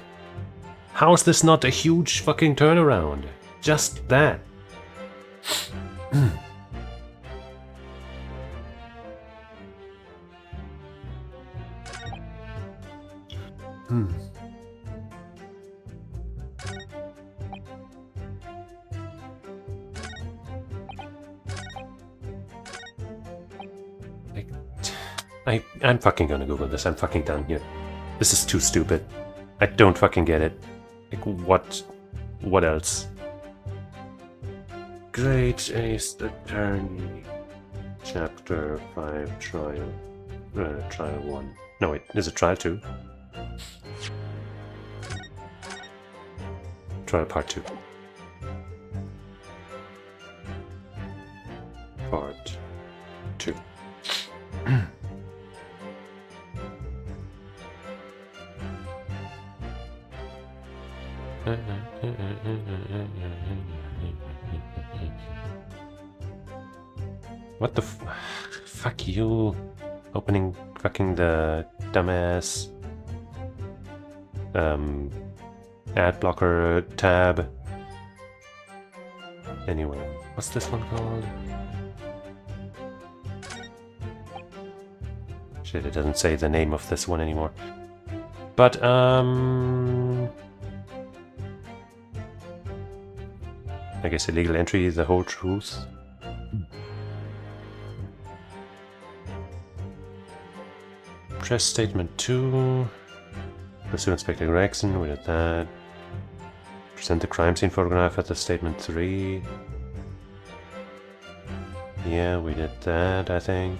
How is this not a huge fucking turnaround? Just that. I'm fucking gonna Google this. I'm fucking done here. This is too stupid. I don't fucking get it. Like, what else? Great Ace Attorney. Chapter 5 Trial. Trial 1. No, wait, is it Trial 2? Trial Part 2. Part 2. What the fuck you. Opening fucking the dumbass ad blocker tab. Anyway, what's this one called? Shit, it doesn't say the name of this one anymore. But, I guess illegal entry is the whole truth. Press statement 2. Pursue Inspector Gregson, we did that. Present the crime scene photograph at the statement 3. Yeah, we did that, I think.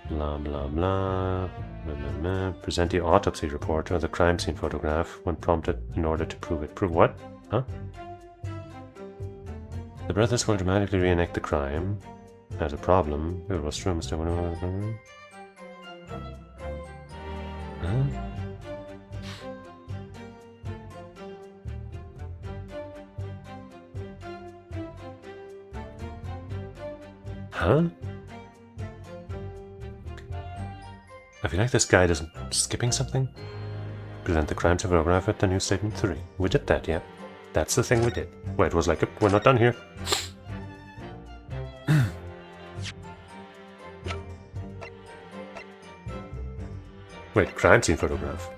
Blah blah blah. Present the autopsy report or the crime scene photograph when prompted in order to prove it. Prove what? Huh? The brothers will dramatically reenact the crime. There's a problem. It was true, Mr. Huh? Huh? I feel like this guide is skipping something. Present the crime scene photograph at the new statement 3. We did that, yeah. That's the thing we did. Wait, it was like, we're not done here. Wait, crime scene photograph.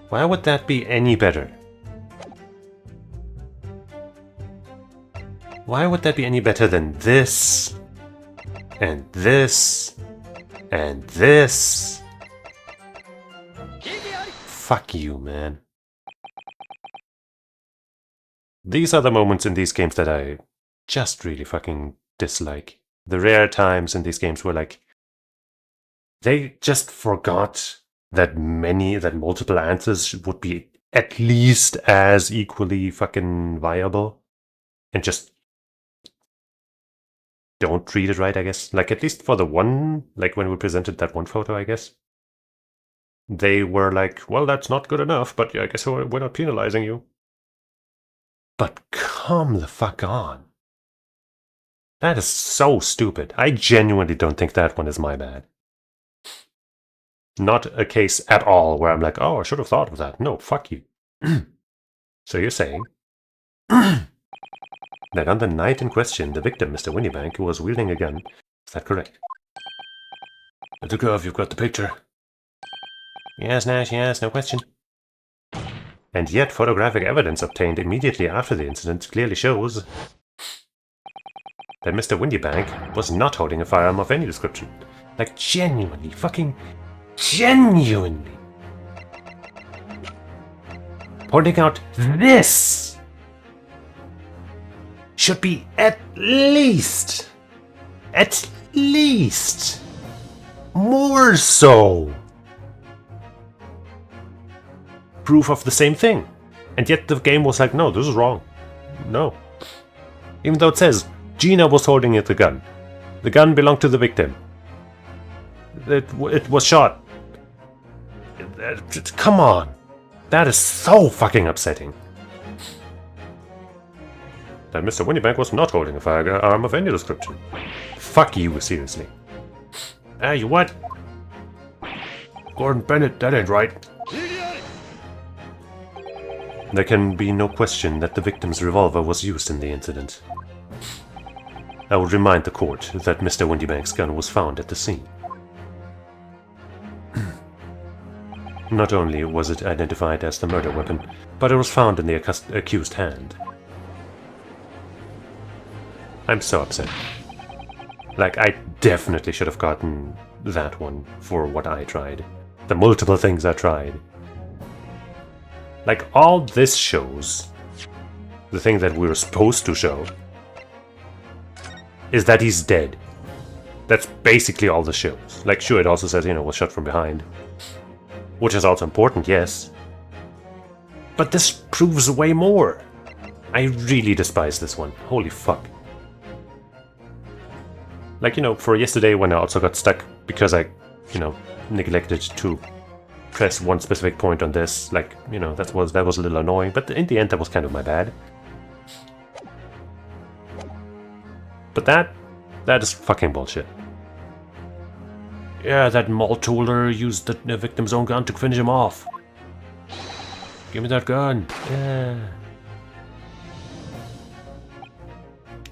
Why would that be any better? Why would that be any better than this? And this? And this? Fuck you, man. These are the moments in these games that I just really fucking dislike. The rare times in these games where, like, they just forgot that multiple answers would be at least as equally fucking viable, and just don't treat it right, I guess. Like, at least for the one, like, when we presented that one photo, I guess, they were like, well, that's not good enough, but yeah, I guess we're not penalizing you. But come the fuck on. That is so stupid. I genuinely don't think that one is my bad. Not a case at all where I'm like, oh, I should have thought of that. No, fuck you. So you're saying that on the night in question, the victim, Mr. Winniebank, was wielding a gun. Is that correct? Ducov, you've got the picture. Yes, Nash, yes, no question. And yet, photographic evidence obtained immediately after the incident clearly shows that Mr. Windybank was not holding a firearm of any description. Like, genuinely, fucking genuinely. Pointing out this should be at least more so proof of the same thing. And yet the game was like, no, this is wrong. No. Even though it says Gina was holding the gun. The gun belonged to the victim. It was shot. Come on. That is so fucking upsetting. That Mr. Winniebank was not holding a firearm of any description. Fuck you, seriously. Hey, you what? Gordon Bennett, that ain't right. There can be no question that the victim's revolver was used in the incident. I will remind the court that Mr. Windybank's gun was found at the scene. Not only was it identified as the murder weapon, but it was found in the accused hand. I'm so upset. Like, I definitely should have gotten that one for what I tried. The multiple things I tried. Like, all this shows, the thing that we were supposed to show, is that he's dead. That's basically all this shows. Like, sure, it also says, you know, was shot from behind. Which is also important, yes. But this proves way more. I really despise this one. Holy fuck. Like, you know, for yesterday when I also got stuck because I, you know, neglected to press one specific point on this. Like, you know, that was a little annoying, but in the end that was kind of my bad. But that is fucking bullshit. Yeah, that malt holder used the victim's own gun to finish him off. Give me that gun. Yeah.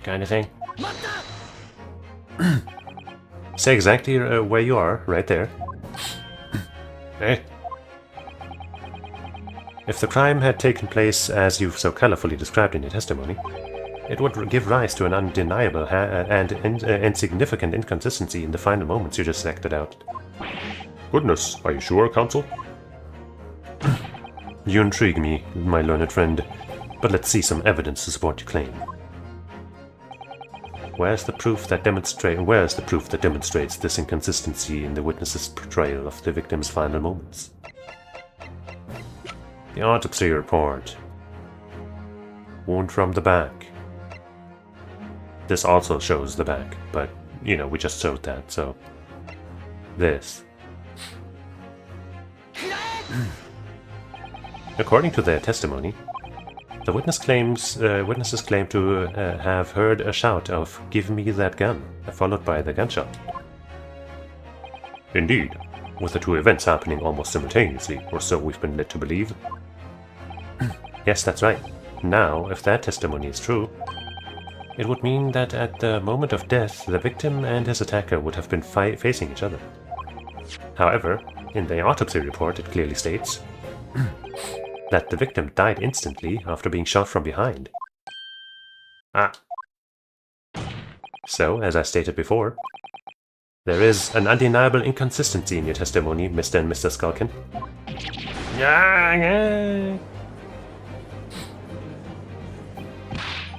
Kind of thing. Say exactly where you are, right there. Hey, If the crime had taken place as you've so colorfully described in your testimony, it would give rise to an undeniable and insignificant inconsistency in the final moments you just acted out. goodness, are you sure, Counsel? You intrigue me, my learned friend, but let's see some evidence to support your claim. Where's the proof that demonstrates this inconsistency in the witness's portrayal of the victim's final moments? The autopsy report. Wound from the back. This also shows the back, but, you know, we just showed that, so... This. According to their testimony, the witnesses claim to have heard a shout of, "Give me that gun," followed by the gunshot. Indeed, with the two events happening almost simultaneously, or so we've been led to believe. Yes, that's right. Now, if that testimony is true, it would mean that at the moment of death, the victim and his attacker would have been facing each other. However, in the autopsy report it clearly states that the victim died instantly after being shot from behind. Ah. So, as I stated before, there is an undeniable inconsistency in your testimony, Mr. and Mr. Skulkin.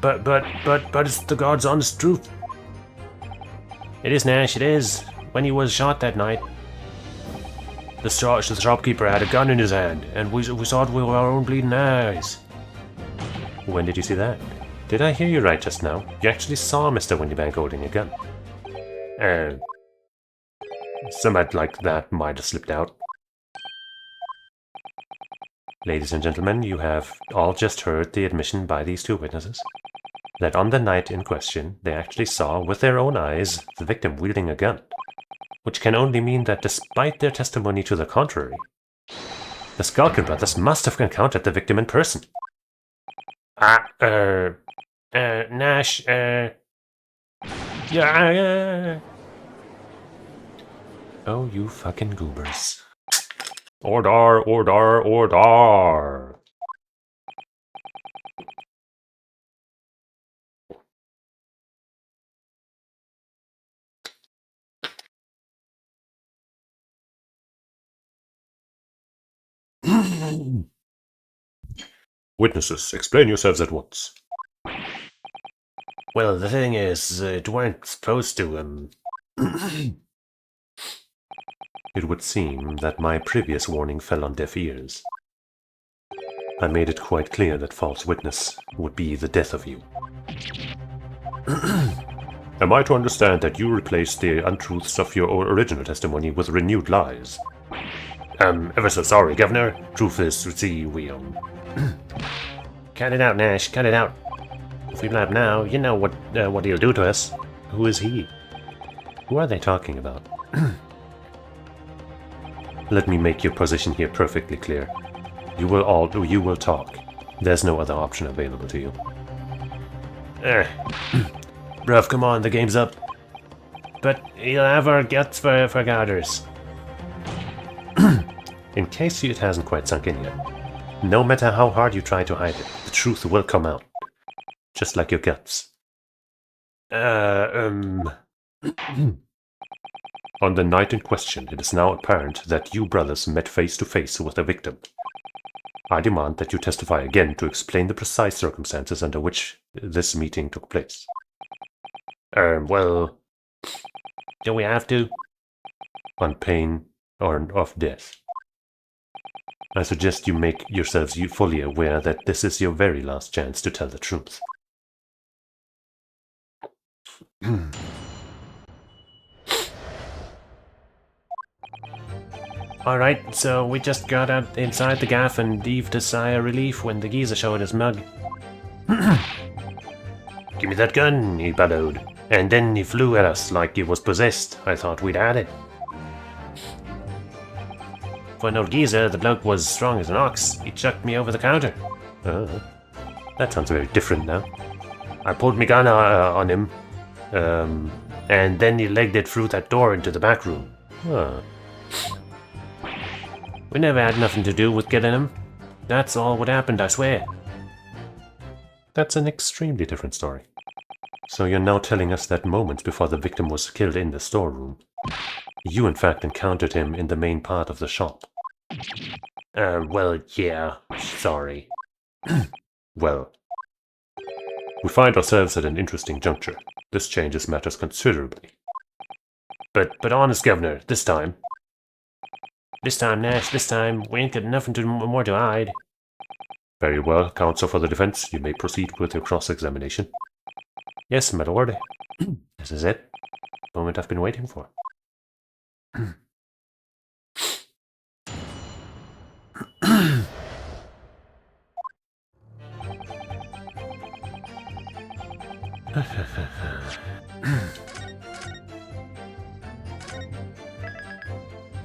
But it's the God's honest truth. It is, Nash, it is. When he was shot that night, the shopkeeper had a gun in his hand, and we saw it with our own bleeding eyes. When did you see that? Did I hear you right just now? You actually saw Mr. Windybank holding a gun. Something like that might have slipped out. Ladies and gentlemen, you have all just heard the admission by these two witnesses that on the night in question, they actually saw with their own eyes the victim wielding a gun, which can only mean that despite their testimony to the contrary, the Skulkin brothers must have encountered the victim in person. Nash, Oh, you fucking goobers. Order, order, order! Witnesses, explain yourselves at once. Well, the thing is, it weren't supposed to, It would seem that my previous warning fell on deaf ears. I made it quite clear that false witness would be the death of you. Am I to understand that you replaced the untruths of your original testimony with renewed lies? Ever so sorry, Governor. Truth is, see, we, Cut it out, Nash, cut it out. If we blab now, you know what he'll do to us. Who is he? Who are they talking about? Let me make your position here perfectly clear. You will talk. There's no other option available to you. Bruv, come on, the game's up. But you'll have our guts for garters. In case it hasn't quite sunk in yet, no matter how hard you try to hide it, the truth will come out. Just like your guts. On the night in question, it is now apparent that you brothers met face to face with the victim. I demand that you testify again to explain the precise circumstances under which this meeting took place. Well... Do we have to? On pain of death. I suggest you make yourselves fully aware that this is your very last chance to tell the truth. Alright, so we just got out inside the gaff and heaved a sigh of relief when the geezer showed his mug. Give me that gun, he bellowed. And then he flew at us like he was possessed. I thought we'd had it. For an old geezer, the bloke was strong as an ox. He chucked me over the counter. That sounds very different now. I pulled my gun on him, and then he legged it through that door into the back room. We never had nothing to do with killing him. That's all what happened, I swear. That's an extremely different story. So you're now telling us that moments before the victim was killed in the storeroom, you in fact encountered him in the main part of the shop. Well, yeah, sorry. Well, we find ourselves at an interesting juncture. This changes matters considerably. But honest, Governor, this time, Nash, this time, we ain't got nothing more to hide. Very well, counsel for the defense, you may proceed with your cross-examination. Yes, my lord. This is it. The moment I've been waiting for.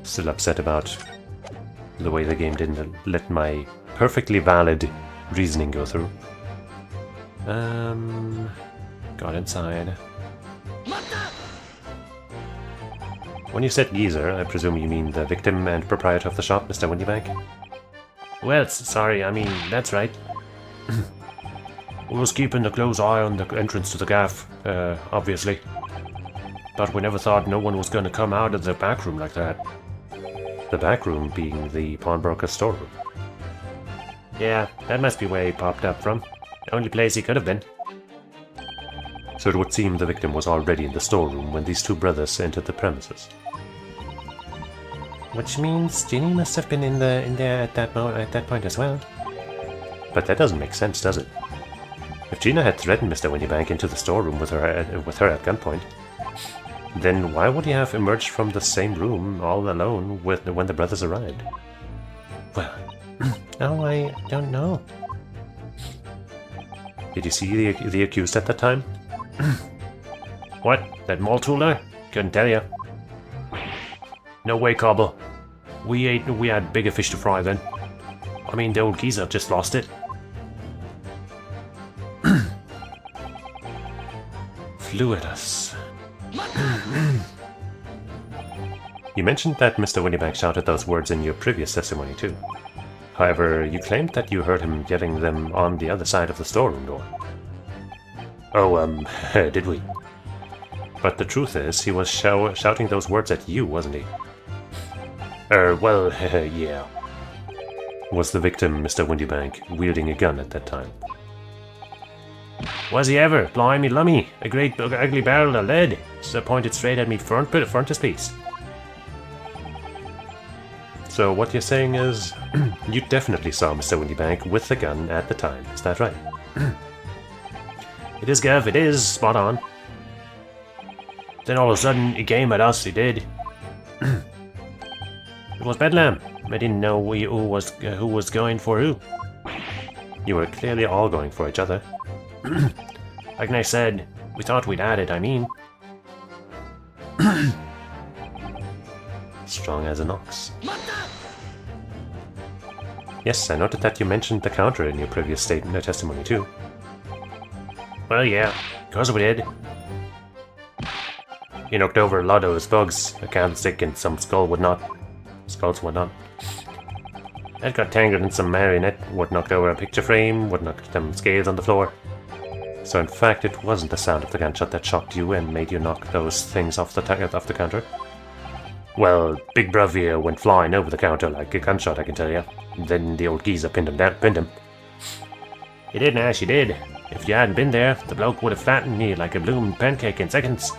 Still upset about the way the game didn't let my perfectly valid reasoning go through. Got inside. When you said geezer, I presume you mean the victim and proprietor of the shop, Mr. Windybank? Well, sorry, I mean, that's right. We was keeping a close eye on the entrance to the gaff, obviously. But we never thought no one was going to come out of the back room like that. The back room being the pawnbroker's storeroom. Yeah, that must be where he popped up from. The only place he could have been. So it would seem the victim was already in the storeroom when these two brothers entered the premises. Which means Ginny must have been in there at that point as well. But that doesn't make sense, does it? If Gina had threatened Mr. Windybank into the storeroom with her at gunpoint, then why would he have emerged from the same room all alone when the brothers arrived? Well, now I don't know. Did you see the accused at that time? What? That mall tooler? Couldn't tell you. No way, Cobble. We had bigger fish to fry then. I mean, the old geezer just lost it. Flew at us. You mentioned that Mr. Windybank shouted those words in your previous testimony too. However, you claimed that you heard him yelling them on the other side of the storeroom door. Oh, did we? But the truth is, he was shouting those words at you, wasn't he? Well, yeah. Was the victim Mr. Windybank wielding a gun at that time? Was he ever? Blimey lummy, a great ugly barrel of lead, pointed straight at me frontispiece. So what you're saying is, you definitely saw Mr. Windybank with the gun at the time, is that right? It is, Gav, it is, spot on. Then all of a sudden, he came at us, he did. It was Bedlam. I didn't know who was going for who. You were clearly all going for each other. Like I said, we thought we'd had it, I mean. Strong as an ox. Yes, I noted that you mentioned the counter in your previous testimony too. Well, yeah, of course we did. He knocked over a lot of his bugs, a candlestick and some skulls whatnot. That got tangled in some marionette, what knocked over a picture frame, what knocked them scales on the floor. So in fact it wasn't the sound of the gunshot that shocked you and made you knock those things off the counter? Well, Big Bravia went flying over the counter like a gunshot, I can tell you. Then the old geezer pinned him. He did, Nash, he did. If you hadn't been there, the bloke would have flattened me like a bloomin' pancake in seconds.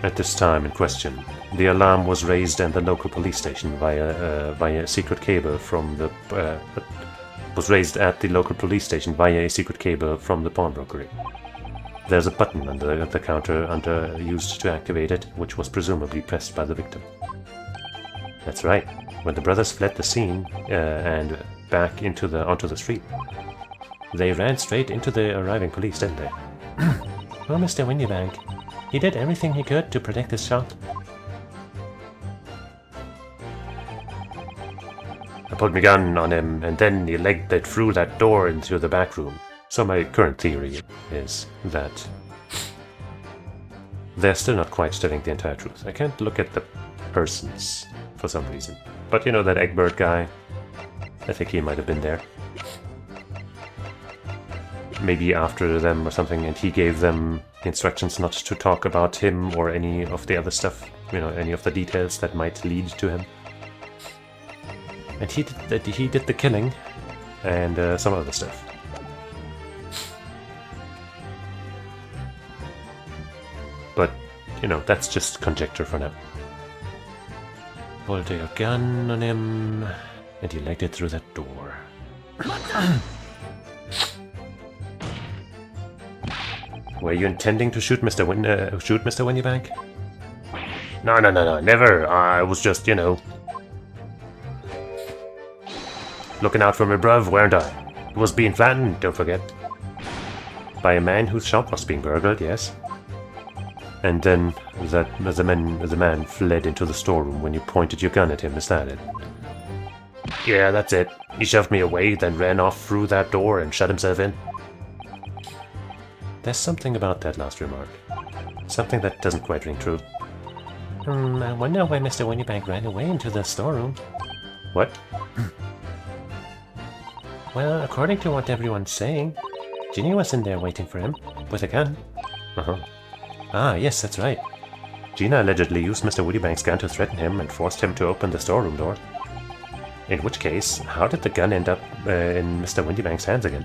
At this time in question, the alarm was raised at the local police station via a secret cable from the pawnbrokery. There's a button under the counter used to activate it, which was presumably pressed by the victim. That's right. When the brothers fled the scene and back onto the street, they ran straight into the arriving police, didn't they? Well, Mr. Windybank, he did everything he could to protect his shop. I put my gun on him, and then he legged it through that door into the back room. So my current theory is that they're still not quite telling the entire truth. I can't look at the persons for some reason. But you know that Egbert guy? I think he might have been there. Maybe after them or something, and he gave them instructions not to talk about him or any of the other stuff, you know, any of the details that might lead to him. And he did the killing and some other stuff. But, you know, that's just conjecture for now. Pulled your gun on him, and he legged it through that door. Were you intending to shoot Mr. Windybank? No, never. I was just, you know, looking out for my bruv, weren't I? He was being flattened, don't forget. By a man whose shop was being burgled, yes. And then the man fled into the storeroom when you pointed your gun at him, is that it? Yeah, that's it. He shoved me away, then ran off through that door and shut himself in. There's something about that last remark. Something that doesn't quite ring true. I wonder why Mr. Windybank ran away into the storeroom. What? Well, according to what everyone's saying, Ginny was in there waiting for him, with a gun. Uh-huh. Ah, yes, that's right. Gina allegedly used Mr. Windybank's gun to threaten him and forced him to open the storeroom door. In which case, how did the gun end up in Mr. Windybank's hands again?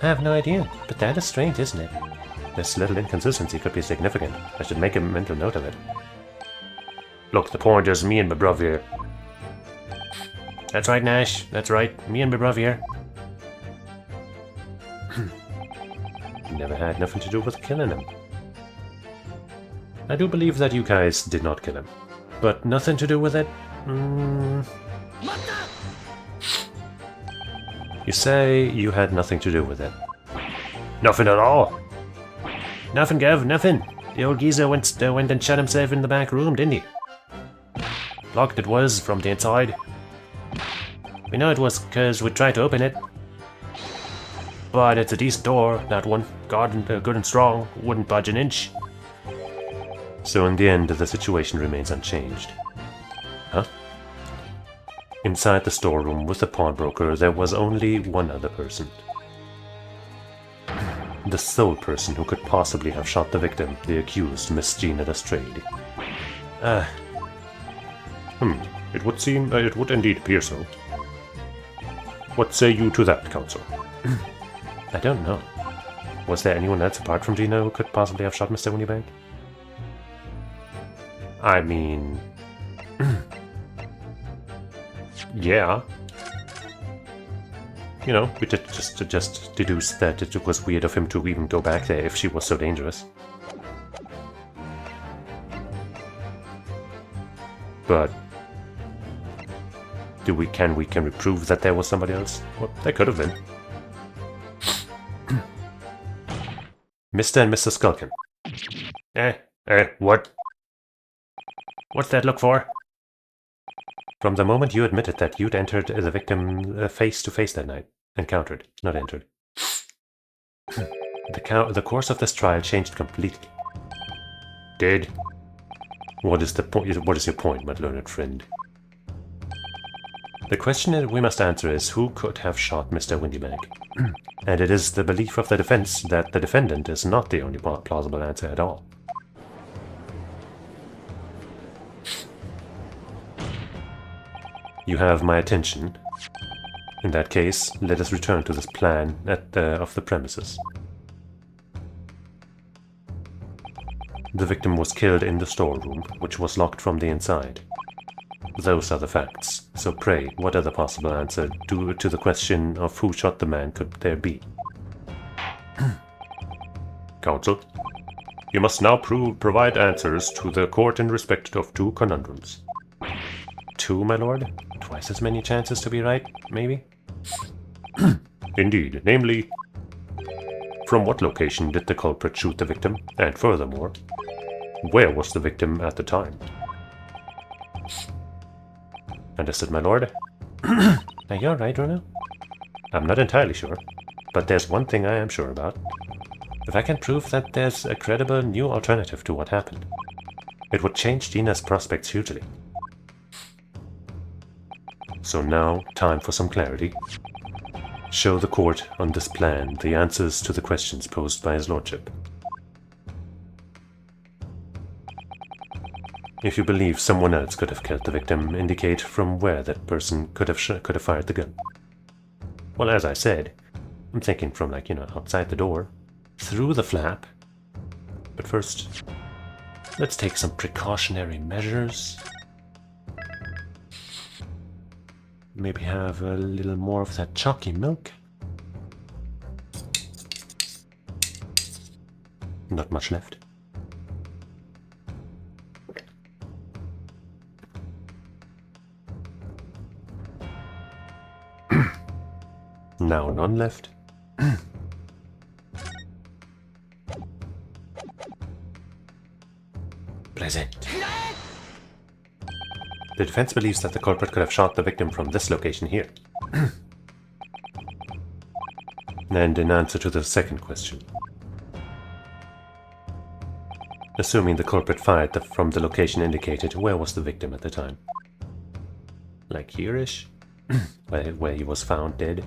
I have no idea, but that is strange, isn't it? This little inconsistency could be significant. I should make a mental note of it. Look, the point is me and my bruv here. That's right, Nash. That's right. Me and my bruv here. Never had nothing to do with killing him. I do believe that you guys did not kill him. But nothing to do with it? You say you had nothing to do with it. Nothing at all. Nothing, Gav, nothing. The old geezer went and shut himself in the back room, didn't he? Locked it was from the inside. We know it was because we tried to open it. But it's a decent door, that one. Good and strong, wouldn't budge an inch. So in the end, the situation remains unchanged. Huh? Inside the storeroom with the pawnbroker, there was only one other person. The sole person who could possibly have shot the victim, the accused, Miss Gina Lestrade. It would seem, it would indeed appear so. What say you to that, counsel? I don't know. Was there anyone else apart from Gina who could possibly have shot Mr. Windybank? I mean... yeah. You know, we did just deduce that it was weird of him to even go back there if she was so dangerous. But... can we prove that there was somebody else? Well, there could have been. Mr. and Mr. Skulkin. What? What's that look for? From the moment you admitted that you'd entered the victim face to face that night. Encountered, not entered. The course of this trial changed completely. Did? What is your point, my learned friend? The question that we must answer is who could have shot Mr. Windybank? And it is the belief of the defense that the defendant is not the only plausible answer at all. You have my attention. In that case, let us return to this plan of the premises. The victim was killed in the storeroom, which was locked from the inside. Those are the facts. So pray, what other possible answer to the question of who shot the man could there be? Counsel, you must now provide answers to the court in respect of two conundrums. 2, my lord. Twice as many chances to be right, maybe? Indeed. Namely, from what location did the culprit shoot the victim? And furthermore, where was the victim at the time? Understood, my lord. Are you alright, Bruno? I'm not entirely sure, but there's one thing I am sure about. If I can prove that there's a credible new alternative to what happened, it would change Gina's prospects hugely. So now, time for some clarity. Show the court on this plan the answers to the questions posed by his lordship. If you believe someone else could have killed the victim, indicate from where that person could have fired the gun. Well, as I said, I'm thinking from, like, outside the door, through the flap. But first, let's take some precautionary measures. Maybe have a little more of that chalky milk. Not much left. Now none left. Present. The defense believes that the culprit could have shot the victim from this location here. And in answer to the second question, assuming the culprit fired from the location indicated, where was the victim at the time? Like here-ish? where he was found dead?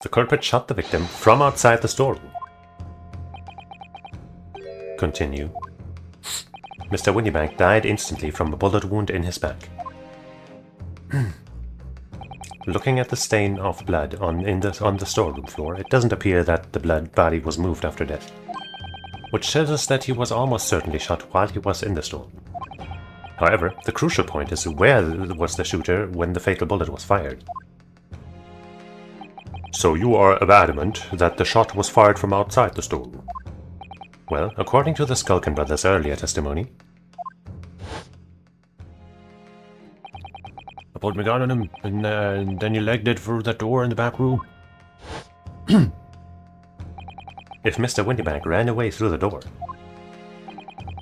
The culprit shot the victim from outside the storeroom. Continue. Mr. Windybank died instantly from a bullet wound in his back. Looking at the stain of blood on the storeroom floor, it doesn't appear that the body was moved after death, which tells us that he was almost certainly shot while he was in the storeroom. However, the crucial point is where was the shooter when the fatal bullet was fired. So you are adamant that the shot was fired from outside the storeroom? Well, according to the Skulkin brothers' earlier testimony, I pulled my gun on him, and then you legged it through that door in the back room. if Mr. Windybank ran away through the door,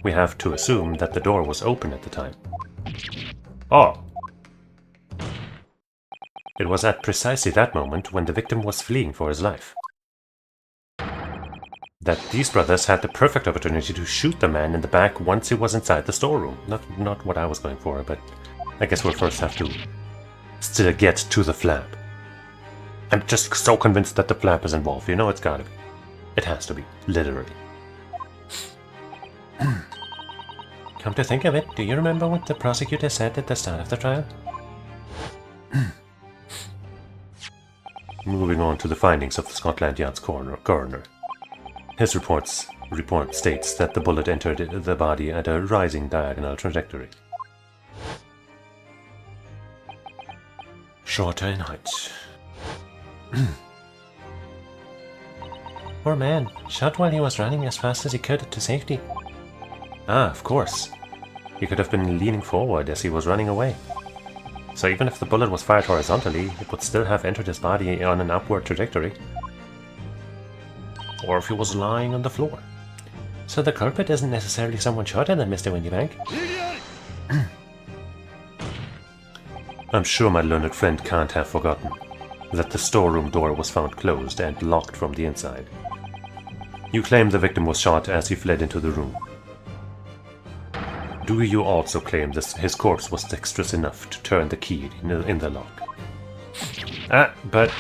we have to assume that the door was open at the time. Oh. It was at precisely that moment, when the victim was fleeing for his life, that these brothers had the perfect opportunity to shoot the man in the back once he was inside the storeroom. Not what I was going for, but I guess we'll first have to still get to the flap. I'm just so convinced that the flap is involved. It's gotta be. It has to be, literally. Come to think of it, do you remember what the prosecutor said at the start of the trial? Moving on to the findings of the Scotland Yard's coroner. His report states that the bullet entered the body at a rising diagonal trajectory. Shorter in height. Poor man, shot while he was running as fast as he could to safety. Ah, of course. He could have been leaning forward as he was running away. So even if the bullet was fired horizontally, it would still have entered his body on an upward trajectory. Or if he was lying on the floor. So the culprit isn't necessarily someone shorter than Mr. Windybank. I'm sure my learned friend can't have forgotten that the storeroom door was found closed and locked from the inside. You claim the victim was shot as he fled into the room. Do you also claim his corpse was dexterous enough to turn the key in the lock? But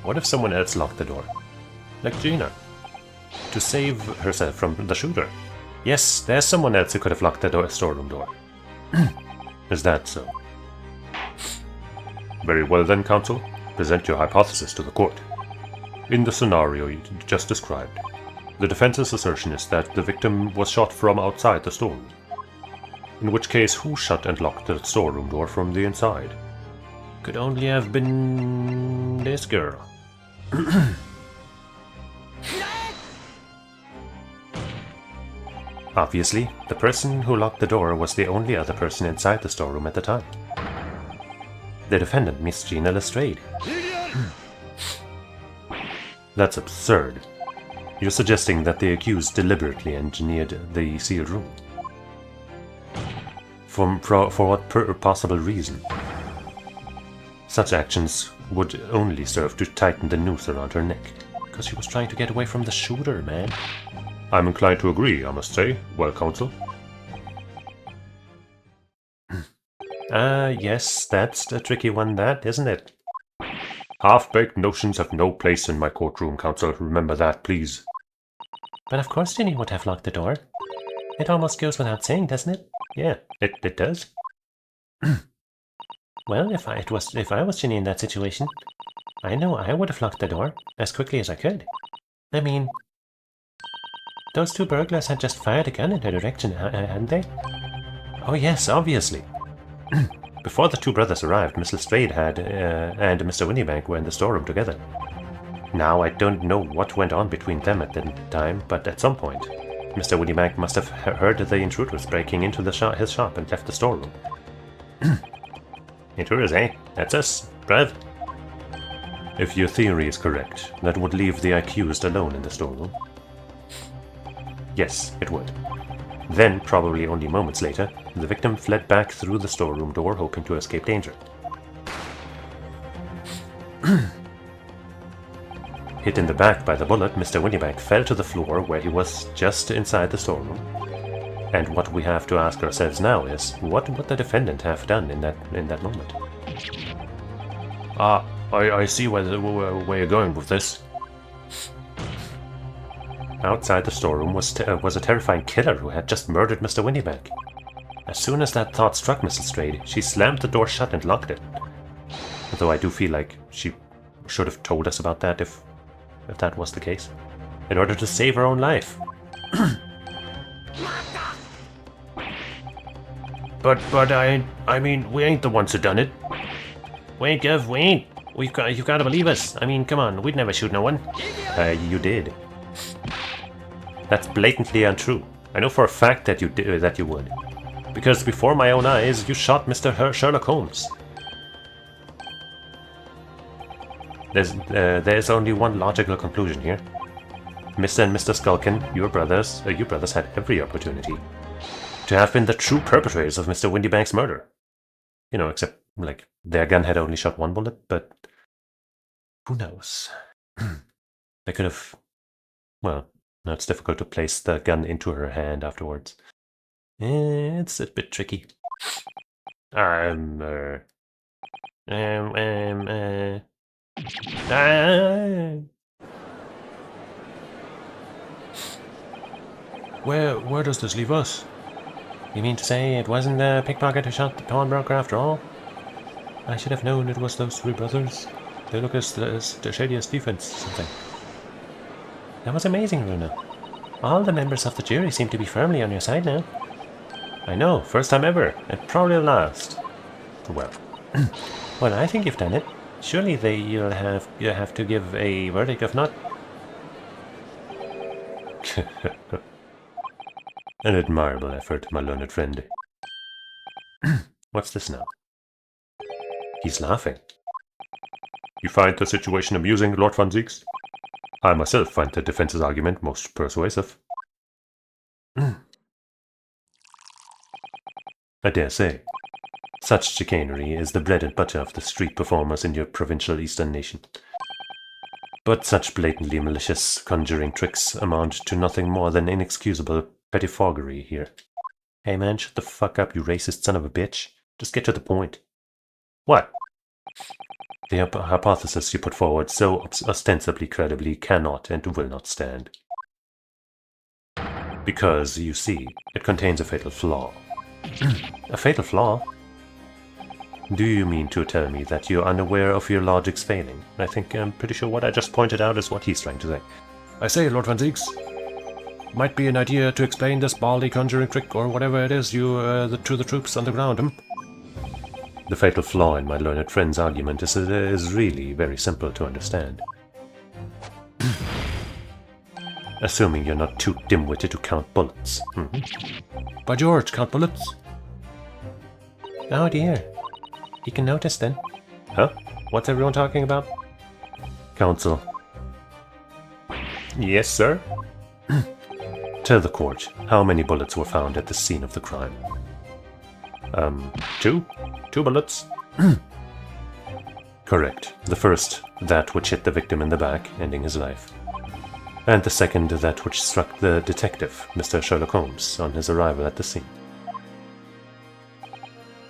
what if someone else locked the door? Like Gina? To save herself from the shooter? Yes, there's someone else who could have locked the storeroom door. Is that so? Very well then, counsel. Present your hypothesis to the court. In the scenario you just described, the defense's assertion is that the victim was shot from outside the storeroom. In which case, who shut and locked the storeroom door from the inside? Could only have been this girl. Obviously, the person who locked the door was the only other person inside the storeroom at the time. The defendant, Miss Gina Lestrade. That's absurd. You're suggesting that the accused deliberately engineered the sealed room. For what possible reason? Such actions would only serve to tighten the noose around her neck. Because she was trying to get away from the shooter, man. I'm inclined to agree, I must say. Well, counsel. Yes, that's a tricky one, that, isn't it? Half-baked notions have no place in my courtroom, counsel. Remember that, please. But of course Ginny would have locked the door. It almost goes without saying, doesn't it? Yeah, it does. Well, if I was Ginny in that situation, I know I would have locked the door as quickly as I could. I mean, those two burglars had just fired a gun in her direction, hadn't they? Oh yes, obviously. Before the two brothers arrived, Miss Lestrade and Mr. Winniebank were in the storeroom together. Now, I don't know what went on between them at the time, but at some point, Mr. Winniebank must have heard the intruders breaking into his shop and left the storeroom. Intruders, eh? That's us, bruv. If your theory is correct, that would leave the accused alone in the storeroom. Yes, it would. Then, probably only moments later, the victim fled back through the storeroom door, hoping to escape danger. Hit in the back by the bullet, Mr. Winniebank fell to the floor where he was just inside the storeroom. And what we have to ask ourselves now is, what would the defendant have done in that moment? I see where you're going with this. Outside the storeroom was a terrifying killer who had just murdered Mr. Winniebank. As soon as that thought struck Mrs. Strayed, she slammed the door shut and locked it. Though I do feel like she should have told us about that if that was the case, in order to save her own life. But I mean, we ain't the ones who done it. We ain't, Gov, we ain't. You've got to believe us. I mean, come on, we'd never shoot no one. You did. That's blatantly untrue. I know for a fact that you would. Because before my own eyes, you shot Mr. Sherlock Holmes. There's only one logical conclusion here. Mr. and Mr. Skulkin, you brothers had every opportunity to have been the true perpetrators of Mr. Windybank's murder. You know, except, like, their gun had only shot one bullet, but who knows? They could have... Well, now it's difficult to place the gun into her hand afterwards. It's a bit tricky. Where does this leave us? You mean to say it wasn't the pickpocket who shot the pawnbroker after all? I should have known it was those three brothers. They look as the shadiest defense, something. That was amazing, Runa. All the members of the jury seem to be firmly on your side now. I know, first time ever, and probably last. Well, well, I think you've done it. Surely you'll have to give a verdict of not. An admirable effort, my learned friend. What's this now? He's laughing. You find the situation amusing, Lord Van Zieks? I myself find the defense's argument most persuasive. I dare say. Such chicanery is the bread and butter of the street performers in your provincial eastern nation. But such blatantly malicious conjuring tricks amount to nothing more than inexcusable pettifoggery here. Hey man, shut the fuck up, you racist son of a bitch. Just get to the point. What? The hypothesis you put forward so ostensibly credibly cannot and will not stand. Because, you see, it contains a fatal flaw. A fatal flaw? Do you mean to tell me that you're unaware of your logic's failing? I think I'm pretty sure what I just pointed out is what he's trying to say. I say, Lord Van Zieks, might be an idea to explain this baldy conjuring trick or whatever it is to the troops on the ground, The fatal flaw in my learned friend's argument is really very simple to understand. Assuming you're not too dim-witted to count bullets. By George, count bullets. Oh dear. He can notice then. Huh? What's everyone talking about? Counsel. Yes, sir? Tell the court, how many bullets were found at the scene of the crime? 2? 2 bullets? Correct. The first, that which hit the victim in the back, ending his life. And the second, that which struck the detective, Mr. Sherlock Holmes, on his arrival at the scene.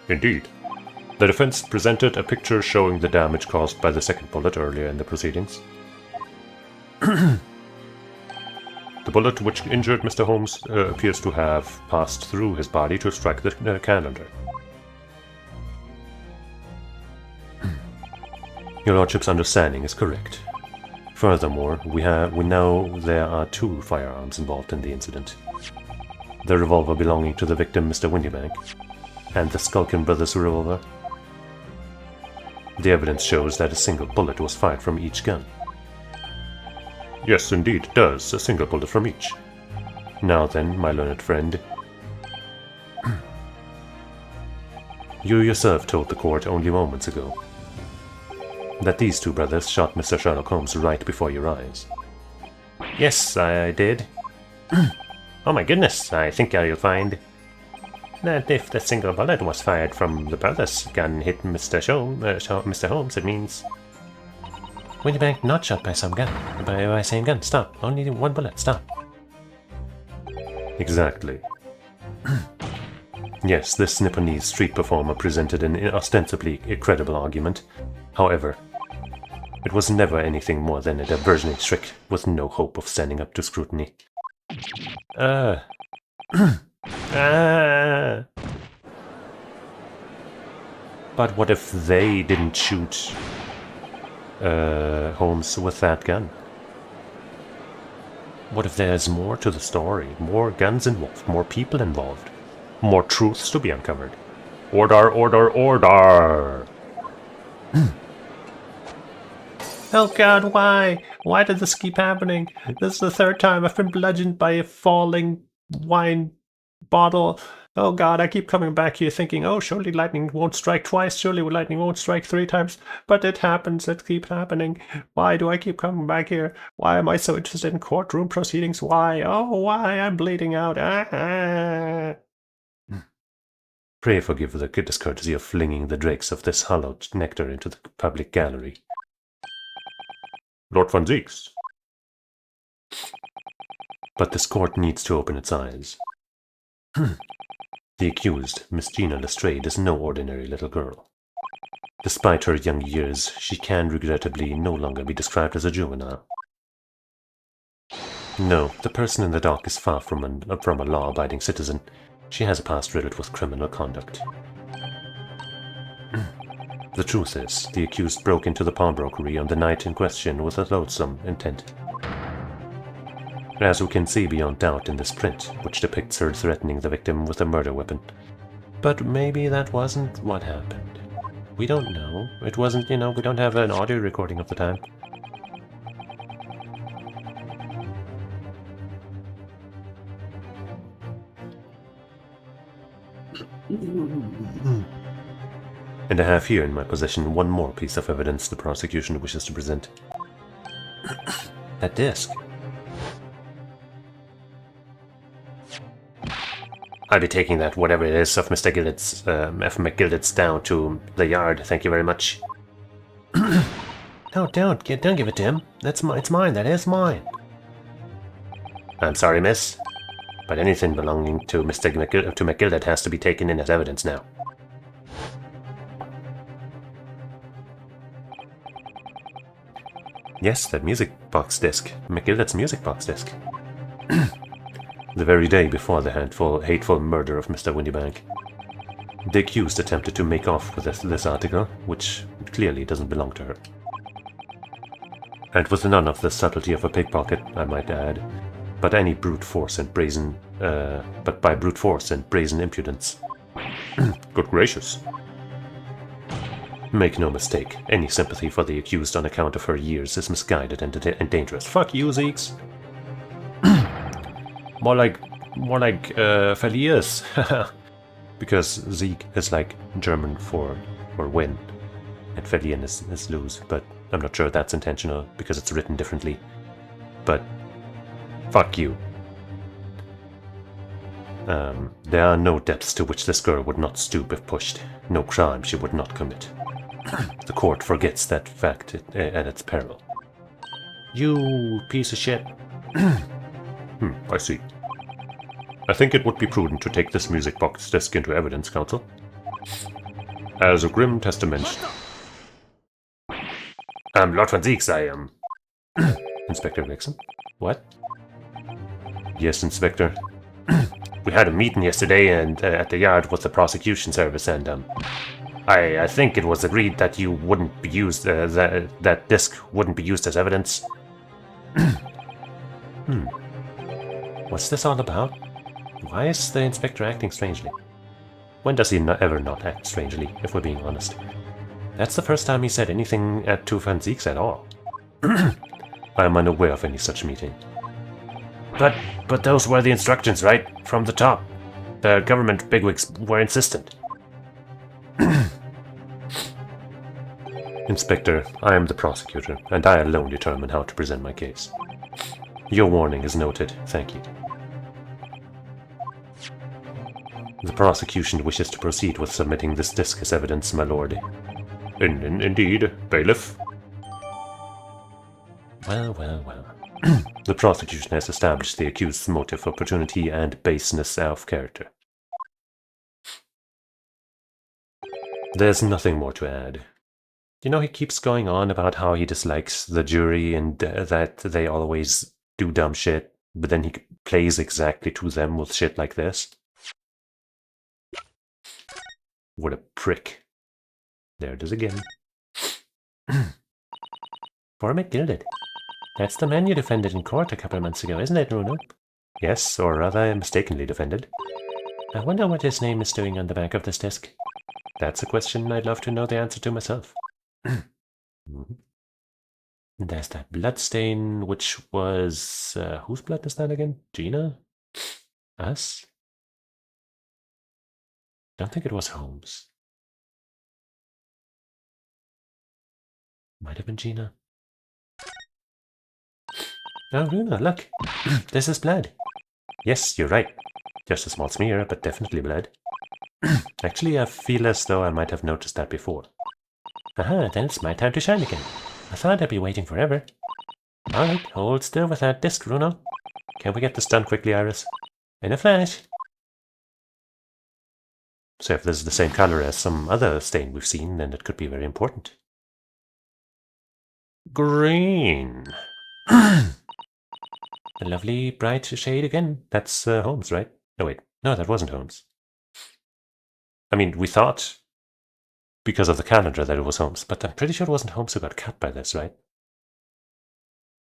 Indeed. The defense presented a picture showing the damage caused by the second bullet earlier in the proceedings. The bullet which injured Mr. Holmes appears to have passed through his body to strike the calendar. Your Lordship's understanding is correct. Furthermore, we know there are 2 firearms involved in the incident. The revolver belonging to the victim, Mr. Windybank, and the Skulkin brothers' revolver. The evidence shows that a single bullet was fired from each gun. Yes, indeed, it does. A single bullet from each. Now then, my learned friend. You yourself told the court only moments ago that these 2 brothers shot Mr. Sherlock Holmes right before your eyes. Yes, I did. Oh my goodness, I think you'll find that if the single bullet was fired from the brother's gun hit Mr. Holmes, it means... Windybank not shot by some gun. By same gun. Stop. Only 1 bullet. Stop. Exactly. Yes, this Nipponese street performer presented an ostensibly credible argument. However, it was never anything more than a diversionary trick with no hope of standing up to scrutiny. But what if they didn't shoot Holmes with that gun? What if there's more to the story? More guns involved, more people involved, more truths to be uncovered? Order, order, order! Oh god, why? Why did this keep happening? This is the 3rd time I've been bludgeoned by a falling wine bottle. Oh god, I keep coming back here thinking, oh, surely lightning won't strike twice, surely lightning won't strike 3 times, but it happens, it keeps happening. Why do I keep coming back here? Why am I so interested in courtroom proceedings? Why? Oh, why? I'm bleeding out. Pray forgive the discourtesy of flinging the dregs of this hallowed nectar into the public gallery. Lord Von Zieks. But this court needs to open its eyes. The accused, Miss Gina Lestrade, is no ordinary little girl. Despite her young years, she can regrettably no longer be described as a juvenile. No, the person in the dock is far from a law-abiding citizen. She has a past riddled with criminal conduct. The truth is, the accused broke into the pawnbrokery on the night in question with a loathsome intent. As we can see beyond doubt in this print, which depicts her threatening the victim with a murder weapon. But maybe that wasn't what happened. We don't know. It wasn't, we don't have an audio recording of the time. And I have here in my possession 1 more piece of evidence the prosecution wishes to present. That disc. I'll be taking that, whatever it is, of Mr. Gillet's, F. McGillet's down to the yard. Thank you very much. No, don't give it to him. It's mine. That is mine. I'm sorry, miss, but anything belonging to Mr. McGillet has to be taken in as evidence now. Yes, that music box disc. McGillet's music box disc. The very day before the hateful murder of Mr. Windybank. The accused attempted to make off with this article, which clearly doesn't belong to her. And with none of the subtlety of a pickpocket, I might add, but by brute force and brazen impudence. Good gracious. Make no mistake, any sympathy for the accused on account of her years is misguided and dangerous. Fuck you, Zeeks. More like Verliers. Because Sieg is like German for win, and Verlieren is lose, but I'm not sure that's intentional because it's written differently. But fuck you. There are no depths to which this girl would not stoop if pushed, no crime she would not commit. The court forgets that fact at its peril. You piece of shit. I see. I think it would be prudent to take this music box disc into evidence, Counsel. As a grim testament... Lord Van Zieks, I am... Inspector Vixen? What? Yes, Inspector. We had a meeting yesterday and at the yard with the prosecution service, and I think it was agreed that you wouldn't be used, that disc wouldn't be used as evidence. What's this all about? Why is the inspector acting strangely? When does he ever not act strangely, if we're being honest? That's the first time he said anything to Van Zieks at all. I am unaware of any such meeting. But those were the instructions, right? From the top. The government bigwigs were insistent. Inspector, I am the prosecutor, and I alone determine how to present my case. Your warning is noted, thank you. The prosecution wishes to proceed with submitting this disc as evidence, my lord. Indeed, bailiff. Well. The prosecution has established the accused's motive, opportunity, and baseness of character. There's nothing more to add. You know, he keeps going on about how he dislikes the jury and that they always do dumb shit, but then he plays exactly to them with shit like this. What a prick. There it is again. Formic Gilded. That's the man you defended in court a couple months ago, isn't it, Bruno? Yes, or rather mistakenly defended. I wonder what his name is doing on the back of this disc. That's a question I'd love to know the answer to myself. There's that blood stain, which was... whose blood is that again? Gina? Us? Don't think it was Holmes. Might have been Gina. Oh, Runa, look. This is blood. Yes, you're right. Just a small smear, but definitely blood. Actually, I feel as though I might have noticed that before. Aha, then it's my time to shine again. I thought I'd be waiting forever. Alright, hold still with that disc, Bruno. Can we get this done quickly, Iris? In a flash. So if this is the same color as some other stain we've seen, then it could be very important. Green. A lovely bright shade again. That's Holmes, right? No, wait. No, that wasn't Holmes. I mean, we thought, because of the calendar, that it was Holmes, but I'm pretty sure it wasn't Holmes who got cut by this, right?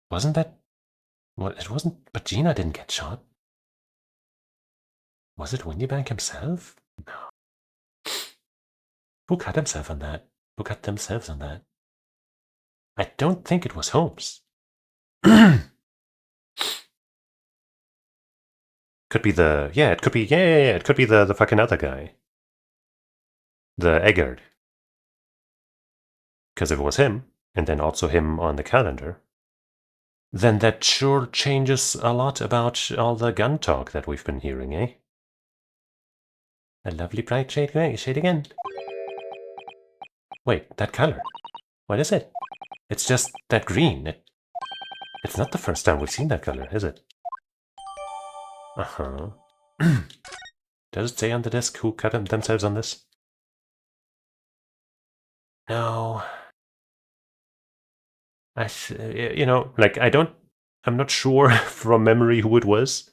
Wasn't that... Well, it wasn't... But Gina didn't get shot. Was it Windybank himself? No. Who cut himself on that? Who cut themselves on that? I don't think it was Holmes. Could be the... Yeah, it could be... Yeah, it could be the fucking other guy. The Eggard. Because if it was him, and then also him on the calendar, then that sure changes a lot about all the gun talk that we've been hearing, eh? A lovely bright shade again. Wait, that color. What is it? It's just that green. It's not the first time we've seen that color, is it? Uh-huh. Does it say on the disc who cut themselves on this? No. You know, like, I'm not sure from memory who it was,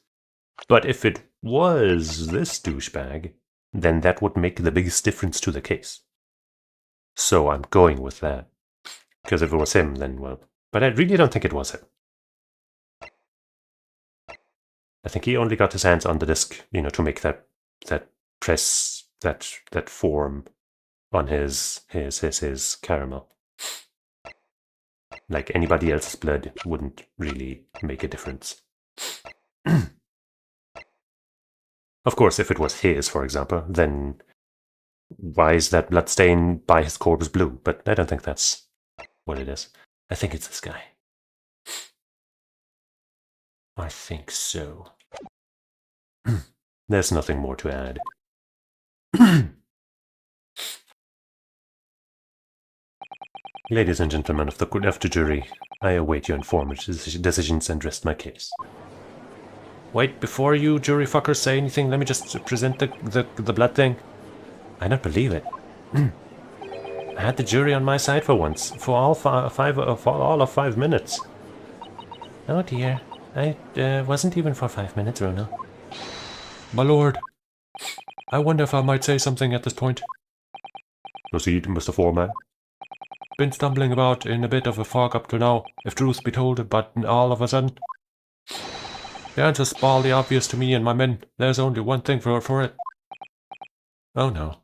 but if it was this douchebag, then that would make the biggest difference to the case. So I'm going with that. Because if it was him, then, well... But I really don't think it was him. I think he only got his hands on the disc, you know, to make that press, that form on his caramel. Like anybody else's blood wouldn't really make a difference. Of course, if it was his, for example, then why is that blood stain by his corpse blue? But I don't think that's what it is. I think it's this guy. I think so. There's nothing more to add. Ladies and gentlemen of the jury, I await your informed decisions and rest my case. Wait, before you jury fuckers say anything, let me just present the blood thing. I don't believe it. I had the jury on my side for once, for all of 5 minutes. Oh dear, I wasn't even for 5 minutes, Bruno. My lord, I wonder if I might say something at this point. Proceed, Mr. Foreman. Been stumbling about in a bit of a fog up to now, if truth be told, but all of a sudden... The answer's baldly obvious to me and my men. There's only one thing for it. Oh no.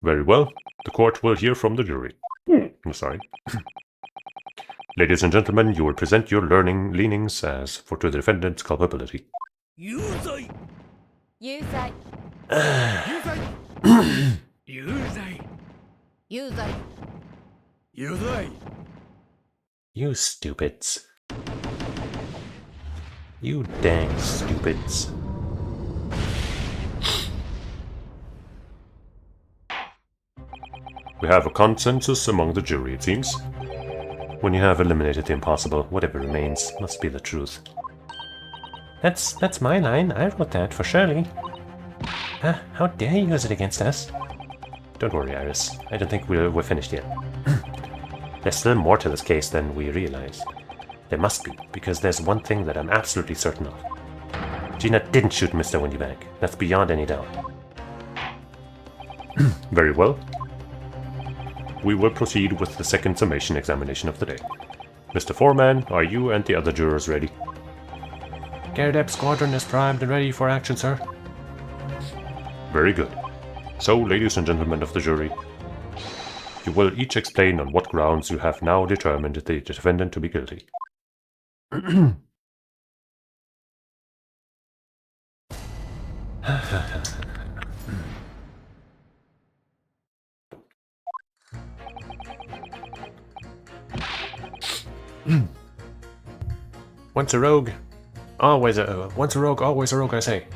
Very well. The court will hear from the jury. I'm sorry. Ladies and gentlemen, you will present your leanings as for to the defendant's culpability. You say. You say. You say. You say. You say. You say. You stupids. You dang stupids. We have a consensus among the jury, it seems. When you have eliminated the impossible, whatever remains must be the truth. That's my line. I wrote that for Shirley. How dare you use it against us? Don't worry, Iris. I don't think we're finished yet. There's still more to this case than we realize. There must be, because there's one thing that I'm absolutely certain of. Gina didn't shoot Mr. Windybank. That's beyond any doubt. Very well. We will proceed with the second summation examination of the day. Mr. Foreman, are you and the other jurors ready? Garrett Squadron is primed and ready for action, sir. Very good. So, ladies and gentlemen of the jury, you will each explain on what grounds you have now determined the defendant to be guilty. Once a rogue, always a rogue, I say.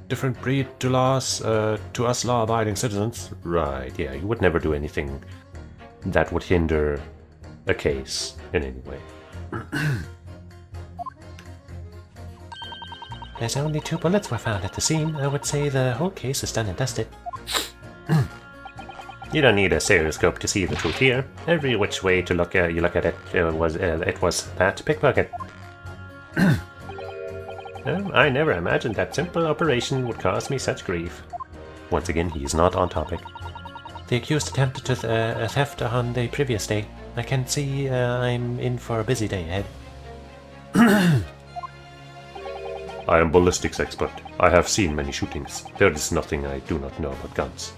Different breed to us law-abiding citizens. Right, yeah, you would never do anything that would hinder a case in any way. There's only 2 bullets were found at the scene. I would say the whole case is done and dusted. You don't need a stereoscope to see the truth here. Every which way to look at it, it was that pickpocket. I never imagined that simple operation would cause me such grief. Once again, he is not on topic. The accused attempted to theft on the previous day. I can see I'm in for a busy day ahead. I am ballistics expert. I have seen many shootings. There is nothing I do not know about guns.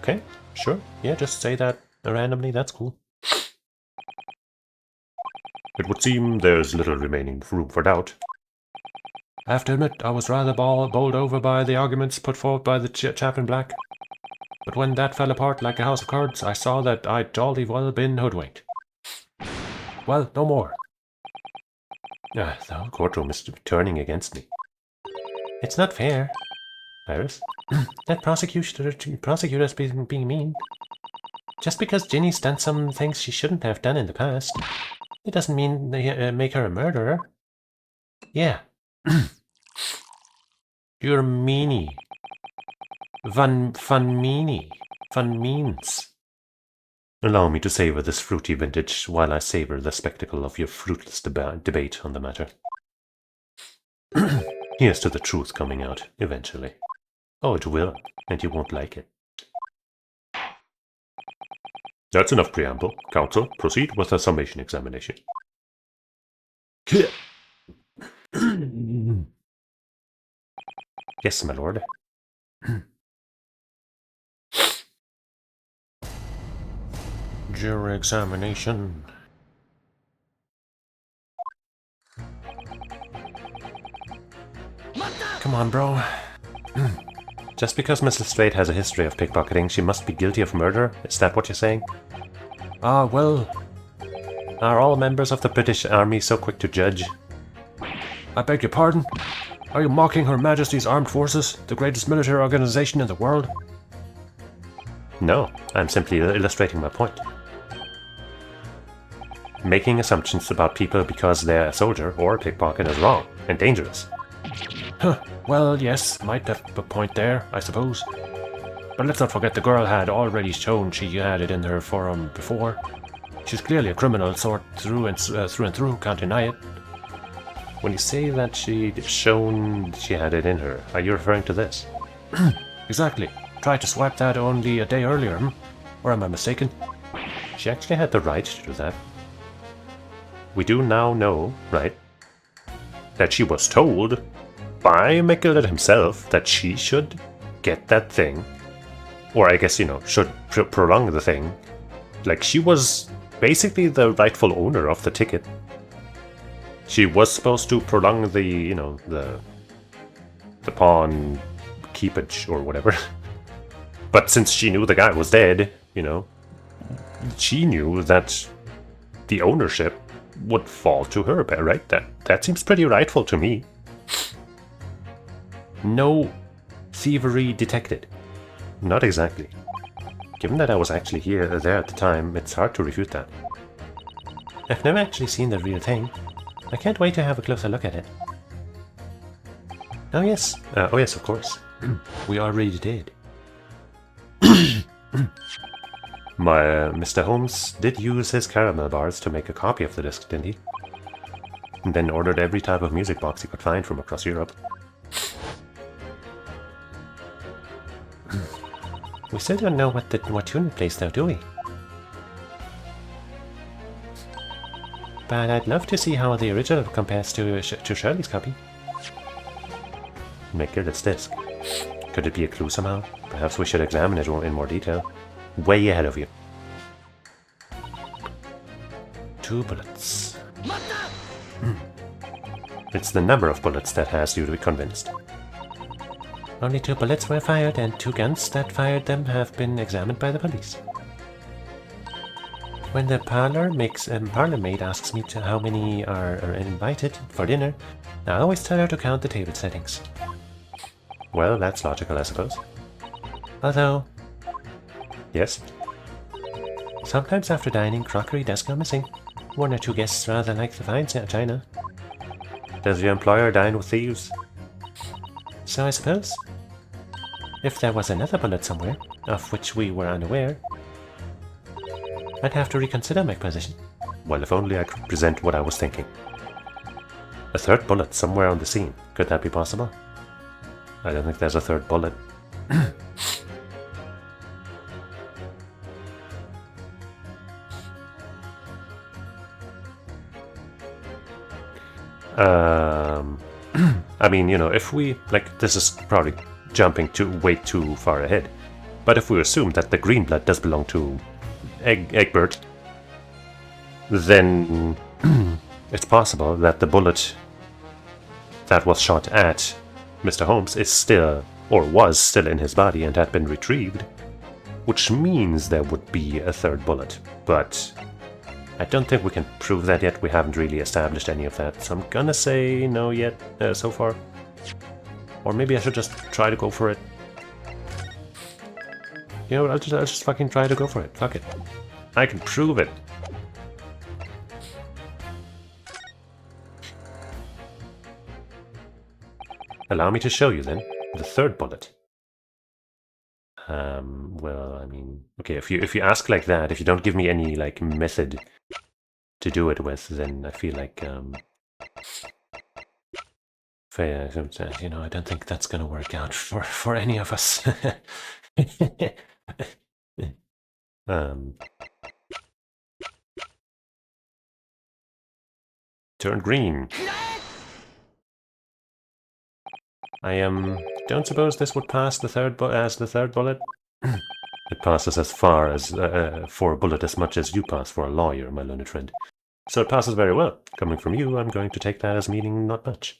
Okay, sure. Yeah, just say that randomly, that's cool. It would seem there's little remaining room for doubt. I have to admit, I was rather bowled over by the arguments put forward by the chap in black. But when that fell apart like a house of cards, I saw that I'd jolly well been hoodwinked. Well, no more. The whole courtroom is turning against me. It's not fair. Iris? That prosecutor's being mean. Just because Ginny's done some things she shouldn't have done in the past, it doesn't mean they make her a murderer. Yeah. You're meanie. Van means. Allow me to savor this fruity vintage while I savor the spectacle of your fruitless debate on the matter. Here's to the truth coming out, eventually. Oh, it will, and you won't like it. That's enough preamble. Counsel, proceed with the summation examination. Yes, my lord. Jury examination. Come on, bro. Just because Miss Lestrade has a history of pickpocketing, she must be guilty of murder? Is that what you're saying? Ah, well, Are all members of the British Army so quick to judge? I beg your pardon? Are you mocking Her Majesty's Armed Forces, the greatest military organization in the world? No, I'm simply illustrating my point. Making assumptions about people because they're a soldier or a pickpocket is wrong and dangerous. Huh, well, yes, might have a point there, I suppose. But let's not forget the girl had already shown she had it in her forearm before. She's clearly a criminal sort through and through, can't deny it. When you say that she'd shown she had it in her, are you referring to this? Exactly. Tried to swipe that only a day earlier, Or am I mistaken? She actually had the right to do that. We do now know, right, that she was told by McGildet himself that she should get that thing. Or I guess, should prolong the thing. Like, she was basically the rightful owner of the ticket. She was supposed to prolong the, the pawn keepage or whatever. But since she knew the guy was dead, she knew that the ownership would fall to her, right? That seems pretty rightful to me. No thievery detected. Not exactly. Given that I was actually there at the time, it's hard to refute that. I've never actually seen the real thing. I can't wait to have a closer look at it. Oh yes, of course. We already did. My Mr. Holmes did use his caramel bars to make a copy of the disc, didn't he? And then ordered every type of music box he could find from across Europe. We still don't know what tune it plays though, do we? But I'd love to see how the original compares to Shirley's copy. McGillet's disc. Could it be a clue somehow? Perhaps we should examine it in more detail. Way ahead of you. 2 bullets. It's the number of bullets that has you to be convinced. Only 2 bullets were fired, and 2 guns that fired them have been examined by the police. When the parlor maid asks me how many are invited for dinner, I always tell her to count the table settings. Well, that's logical, I suppose. Although... Yes? Sometimes after dining, crockery does go missing. 1 or 2 guests rather like the fine china. Does your employer dine with thieves? So I suppose. If there was another bullet somewhere, of which we were unaware, I'd have to reconsider my position. Well, if only I could present what I was thinking. A 3rd bullet somewhere on the scene. Could that be possible? I don't think there's a 3rd bullet. I mean, if we, this is probably jumping way too far ahead, but if we assume that the green blood does belong to Egbert, then it's possible that the bullet that was shot at Mr. Holmes is still, or was still in his body and had been retrieved, which means there would be a 3rd bullet, but I don't think we can prove that yet. We haven't really established any of that, so I'm gonna say no yet, so far. Or maybe I should just try to go for it. I'll just fucking try to go for it. Fuck it. I can prove it. Allow me to show you then the 3rd bullet. Well, I mean, okay, if you ask like that, if you don't give me any method to do it with, then I feel like I don't think that's gonna work out for any of us. Turn green. I don't suppose this would pass the 3rd bullet. It passes as far as for a bullet as much as you pass for a lawyer, my learned friend. So it passes very well. Coming from you, I'm going to take that as meaning not much.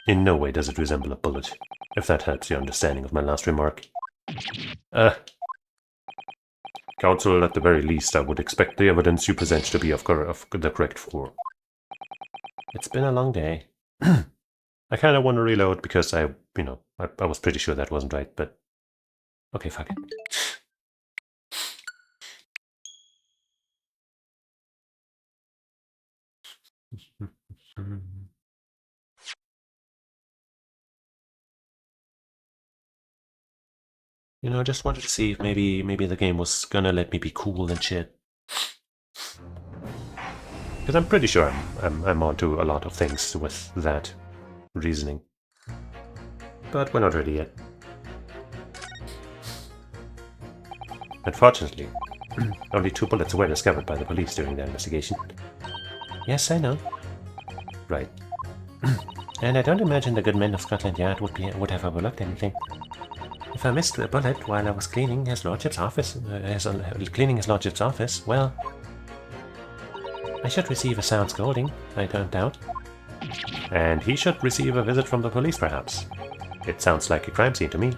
In no way does it resemble a bullet, if that helps your understanding of my last remark. Counsel, at the very least, I would expect the evidence you present to be of the correct form. It's been a long day. I kind of want to reload because I was pretty sure that wasn't right, but... Okay, fuck it. You know, I just wanted to see if maybe the game was gonna let me be cool and shit. Because I'm pretty sure I'm onto a lot of things with that reasoning. But we're not ready yet. Unfortunately, only 2 bullets were discovered by the police during their investigation. Yes, I know. Right. And I don't imagine the good men of Scotland Yard would have overlooked anything. If I missed a bullet while I was cleaning his lordship's office, well, I should receive a sound scolding, I don't doubt. And he should receive a visit from the police, perhaps. It sounds like a crime scene to me.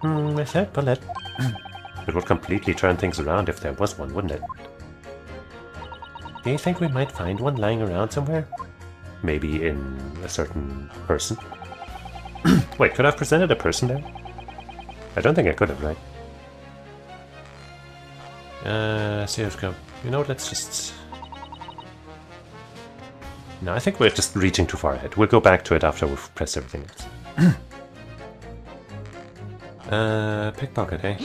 A third bullet. It would completely turn things around if there was one, wouldn't it? Do you think we might find one lying around somewhere? Maybe in a certain person. Wait, could I have presented a person there? I don't think I could have, right? Serious go. You know what, let's just... No, I think we're just reaching too far ahead. We'll go back to it after we've pressed everything else. Pickpocket, eh?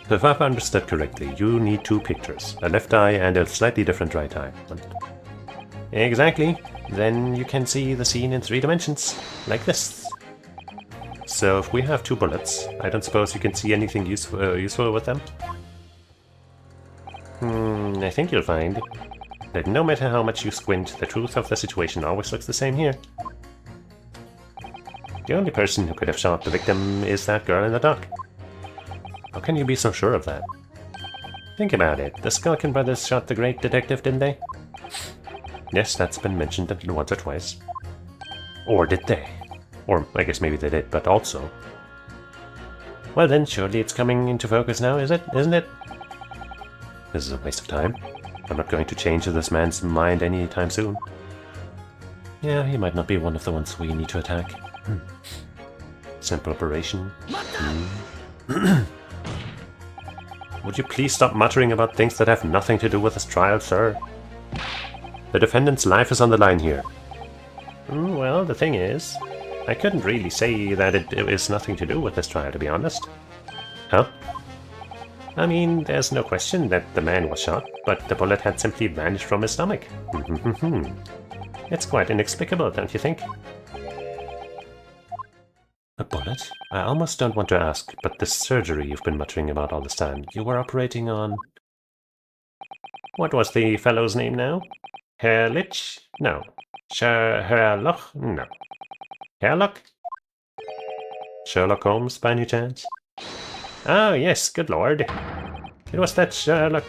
So if I've understood correctly, you need 2 pictures. A left eye and a slightly different right eye. Exactly. Then you can see the scene in 3 dimensions. Like this. So if we have 2 bullets, I don't suppose you can see anything useful with them? I think you'll find that no matter how much you squint, the truth of the situation always looks the same here. The only person who could have shot the victim is that girl in the dock. How can you be so sure of that? Think about it. The Skulkin brothers shot the great detective, didn't they? Yes, that's been mentioned once or twice. Or did they? Or I guess maybe they did, but also... Well then, surely it's coming into focus now, isn't it? This is a waste of time. I'm not going to change this man's mind anytime soon. Yeah, he might not be one of the ones we need to attack. Simple operation. Would you please stop muttering about things that have nothing to do with this trial, sir? The defendant's life is on the line here. Well, the thing is, I couldn't really say that it is nothing to do with this trial, to be honest. Huh? I mean, there's no question that the man was shot, but the bullet had simply vanished from his stomach. It's quite inexplicable, don't you think? A bullet? I almost don't want to ask, but the surgery you've been muttering about all this time, you were operating on... What was the fellow's name now? Herlich? No. Herlock? No. Herlock? Sherlock Holmes, by any chance? Oh, yes, good lord. It was that Sherlock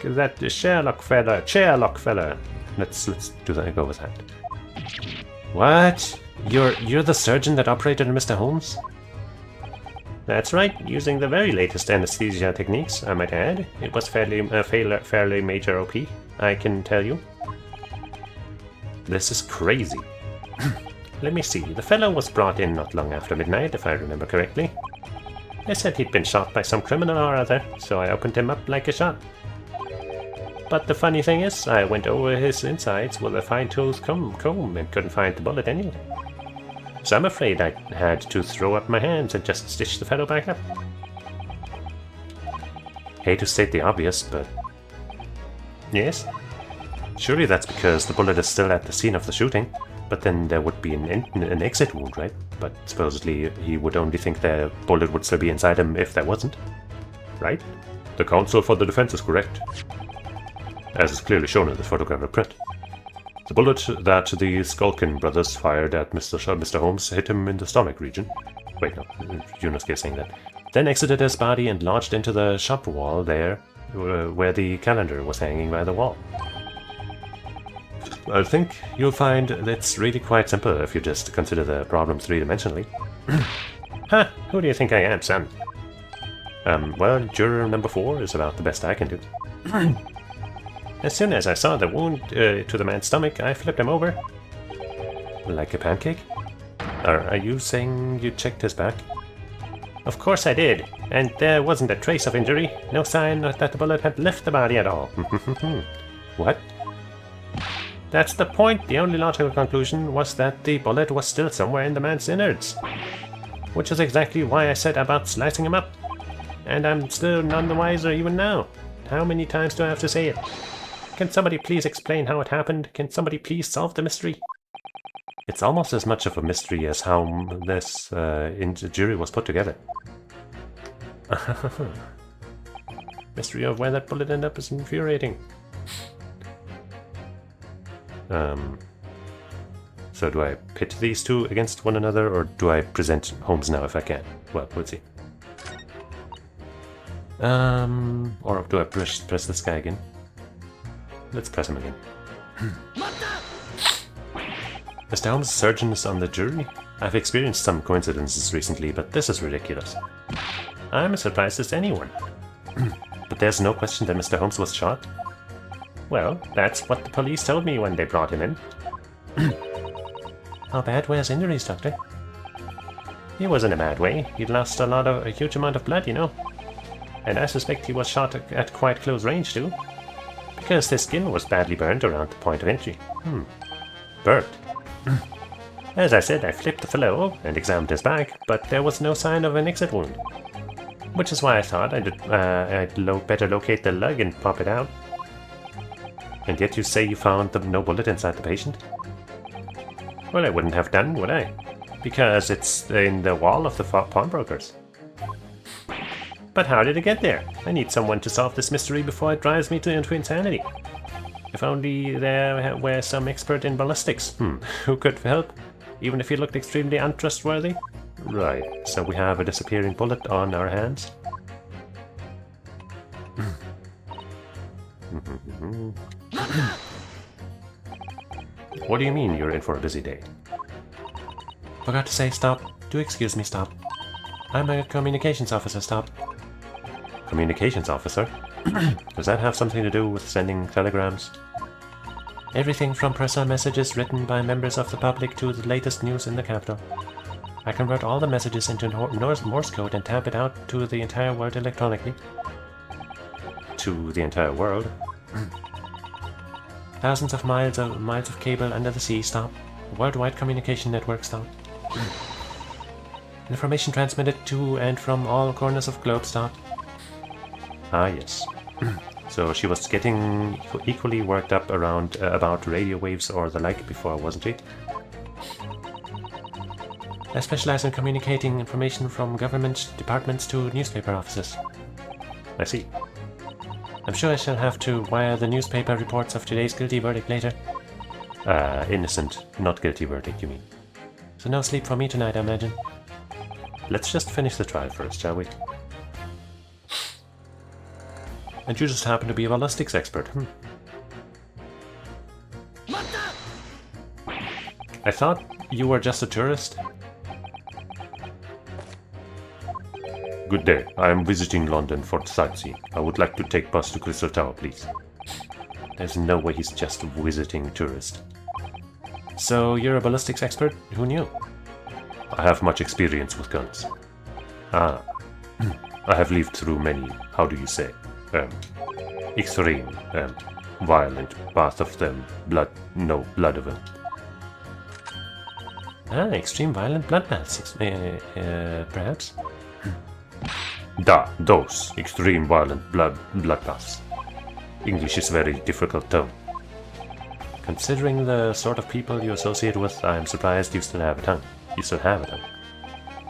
fella. Let's do that. Go with that. What? You're the surgeon that operated on Mr. Holmes? That's right, using the very latest anesthesia techniques, I might add. It was fairly major OP, I can tell you. This is crazy. Let me see, the fellow was brought in not long after midnight, if I remember correctly. They said he'd been shot by some criminal or other, so I opened him up like a shot. But the funny thing is, I went over his insides with a fine-tooth comb and couldn't find the bullet anywhere. So I'm afraid I had to throw up my hands and just stitch the fellow back up. Hate to state the obvious, but... Yes? Surely that's because the bullet is still at the scene of the shooting. But then there would be an exit wound, right? But supposedly he would only think the bullet would still be inside him if there wasn't. Right? The counsel for the defense is correct. As is clearly shown in the photographic print. The bullet that the Skulkin brothers fired at Mr. Holmes hit him in the stomach region. Wait, no, Yunosuke is saying that. Then exited his body and lodged into the shop wall there, where the calendar was hanging by the wall. I think you'll find it's really quite simple if you just consider the problem three-dimensionally. Huh, who do you think I am, son? Well, juror number 4 is about the best I can do. As soon as I saw the wound to the man's stomach, I flipped him over. Like a pancake? Are you saying you checked his back? Of course I did, and there wasn't a trace of injury. No sign that the bullet had left the body at all. What? That's the point. The only logical conclusion was that the bullet was still somewhere in the man's innards. Which is exactly why I said about slicing him up. And I'm still none the wiser even now. How many times do I have to say it? Can somebody please explain how it happened? Can somebody please solve the mystery? It's almost as much of a mystery as how this jury was put together. Mystery of where that bullet ended up is infuriating. So do I pit these two against one another, or do I present Holmes now if I can? Well, we'll see. Or do I press this guy again? Let's press him again. Mr. Holmes, surgeon is on the jury? I've experienced some coincidences recently, but this is ridiculous. I'm as surprised as anyone. But there's no question that Mr. Holmes was shot? Well, that's what the police told me when they brought him in. How bad were his injuries, Doctor? He was in a bad way. He'd lost a huge amount of blood, you know. And I suspect he was shot at quite close range, too. Because his skin was badly burned around the point of entry. Burnt. As I said, I flipped the fellow and examined his back, but there was no sign of an exit wound. Which is why I thought I'd better locate the lug and pop it out. And yet you say you found no bullet inside the patient? Well, I wouldn't have done, would I? Because it's in the wall of the pawnbrokers. But how did it get there? I need someone to solve this mystery before it drives me into insanity. If only there were some expert in ballistics. Who could help? Even if he looked extremely untrustworthy? Right, so we have a disappearing bullet on our hands. What do you mean you're in for a busy day? Forgot to say stop. Do excuse me, stop. I'm a communications officer, stop. Communications officer? Does that have something to do with sending telegrams? Everything from personal messages written by members of the public to the latest news in the capital. I convert all the messages into Morse code and tap it out to the entire world electronically. To the entire world? Thousands of miles of cable under the sea, stop. Worldwide communication network, stop. Information transmitted to and from all corners of globe, stop. Ah, yes. So she was getting equally worked up around about radio waves or the like before, wasn't she? I specialize in communicating information from government departments to newspaper offices. I see. I'm sure I shall have to wire the newspaper reports of today's guilty verdict later. Innocent, not guilty verdict, you mean. So no sleep for me tonight, I imagine. Let's just finish the trial first, shall we? And you just happen to be a ballistics expert, I thought you were just a tourist. Good day. I am visiting London for sightseeing. I would like to take bus to Crystal Tower, please. There's no way he's just a visiting tourist. So you're a ballistics expert? Who knew? I have much experience with guns. Ah. I have lived through many, how do you say, extreme, violent, both of them, no blood of them. Ah, extreme violent bloodbaths, perhaps? Those extreme violent bloodbaths. English is very difficult tone. Considering the sort of people you associate with, I am surprised you still have a tongue. You still have a tongue.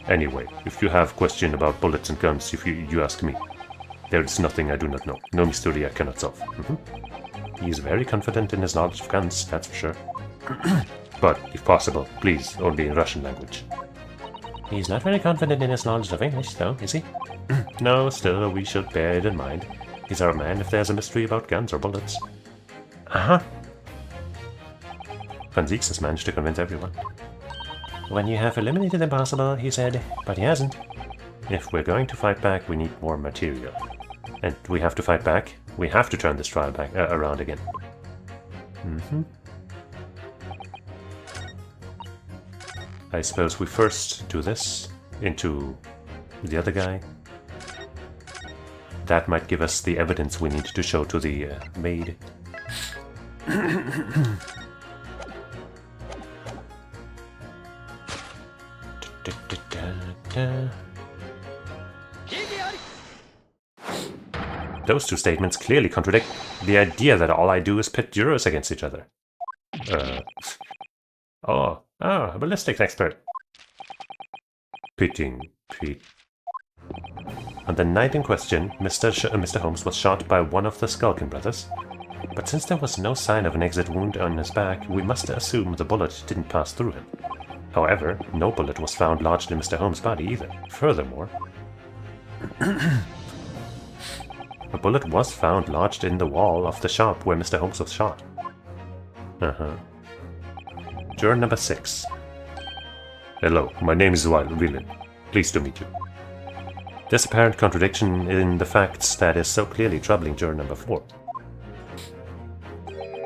Anyway, if you have question about bullets and guns, if you ask me. There is nothing I do not know. No mystery I cannot solve. He is very confident in his knowledge of guns, that's for sure. But, if possible, please, only in Russian language. He's not very confident in his knowledge of English, though, is he? No, still, we should bear it in mind. He's our man if there's a mystery about guns or bullets. Uh-huh. Van Zieks has managed to convince everyone. When you have eliminated impossible, he said, but he hasn't. If we're going to fight back, we need more material. And we have to fight back. We have to turn this trial back around again. I suppose we first do this into the other guy. That might give us the evidence we need to show to the maid. Those two statements clearly contradict the idea that all I do is pit jurors against each other. Oh, a ballistics expert. Pitting. On the night in question, Mr. Holmes was shot by one of the Skulkin brothers. But since there was no sign of an exit wound on his back, we must assume the bullet didn't pass through him. However, no bullet was found lodged in Mr. Holmes' body either. Furthermore, a bullet was found lodged in the wall of the shop where Mr. Holmes was shot. Juror number 6. Hello, my name is Whelan. Pleased to meet you. This apparent contradiction in the facts that is so clearly troubling juror number 4.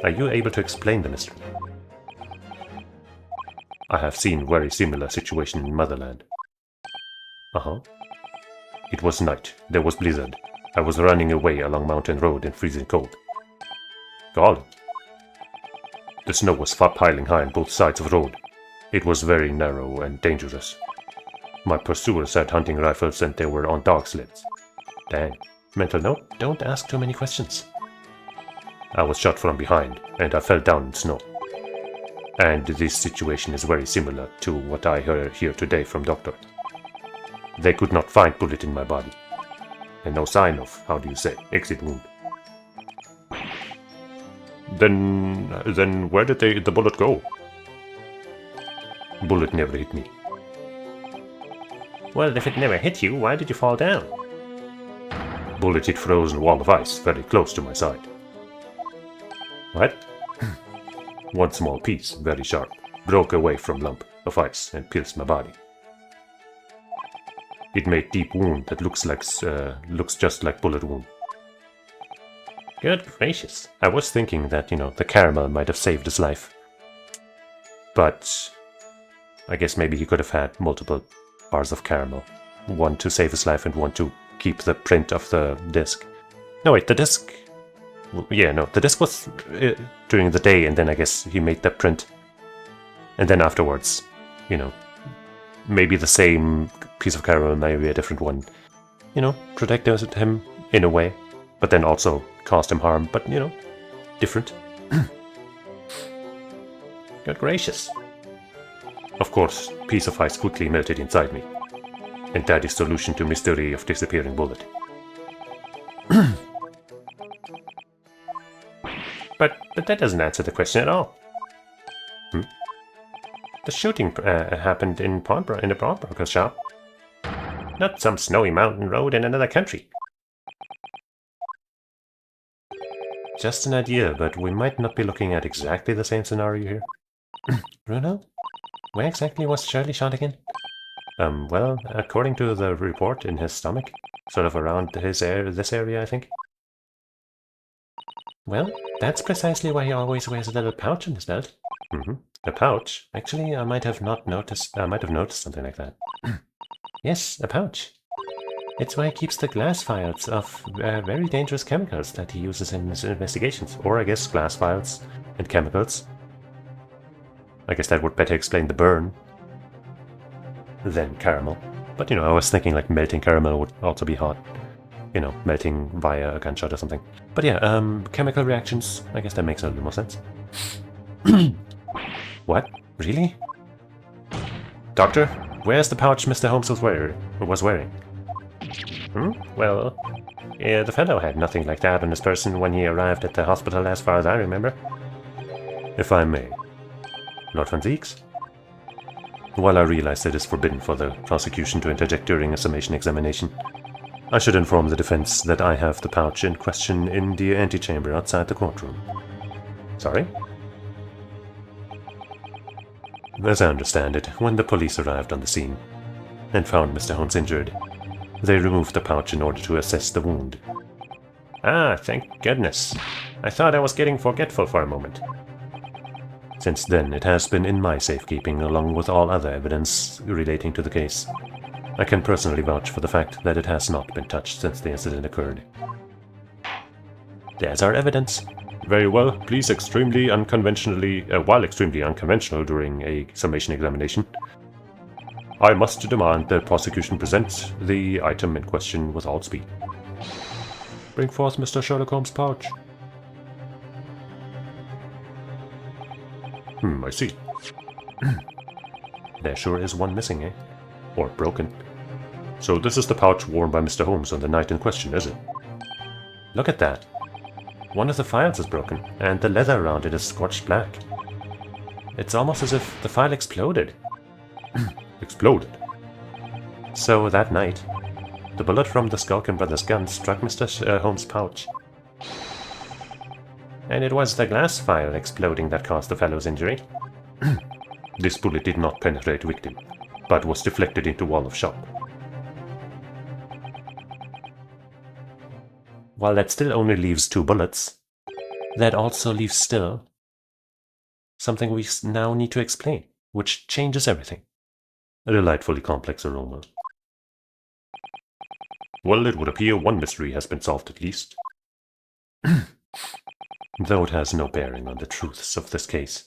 Are you able to explain the mystery? I have seen very similar situation in Motherland. It was night. There was blizzard. I was running away along Mountain Road in freezing cold. Golly. The snow was piling high on both sides of the road. It was very narrow and dangerous. My pursuers had hunting rifles and they were on dog sleds. Dang. Mental note, don't ask too many questions. I was shot from behind, and I fell down in snow. And this situation is very similar to what I heard here today from Doctor. They could not find bullet in my body. And no sign of, how do you say, exit wound. Then where did the bullet go? Bullet never hit me. Well, if it never hit you, why did you fall down? Bullet hit frozen wall of ice very close to my side. What? One small piece, very sharp, broke away from lump of ice and pierced my body. It made deep wound that looks just like bullet wound. Good gracious. I was thinking that, the caramel might have saved his life. But I guess maybe he could have had multiple bars of caramel. One to save his life and one to keep the print of the disc. No, wait, the disc... Yeah, no, the disc was during the day, and then I guess he made that print. And then afterwards, maybe the same piece of caramel, maybe a different one, protected him in a way, but then also caused him harm, but, different. Good gracious. Of course, piece of ice quickly melted inside me. And that is solution to mystery of disappearing bullet. But that doesn't answer the question at all. The shooting happened in a pawnbroker's shop. Not some snowy mountain road in another country. Just an idea, but we might not be looking at exactly the same scenario here. Bruno? Where exactly was Shirley shot again? Well, according to the report, in his stomach. Sort of around this area, I think. Well, that's precisely why he always wears a little pouch in his belt. A pouch? Actually, I might have noticed something like that. Yes, a pouch. It's where he keeps the glass vials of very dangerous chemicals that he uses in his investigations. Or I guess glass vials and chemicals. I guess that would better explain the burn than caramel. But I was thinking like melting caramel would also be hot. Melting via a gunshot or something. But yeah, chemical reactions, I guess that makes a little more sense. What? Really? Doctor, where's the pouch Mr. Holmes was wearing? Well, the fellow had nothing like that on his person when he arrived at the hospital, as far as I remember. If I may. Lord Van Zieks? While I realize it is forbidden for the prosecution to interject during a summation examination, I should inform the defense that I have the pouch in question in the antechamber outside the courtroom. Sorry? As I understand it, when the police arrived on the scene and found Mr. Holmes injured, they removed the pouch in order to assess the wound. Ah, thank goodness. I thought I was getting forgetful for a moment. Since then, it has been in my safekeeping along with all other evidence relating to the case. I can personally vouch for the fact that it has not been touched since the incident occurred. There's our evidence. Very well, please extremely unconventionally, while extremely unconventional during a summation examination, I must demand that prosecution presents the item in question with all speed. Bring forth Mr. Sherlock Holmes' pouch. I see. There sure is one missing, eh? Or broken. So this is the pouch worn by Mr. Holmes on the night in question, is it? Look at that. One of the files is broken, and the leather around it is scorched black. It's almost as if the file exploded. Exploded? So that night, the bullet from the Skulkin Brothers gun struck Mr. Holmes' pouch. And it was the glass file exploding that caused the fellow's injury. This bullet did not penetrate victim, but was deflected into wall of shop. While that still only leaves 2 bullets, that also leaves still something we now need to explain, which changes everything. A delightfully complex aroma. Well, it would appear one mystery has been solved at least. Though it has no bearing on the truths of this case.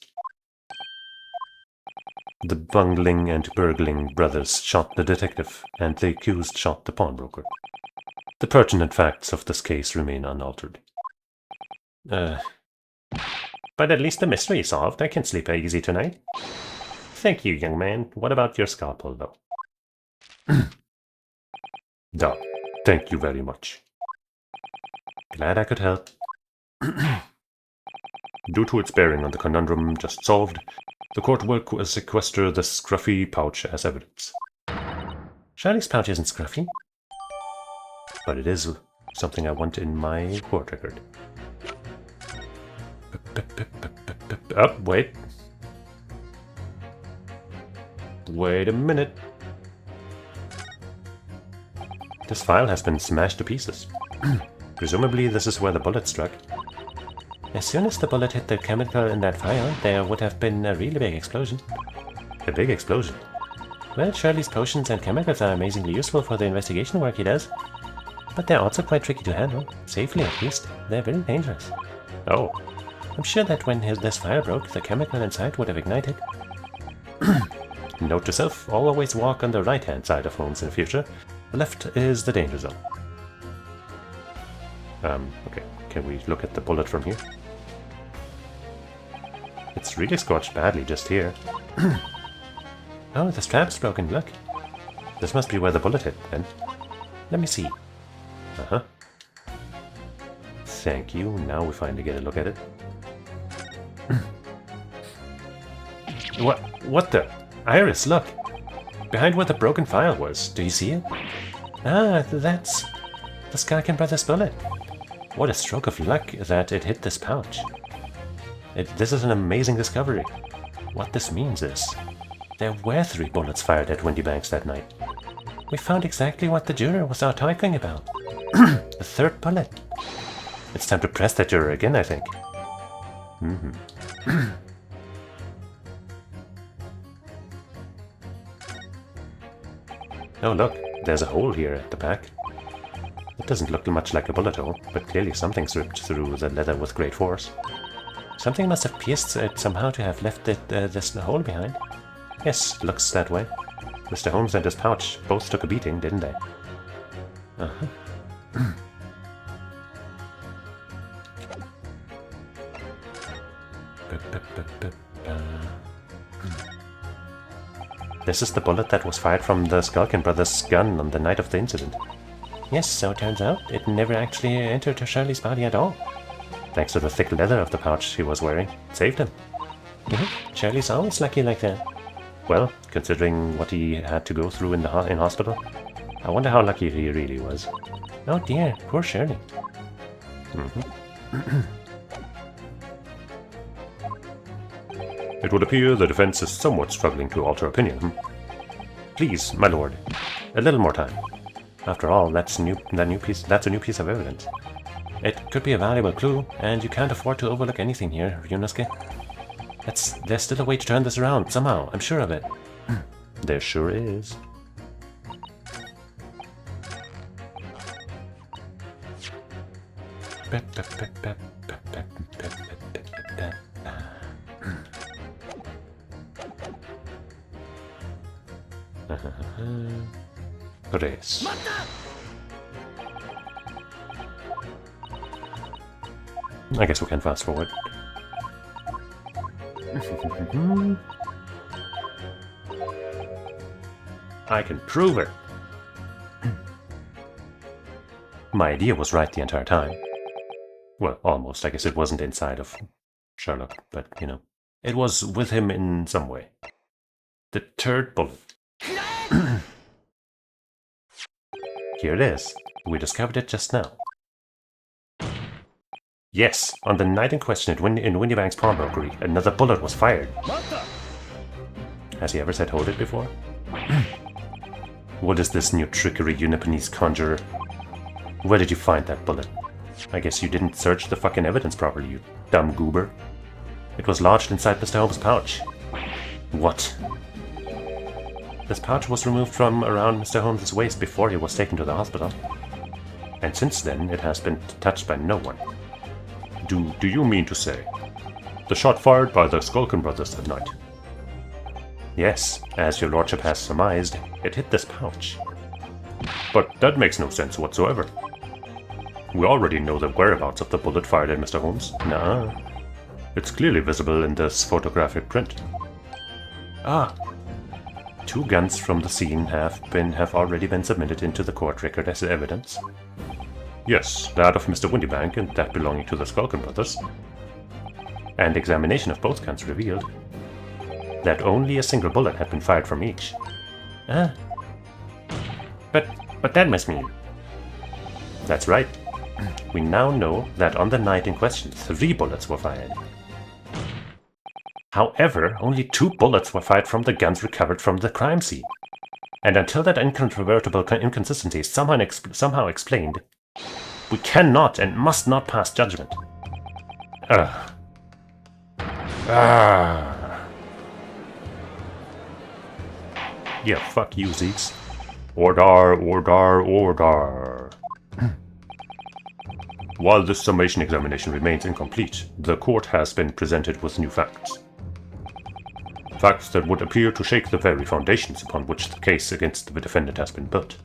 The bungling and burgling brothers shot the detective, and the accused shot the pawnbroker. The pertinent facts of this case remain unaltered. But at least the mystery is solved. I can sleep easy tonight. Thank you, young man. What about your scalpel, though? Duh. Thank you very much. Glad I could help. Due to its bearing on the conundrum just solved, the court will sequester the scruffy pouch as evidence. Charlie's pouch isn't scruffy. But it is something I want in my court record. Oh, wait. Wait a minute. This file has been smashed to pieces. Presumably this is where the bullet struck. As soon as the bullet hit the chemical in that file, there would have been a really big explosion. A big explosion? Well, Shirley's potions and chemicals are amazingly useful for the investigation work he does. But they're also quite tricky to handle. Safely, at least. They're very dangerous. Oh. I'm sure that when this fire broke, the chemical inside would have ignited. Note to self, always walk on the right-hand side of homes in the future. The left is the danger zone. Okay. Can we look at the bullet from here? It's really scorched badly just here. Oh, the strap's broken, look. This must be where the bullet hit, then. Let me see. Uh-huh. Thank you. Now we finally get a look at it. What the? Iris, look! Behind where the broken file was. Do you see it? Ah, that's the Skulkin Brothers bullet. What a stroke of luck that it hit this pouch. This is an amazing discovery. What this means is, there were 3 bullets fired at Windy Banks that night. We found exactly what the juror was out talking about. The 3rd bullet. It's time to press that juror again, I think. Oh look, there's a hole here at the back. It doesn't look much like a bullet hole, but clearly something's ripped through the leather with great force. Something must have pierced it somehow to have left this hole behind. Yes, looks that way. Mr. Holmes and his pouch both took a beating, didn't they? Uh-huh. This is the bullet that was fired from the Skulkin Brothers' gun on the night of the incident. Yes, so it turns out it never actually entered Shirley's body at all. Thanks to the thick leather of the pouch he was wearing, it saved him. Shirley's always lucky like that. Well, considering what he had to go through in hospital, I wonder how lucky he really was. Oh dear, poor Shirley. It would appear the defense is somewhat struggling to alter opinion. Please, my lord, a little more time. After all, that's a new piece of evidence. It could be a valuable clue, and you can't afford to overlook anything here, Ryunosuke. There's still a way to turn this around, somehow, I'm sure of it. There sure is. Race. I guess we can fast forward. I can prove it. My idea was right the entire time. Well, almost. I guess it wasn't inside of Sherlock, but, you know. It was with him in some way. The third bullet. Here it is. We discovered it just now. Yes, on the night in question in Windybank's pawnbrokery, another bullet was fired. Has he ever said hold it before? What is this new trickery, you Nipponese conjurer? Where did you find that bullet? I guess you didn't search the fucking evidence properly, you dumb goober. It was lodged inside Mr. Holmes' pouch. What? This pouch was removed from around Mr. Holmes' waist before he was taken to the hospital. And since then, it has been touched by no one. Do you mean to say the shot fired by the Skulkin brothers that night? Yes, as your lordship has surmised, it hit this pouch. But that makes no sense whatsoever. We already know the whereabouts of the bullet fired at Mr. Holmes. Nah. It's clearly visible in this photographic print. Ah. 2 guns from the scene have already been submitted into the court record as evidence. Yes, that of Mr. Windybank and that belonging to the Skulkin brothers. And examination of both guns revealed that only a single bullet had been fired from each. Ah. But that must mean... That's right. We now know that on the night in question, 3 bullets were fired. However, only 2 bullets were fired from the guns recovered from the crime scene. And until that incontrovertible inconsistency is somehow explained, we cannot and must not pass judgment. Yeah, fuck you, Zeeks. Order. While this summation examination remains incomplete, the court has been presented with new facts. Facts that would appear to shake the very foundations upon which the case against the defendant has been built.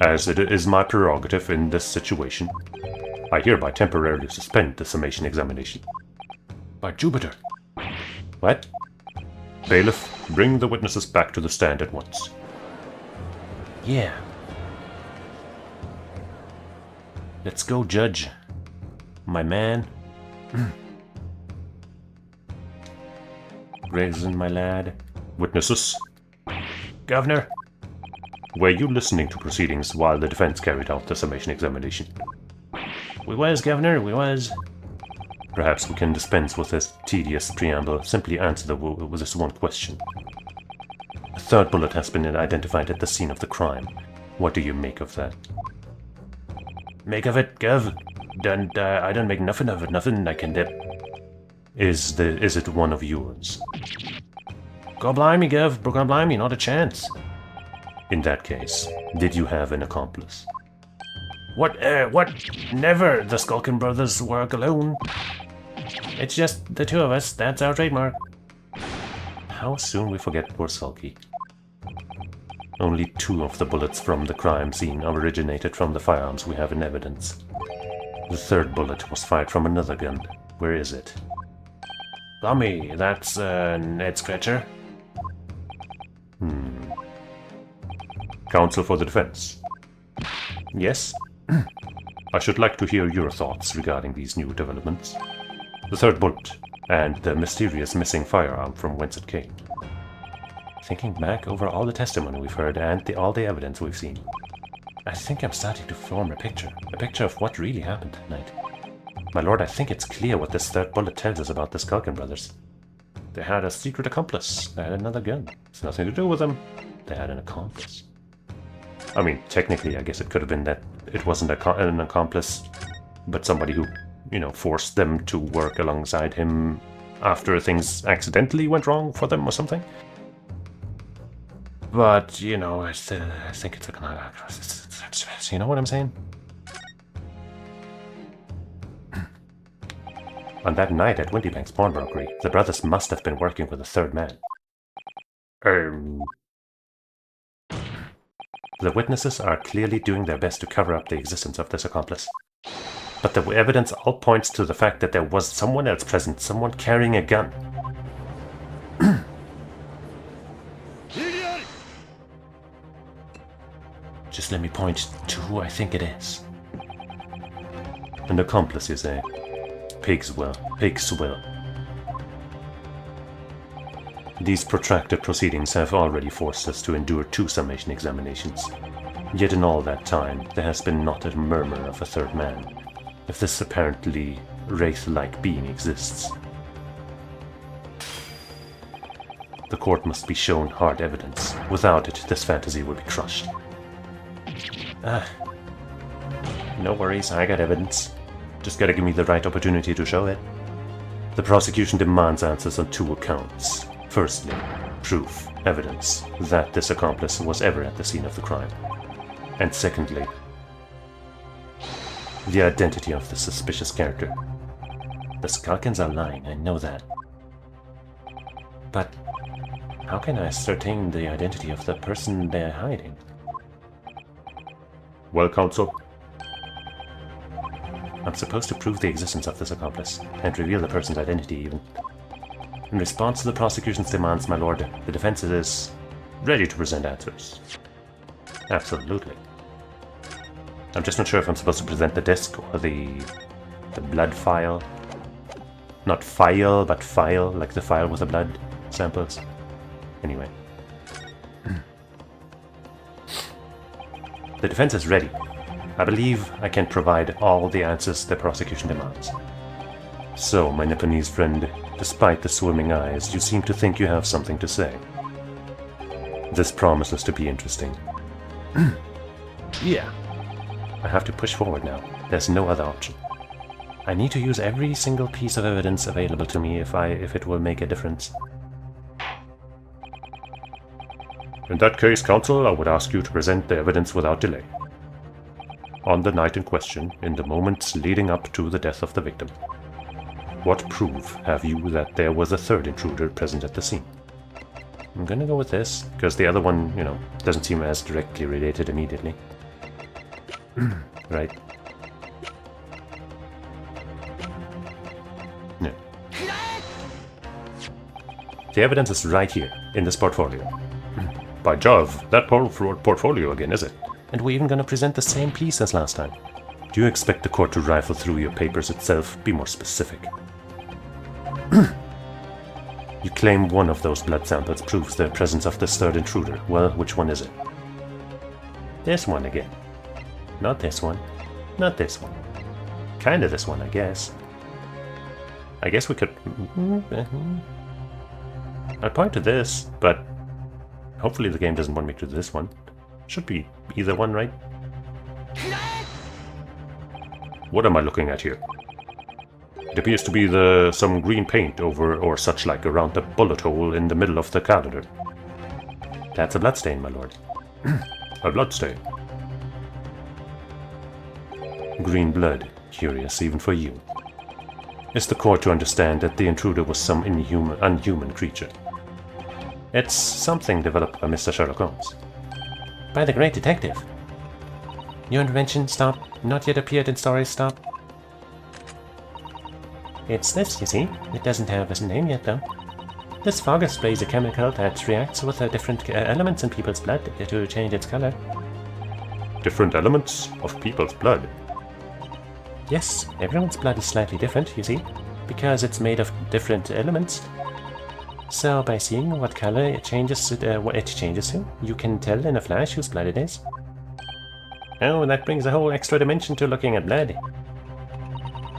As it is my prerogative in this situation, I hereby temporarily suspend the summation examination. By Jupiter! What? Bailiff, bring the witnesses back to the stand at once. Yeah. Let's go, Judge. My man. Raisin, my lad. Witnesses. Governor. Were you listening to proceedings while the defense carried out the summation examination? We was, Governor, we was. Perhaps we can dispense with this tedious preamble, simply answer this one question. A 3rd bullet has been identified at the scene of the crime. What do you make of that? Make of it, Gov? I don't make nothing of it, nothing I can dip. Is it one of yours? God blimey, Gov, God blimey, not a chance. In that case, did you have an accomplice? What? Never! The Skulkin brothers work alone. It's just the 2 of us, that's our trademark. How soon we forget poor Sulky. Only 2 of the bullets from the crime scene originated from the firearms we have in evidence. The 3rd bullet was fired from another gun. Where is it? Blimey, that's Ned Scratcher. Counsel for the defense. Yes? I should like to hear your thoughts regarding these new developments. The 3rd bullet, and the mysterious missing firearm from whence it came. Thinking back over all the testimony we've heard and all the evidence we've seen, I think I'm starting to form a picture of what really happened that night. My lord, I think it's clear what this third bullet tells us about the Skulkin brothers. They had a secret accomplice. They had another gun. It's nothing to do with them. They had an accomplice. I mean, technically, I guess it could have been that it wasn't an accomplice, but somebody who, you know, forced them to work alongside him after things accidentally went wrong for them or something. But, you know, I think it's a... You know what I'm saying? On that night at Windybank's pawnbrokery, the brothers must have been working with a third man. The witnesses are clearly doing their best to cover up the existence of this accomplice. But the evidence all points to the fact that there was someone else present, someone carrying a gun. Just let me point to who I think it is. An accomplice, you say? Pig's will. These protracted proceedings have already forced us to endure 2 summation examinations. Yet in all that time, there has been not a murmur of a third man, if this apparently wraith-like being exists. The court must be shown hard evidence. Without it, this fantasy will be crushed. No worries, I got evidence. Just gotta give me the right opportunity to show it. The prosecution demands answers on 2 accounts. Firstly, proof, evidence, that this accomplice was ever at the scene of the crime. And secondly, the identity of the suspicious character. The Skulkins are lying, I know that. But how can I ascertain the identity of the person they're hiding? Well, counsel, I'm supposed to prove the existence of this accomplice, and reveal the person's identity even. In response to the prosecution's demands, my lord, the defense is ready to present answers. Absolutely. I'm just not sure if I'm supposed to present the disc or the blood file. Not file, but file, like the file with the blood samples. Anyway. The defense is ready. I believe I can provide all the answers the prosecution demands. So, my Nipponese friend, despite the swimming eyes, you seem to think you have something to say. This promises to be interesting. Yeah. I have to push forward now. There's no other option. I need to use every single piece of evidence available to me if it will make a difference. In that case, counsel, I would ask you to present the evidence without delay. On the night in question, in the moments leading up to the death of the victim, what proof have you that there was a third intruder present at the scene? I'm gonna go with this, because the other one, you know, doesn't seem as directly related immediately. Right. Yeah. The evidence is right here, in this portfolio. By Jove, that portfolio again, is it? And we're even gonna present the same piece as last time. Do you expect the court to rifle through your papers itself? Be more specific. You claim one of those blood samples proves the presence of this third intruder. Well, which one is it? This one again. Not this one. Not this one. Kinda this one, I guess. I guess we could... I'd point to this, but hopefully the game doesn't want me to do this one. Should be either one, right? What am I looking at here? It appears to be some green paint over or such like around the bullet hole in the middle of the calendar. That's a bloodstain, my lord. A bloodstain. Green blood. Curious even for you. Is the court to understand that the intruder was some unhuman creature? It's something developed by Mr. Sherlock Holmes. By the great detective. Your intervention, stop. Not yet appeared in stories, stop. It's this, you see. It doesn't have a name yet, though. This fog spray is a chemical that reacts with different elements in people's blood to change its color. Different elements of people's blood? Yes, everyone's blood is slightly different, you see, because it's made of different elements. So by seeing what color it changes to, you can tell in a flash whose blood it is. Oh, that brings a whole extra dimension to looking at blood.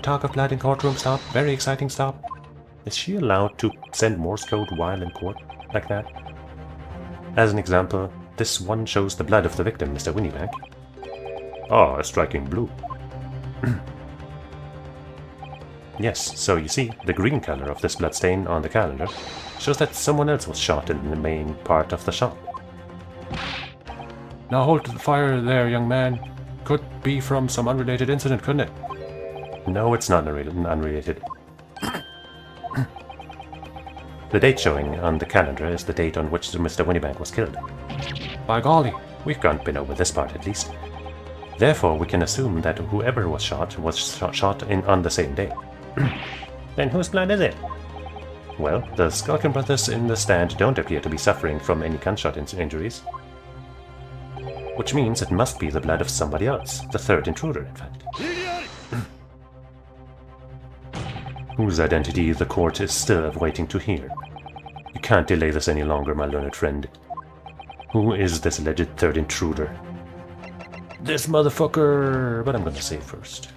talk of blood in courtroom stop. Very exciting stop. Is she allowed to send Morse code while in court like that? As an example, this one shows the blood of the victim, Mr. Winniebank. Ah, a striking blue. Yes, so you see, the green color of this bloodstain on the calendar shows that someone else was shot in the main part of the shop. Now hold the fire there, young man. Could be from some unrelated incident, couldn't it? No, it's not unrelated. The date showing on the calendar is the date on which Mr. Winniebank was killed. By golly, we've been over this part at least. Therefore, we can assume that whoever was shot on the same day. Then whose blood is it? Well, the Skulkin brothers in the stand don't appear to be suffering from any gunshot injuries. Which means it must be the blood of somebody else, the third intruder, in fact. Whose identity the court is still waiting to hear. You can't delay this any longer, my learned friend. Who is this alleged third intruder? This motherfucker! But I'm gonna say first.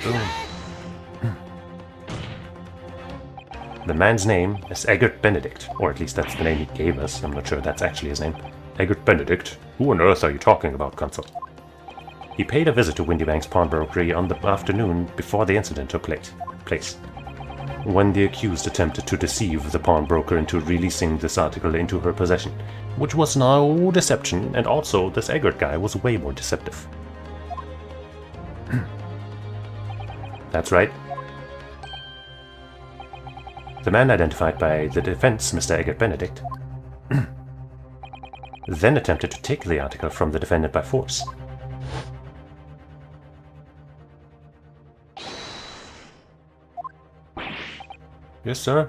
Boom. The man's name is Eggert Benedict, or at least that's the name he gave us. I'm not sure that's actually his name. Eggert Benedict? Who on earth are you talking about, Consul? He paid a visit to Windybank's pawnbrokery on the afternoon before the incident took place. When the accused attempted to deceive the pawnbroker into releasing this article into her possession, which was no deception, and also this Eggert guy was way more deceptive. That's right. The man identified by the defense, Mr. Eggert Benedict, then attempted to take the article from the defendant by force. Yes, sir.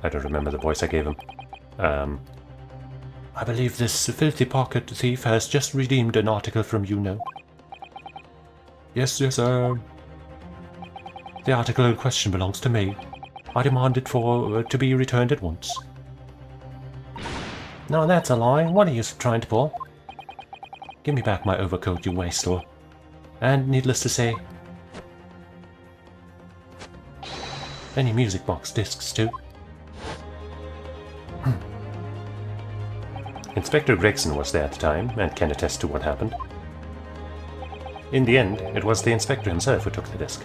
I don't remember the voice I gave him. I believe this filthy pocket thief has just redeemed an article from you know. Yes, sir. The article in question belongs to me. I demand it to be returned at once. No, that's a lie. What are you trying to pull? Give me back my overcoat, you wastrel. And needless to say, any music box discs too. Inspector Gregson was there at the time and can attest to what happened. In the end, it was the inspector himself who took the disc.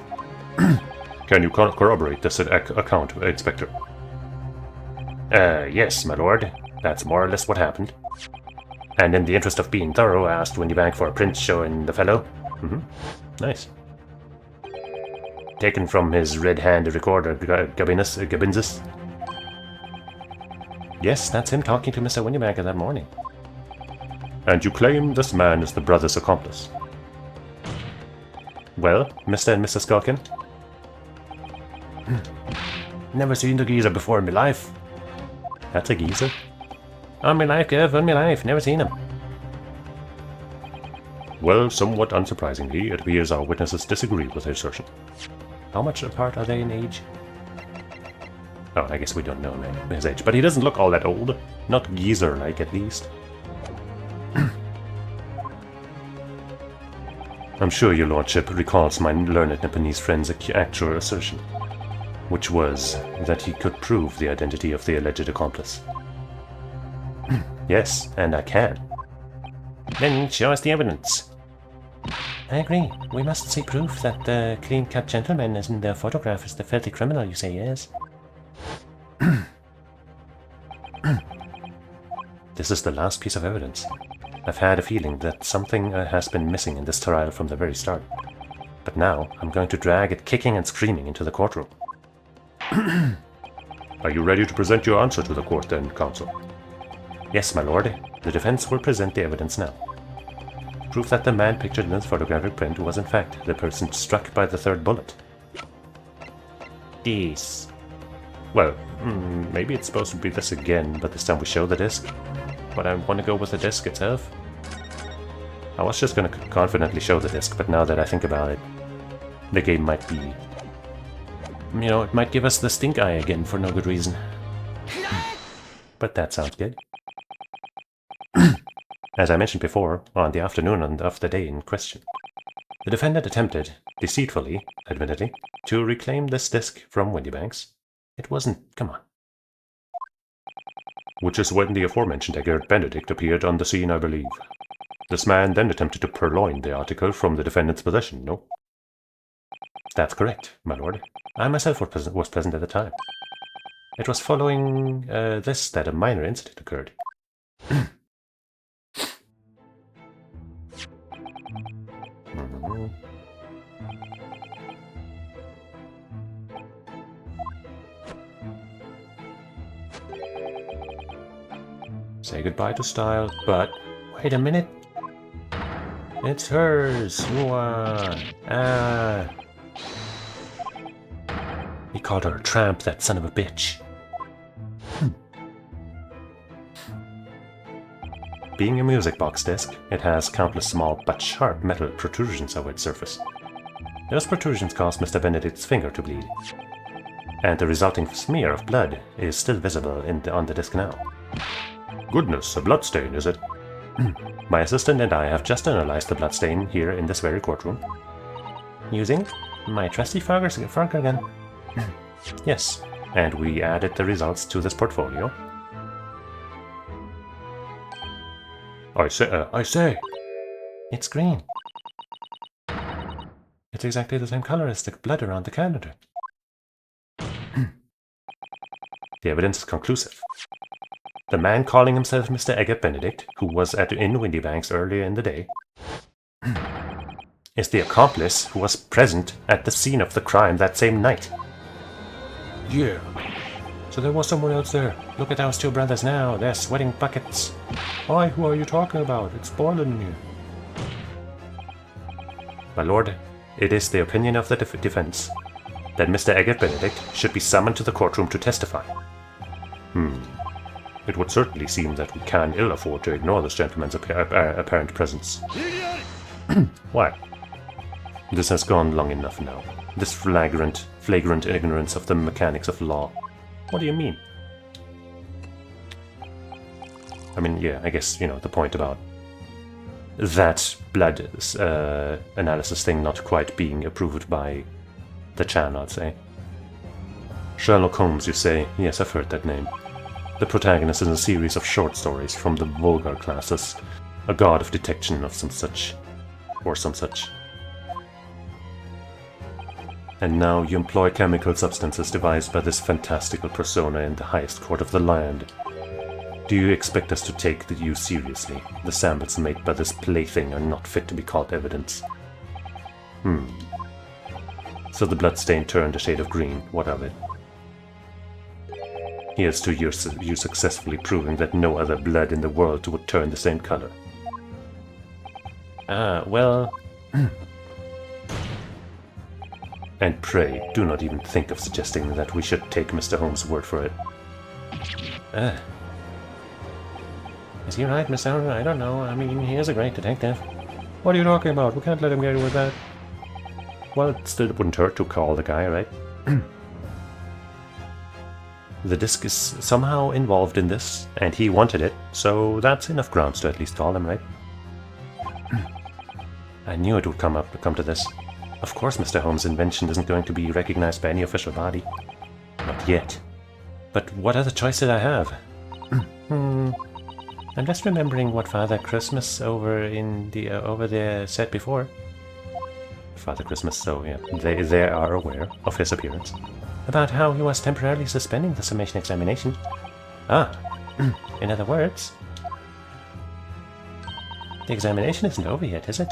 Can you corroborate this account, Inspector? Yes, my lord. That's more or less what happened. And in the interest of being thorough, I asked Windybank for a print showing the fellow. Nice. Taken from his red-hand recorder, Gabinzus. Yes, that's him talking to Mr. Windybank that morning. And you claim this man is the brother's accomplice? Well, Mr. and Mrs. Skulkin? Never seen the geezer before in my life. That's a geezer? On my life, Kev, on my life. Never seen him. Well, somewhat unsurprisingly, it appears our witnesses disagree with the assertion. How much apart are they in age? Oh, I guess we don't know his age, but he doesn't look all that old. Not geezer-like, at least. I'm sure your lordship recalls my learned Nipponese friend's actual assertion, which was that he could prove the identity of the alleged accomplice. Yes, and I can. Then show us the evidence. I agree. We must see proof that the clean-cut gentleman in the photograph is the filthy criminal you say he is. This is the last piece of evidence. I've had a feeling that something has been missing in this trial from the very start. But now, I'm going to drag it kicking and screaming into the courtroom. Are you ready to present your answer to the court then, counsel? Yes, my lord. The defense will present the evidence now. Proof that the man pictured in this photographic print was in fact the person struck by the third bullet. This. Well, maybe it's supposed to be this again, but this time we show the disc. But I want to go with the disc itself. I was just going to confidently show the disc, but now that I think about it, the game might be you know, it might give us the stink eye again for no good reason. But that sounds good. As I mentioned before, on the afternoon of the day in question, the defendant attempted, deceitfully, admittedly, to reclaim this disc from Windybanks. It wasn't... come on. Which is when the aforementioned Egbert Benedict appeared on the scene, I believe. This man then attempted to purloin the article from the defendant's possession, no? That's correct, my lord. I myself was present at the time. It was following this that a minor incident occurred. Say goodbye to style, but wait a minute. It's hers. He called her a tramp, that son of a bitch. Being a music box disc, it has countless small but sharp metal protrusions over its surface. Those protrusions caused Mr. Benedict's finger to bleed, and the resulting smear of blood is still visible on the disc now. Goodness, a bloodstain, is it? My assistant and I have just analyzed the bloodstain here in this very courtroom. Using my trusty Fogger gun. Yes, and we added the results to this portfolio. I say! It's green. It's exactly the same color as the blood around the calendar. The evidence is conclusive. The man calling himself Mr. Egbert Benedict, who was in Windybanks earlier in the day, is the accomplice who was present at the scene of the crime that same night. Yeah. So there was someone else there. Look at those two brothers now. They're sweating buckets. Why? Who are you talking about? It's boiling in here. My lord, it is the opinion of the defense that Mr. Egbert Benedict should be summoned to the courtroom to testify. It would certainly seem that we can ill afford to ignore this gentleman's apparent presence. Why? This has gone long enough now. This flagrant ignorance of the mechanics of law. What do you mean? I mean, yeah, I guess, you know, the point about that blood analysis thing not quite being approved by the Chan, I'd say. Sherlock Holmes, you say? Yes, I've heard that name. The protagonist in a series of short stories from the vulgar classes, a god of detection of some such. And now you employ chemical substances devised by this fantastical persona in the highest court of the land. Do you expect us to take you seriously? The samples made by this plaything are not fit to be called evidence. So the bloodstain turned a shade of green. What of it? Here's to you successfully proving that no other blood in the world would turn the same color. Well... And pray, do not even think of suggesting that we should take Mr. Holmes' word for it. Is he right, Mr. Holmes? I don't know. I mean, he is a great detective. What are you talking about? We can't let him get away with that. Well, it still wouldn't hurt to call the guy, right? The disc is somehow involved in this, and he wanted it, so that's enough grounds to at least call him, right? I knew it would come to this. Of course Mr. Holmes' invention isn't going to be recognized by any official body. Not yet. But what other choice did I have? I'm just remembering what Father Christmas over there said before. Father Christmas, so yeah, they are aware of his appearance. About how he was temporarily suspending the summation examination. In other words, the examination isn't over yet, is it?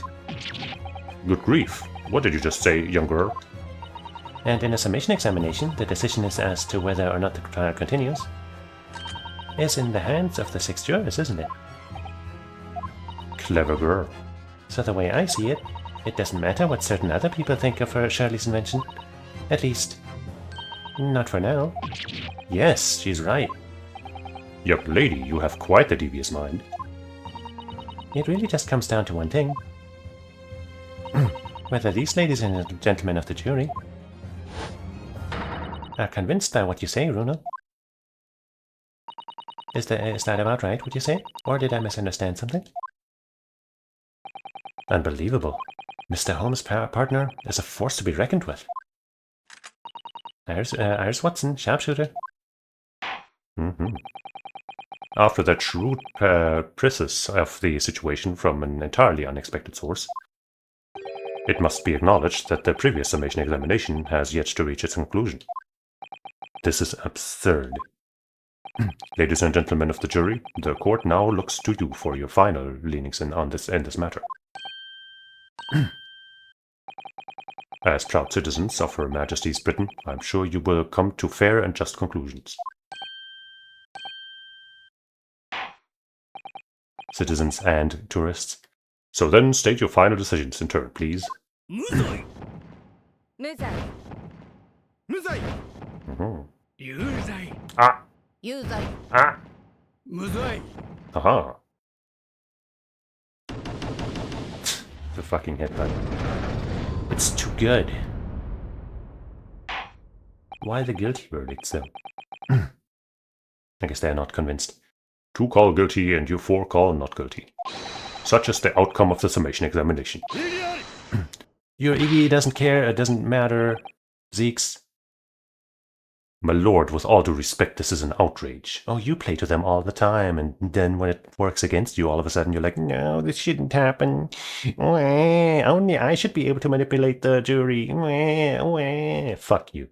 Good grief. What did you just say, young girl? And in a summation examination, the decision is as to whether or not the trial continues. Is in the hands of the 6 jurors, isn't it? Clever girl. So the way I see it, it doesn't matter what certain other people think of Shirley's invention. At least, not for now. Yes, she's right. Young lady, you have quite a devious mind. It really just comes down to one thing. Whether these ladies and gentlemen of the jury are convinced by what you say, Runa. Is that about right, would you say? Or did I misunderstand something? Unbelievable. Mr. Holmes' partner is a force to be reckoned with. Iris Watson, sharpshooter. After that shrewd precis of the situation from an entirely unexpected source, it must be acknowledged that the previous summation examination has yet to reach its conclusion. This is absurd. Ladies and gentlemen of the jury, the court now looks to you for your final leanings in this matter. As proud citizens of Her Majesty's Britain, I'm sure you will come to fair and just conclusions. Citizens and tourists. So then state your final decisions in turn, please. 無罪無罪無罪 Mhm. 有罪 Ah! 有罪 Ah! 無罪 Haha! The fucking headbutt. It's too good. Why the guilty verdict, though? I guess they're not convinced. 2 call guilty and you 4 call not guilty. Such is the outcome of the summation examination. Your Iggy doesn't care, it doesn't matter. Zeeks. My lord, with all due respect, this is an outrage. Oh, you play to them all the time, and then when it works against you, all of a sudden you're like, no, this shouldn't happen. Only I should be able to manipulate the jury. Fuck you.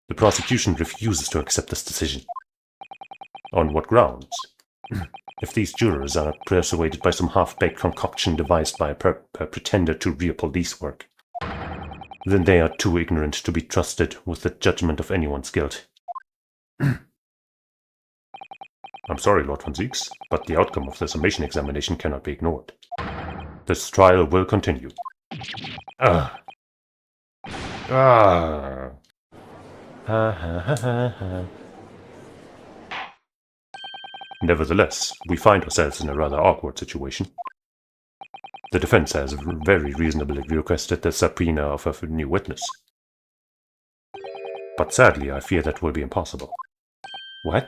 The prosecution refuses to accept this decision. On what grounds? If these jurors are persuaded by some half-baked concoction devised by a pretender to real police work, then they are too ignorant to be trusted with the judgment of anyone's guilt. I'm sorry, Lord von Zieks, but the outcome of the summation examination cannot be ignored. This trial will continue. Ah. Ah. Ha ha ha ha ha. Nevertheless, we find ourselves in a rather awkward situation. The defense has very reasonably requested the subpoena of a new witness. But sadly, I fear that will be impossible. What?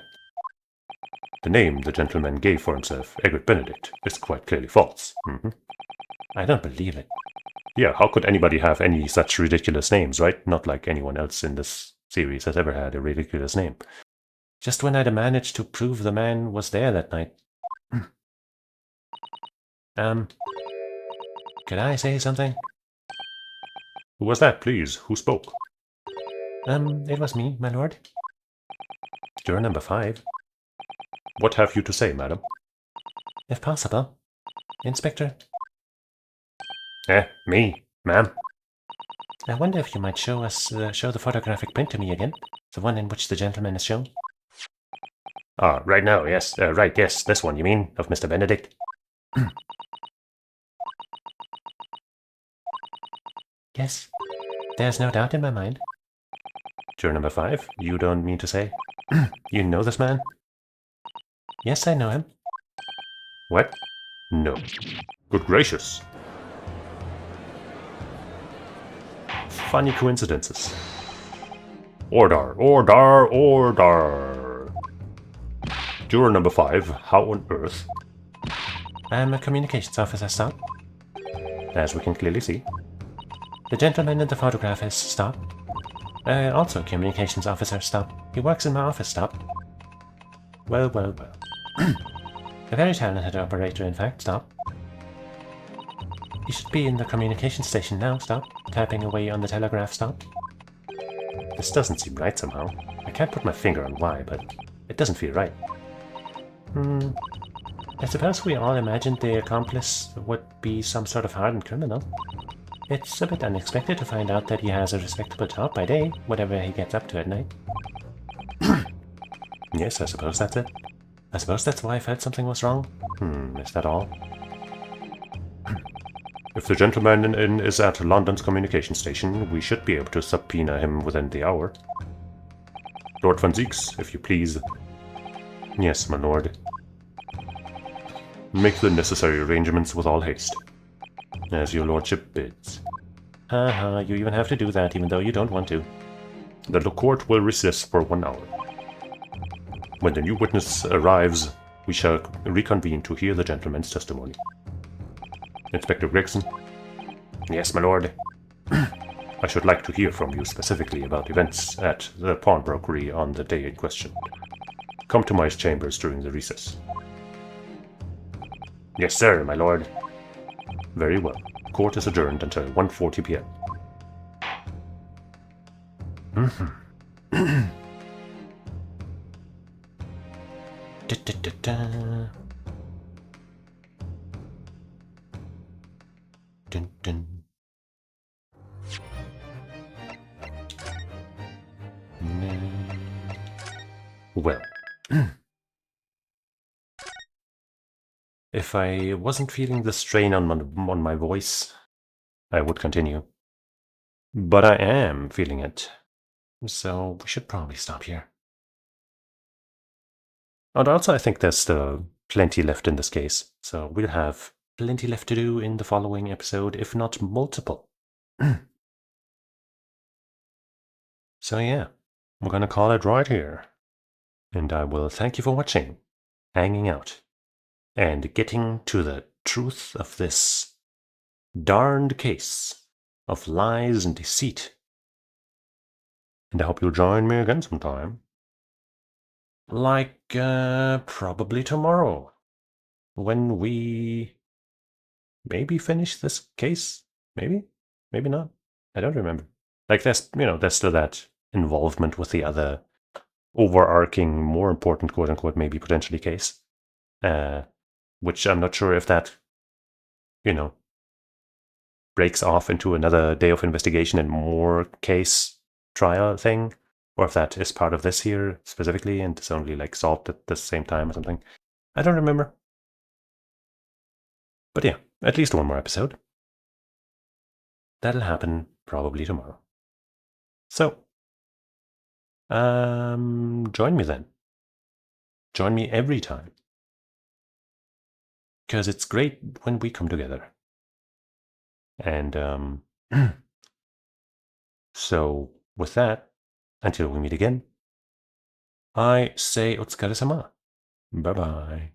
The name the gentleman gave for himself, Egret Benedict, is quite clearly false. I don't believe it. Yeah, how could anybody have any such ridiculous names, right? Not like anyone else in this series has ever had a ridiculous name. Just when I'd managed to prove the man was there that night. Could I say something? Who was that, please? Who spoke? It was me, my lord. Juror number 5. What have you to say, madam? If possible. Inspector, Me, ma'am? I wonder if you might show the photographic print to me again. The one in which the gentleman is shown. Ah, right now, yes. Right, yes, this one, you mean, of Mr. Benedict? Yes. There's no doubt in my mind. Juror number 5, you don't mean to say? You know this man? Yes, I know him. What? No. Good gracious. Funny coincidences. Order, order, order. Juror number 5, how on earth? I'm a communications officer, stop. As we can clearly see. The gentleman in the photograph is stop. Also communications officer, stop. He works in my office, stop. Well, well, well. A very talented operator, in fact, stop. He should be in the communication station now, stop. Tapping away on the telegraph, stop. This doesn't seem right somehow. I can't put my finger on why, but it doesn't feel right. I suppose we all imagined the accomplice would be some sort of hardened criminal. It's a bit unexpected to find out that he has a respectable job by day, whatever he gets up to at night. Yes, I suppose that's it. I suppose that's why I felt something was wrong. Is that all? If the gentleman is at London's communication station, we should be able to subpoena him within the hour. Lord von Zieks, if you please. Yes, my lord. Make the necessary arrangements with all haste. As your lordship bids. Haha, you even have to do that even though you don't want to. The court will recess for 1 hour. When the new witness arrives, we shall reconvene to hear the gentleman's testimony. Inspector Gregson? Yes, my lord. I should like to hear from you specifically about events at the pawnbrokery on the day in question. Come to my chambers during the recess. Yes, sir, my lord. Very well. Court is adjourned until 1:40 p.m. Da-da-da-da. Dun, dun. Well, If I wasn't feeling the strain on my voice, I would continue. But I am feeling it. So we should probably stop here. And also, I think there's still plenty left in this case. So we'll have plenty left to do in the following episode, if not multiple. So yeah, we're gonna call it right here. And I will thank you for watching, hanging out, and getting to the truth of this darned case of lies and deceit. And I hope you'll join me again sometime. Like, probably tomorrow. When we maybe finish this case? Maybe? Maybe not. I don't remember. Like, there's still that involvement with the other overarching, more important, quote-unquote, maybe potentially case. Which I'm not sure if that, breaks off into another day of investigation and more case trial thing, or if that is part of this here specifically and it's only like solved at the same time or something. I don't remember. But yeah, at least one more episode. That'll happen probably tomorrow. So, join me then. Join me every time. Because it's great when we come together. And, so, with that, until we meet again, I say otsukaresama. Bye-bye.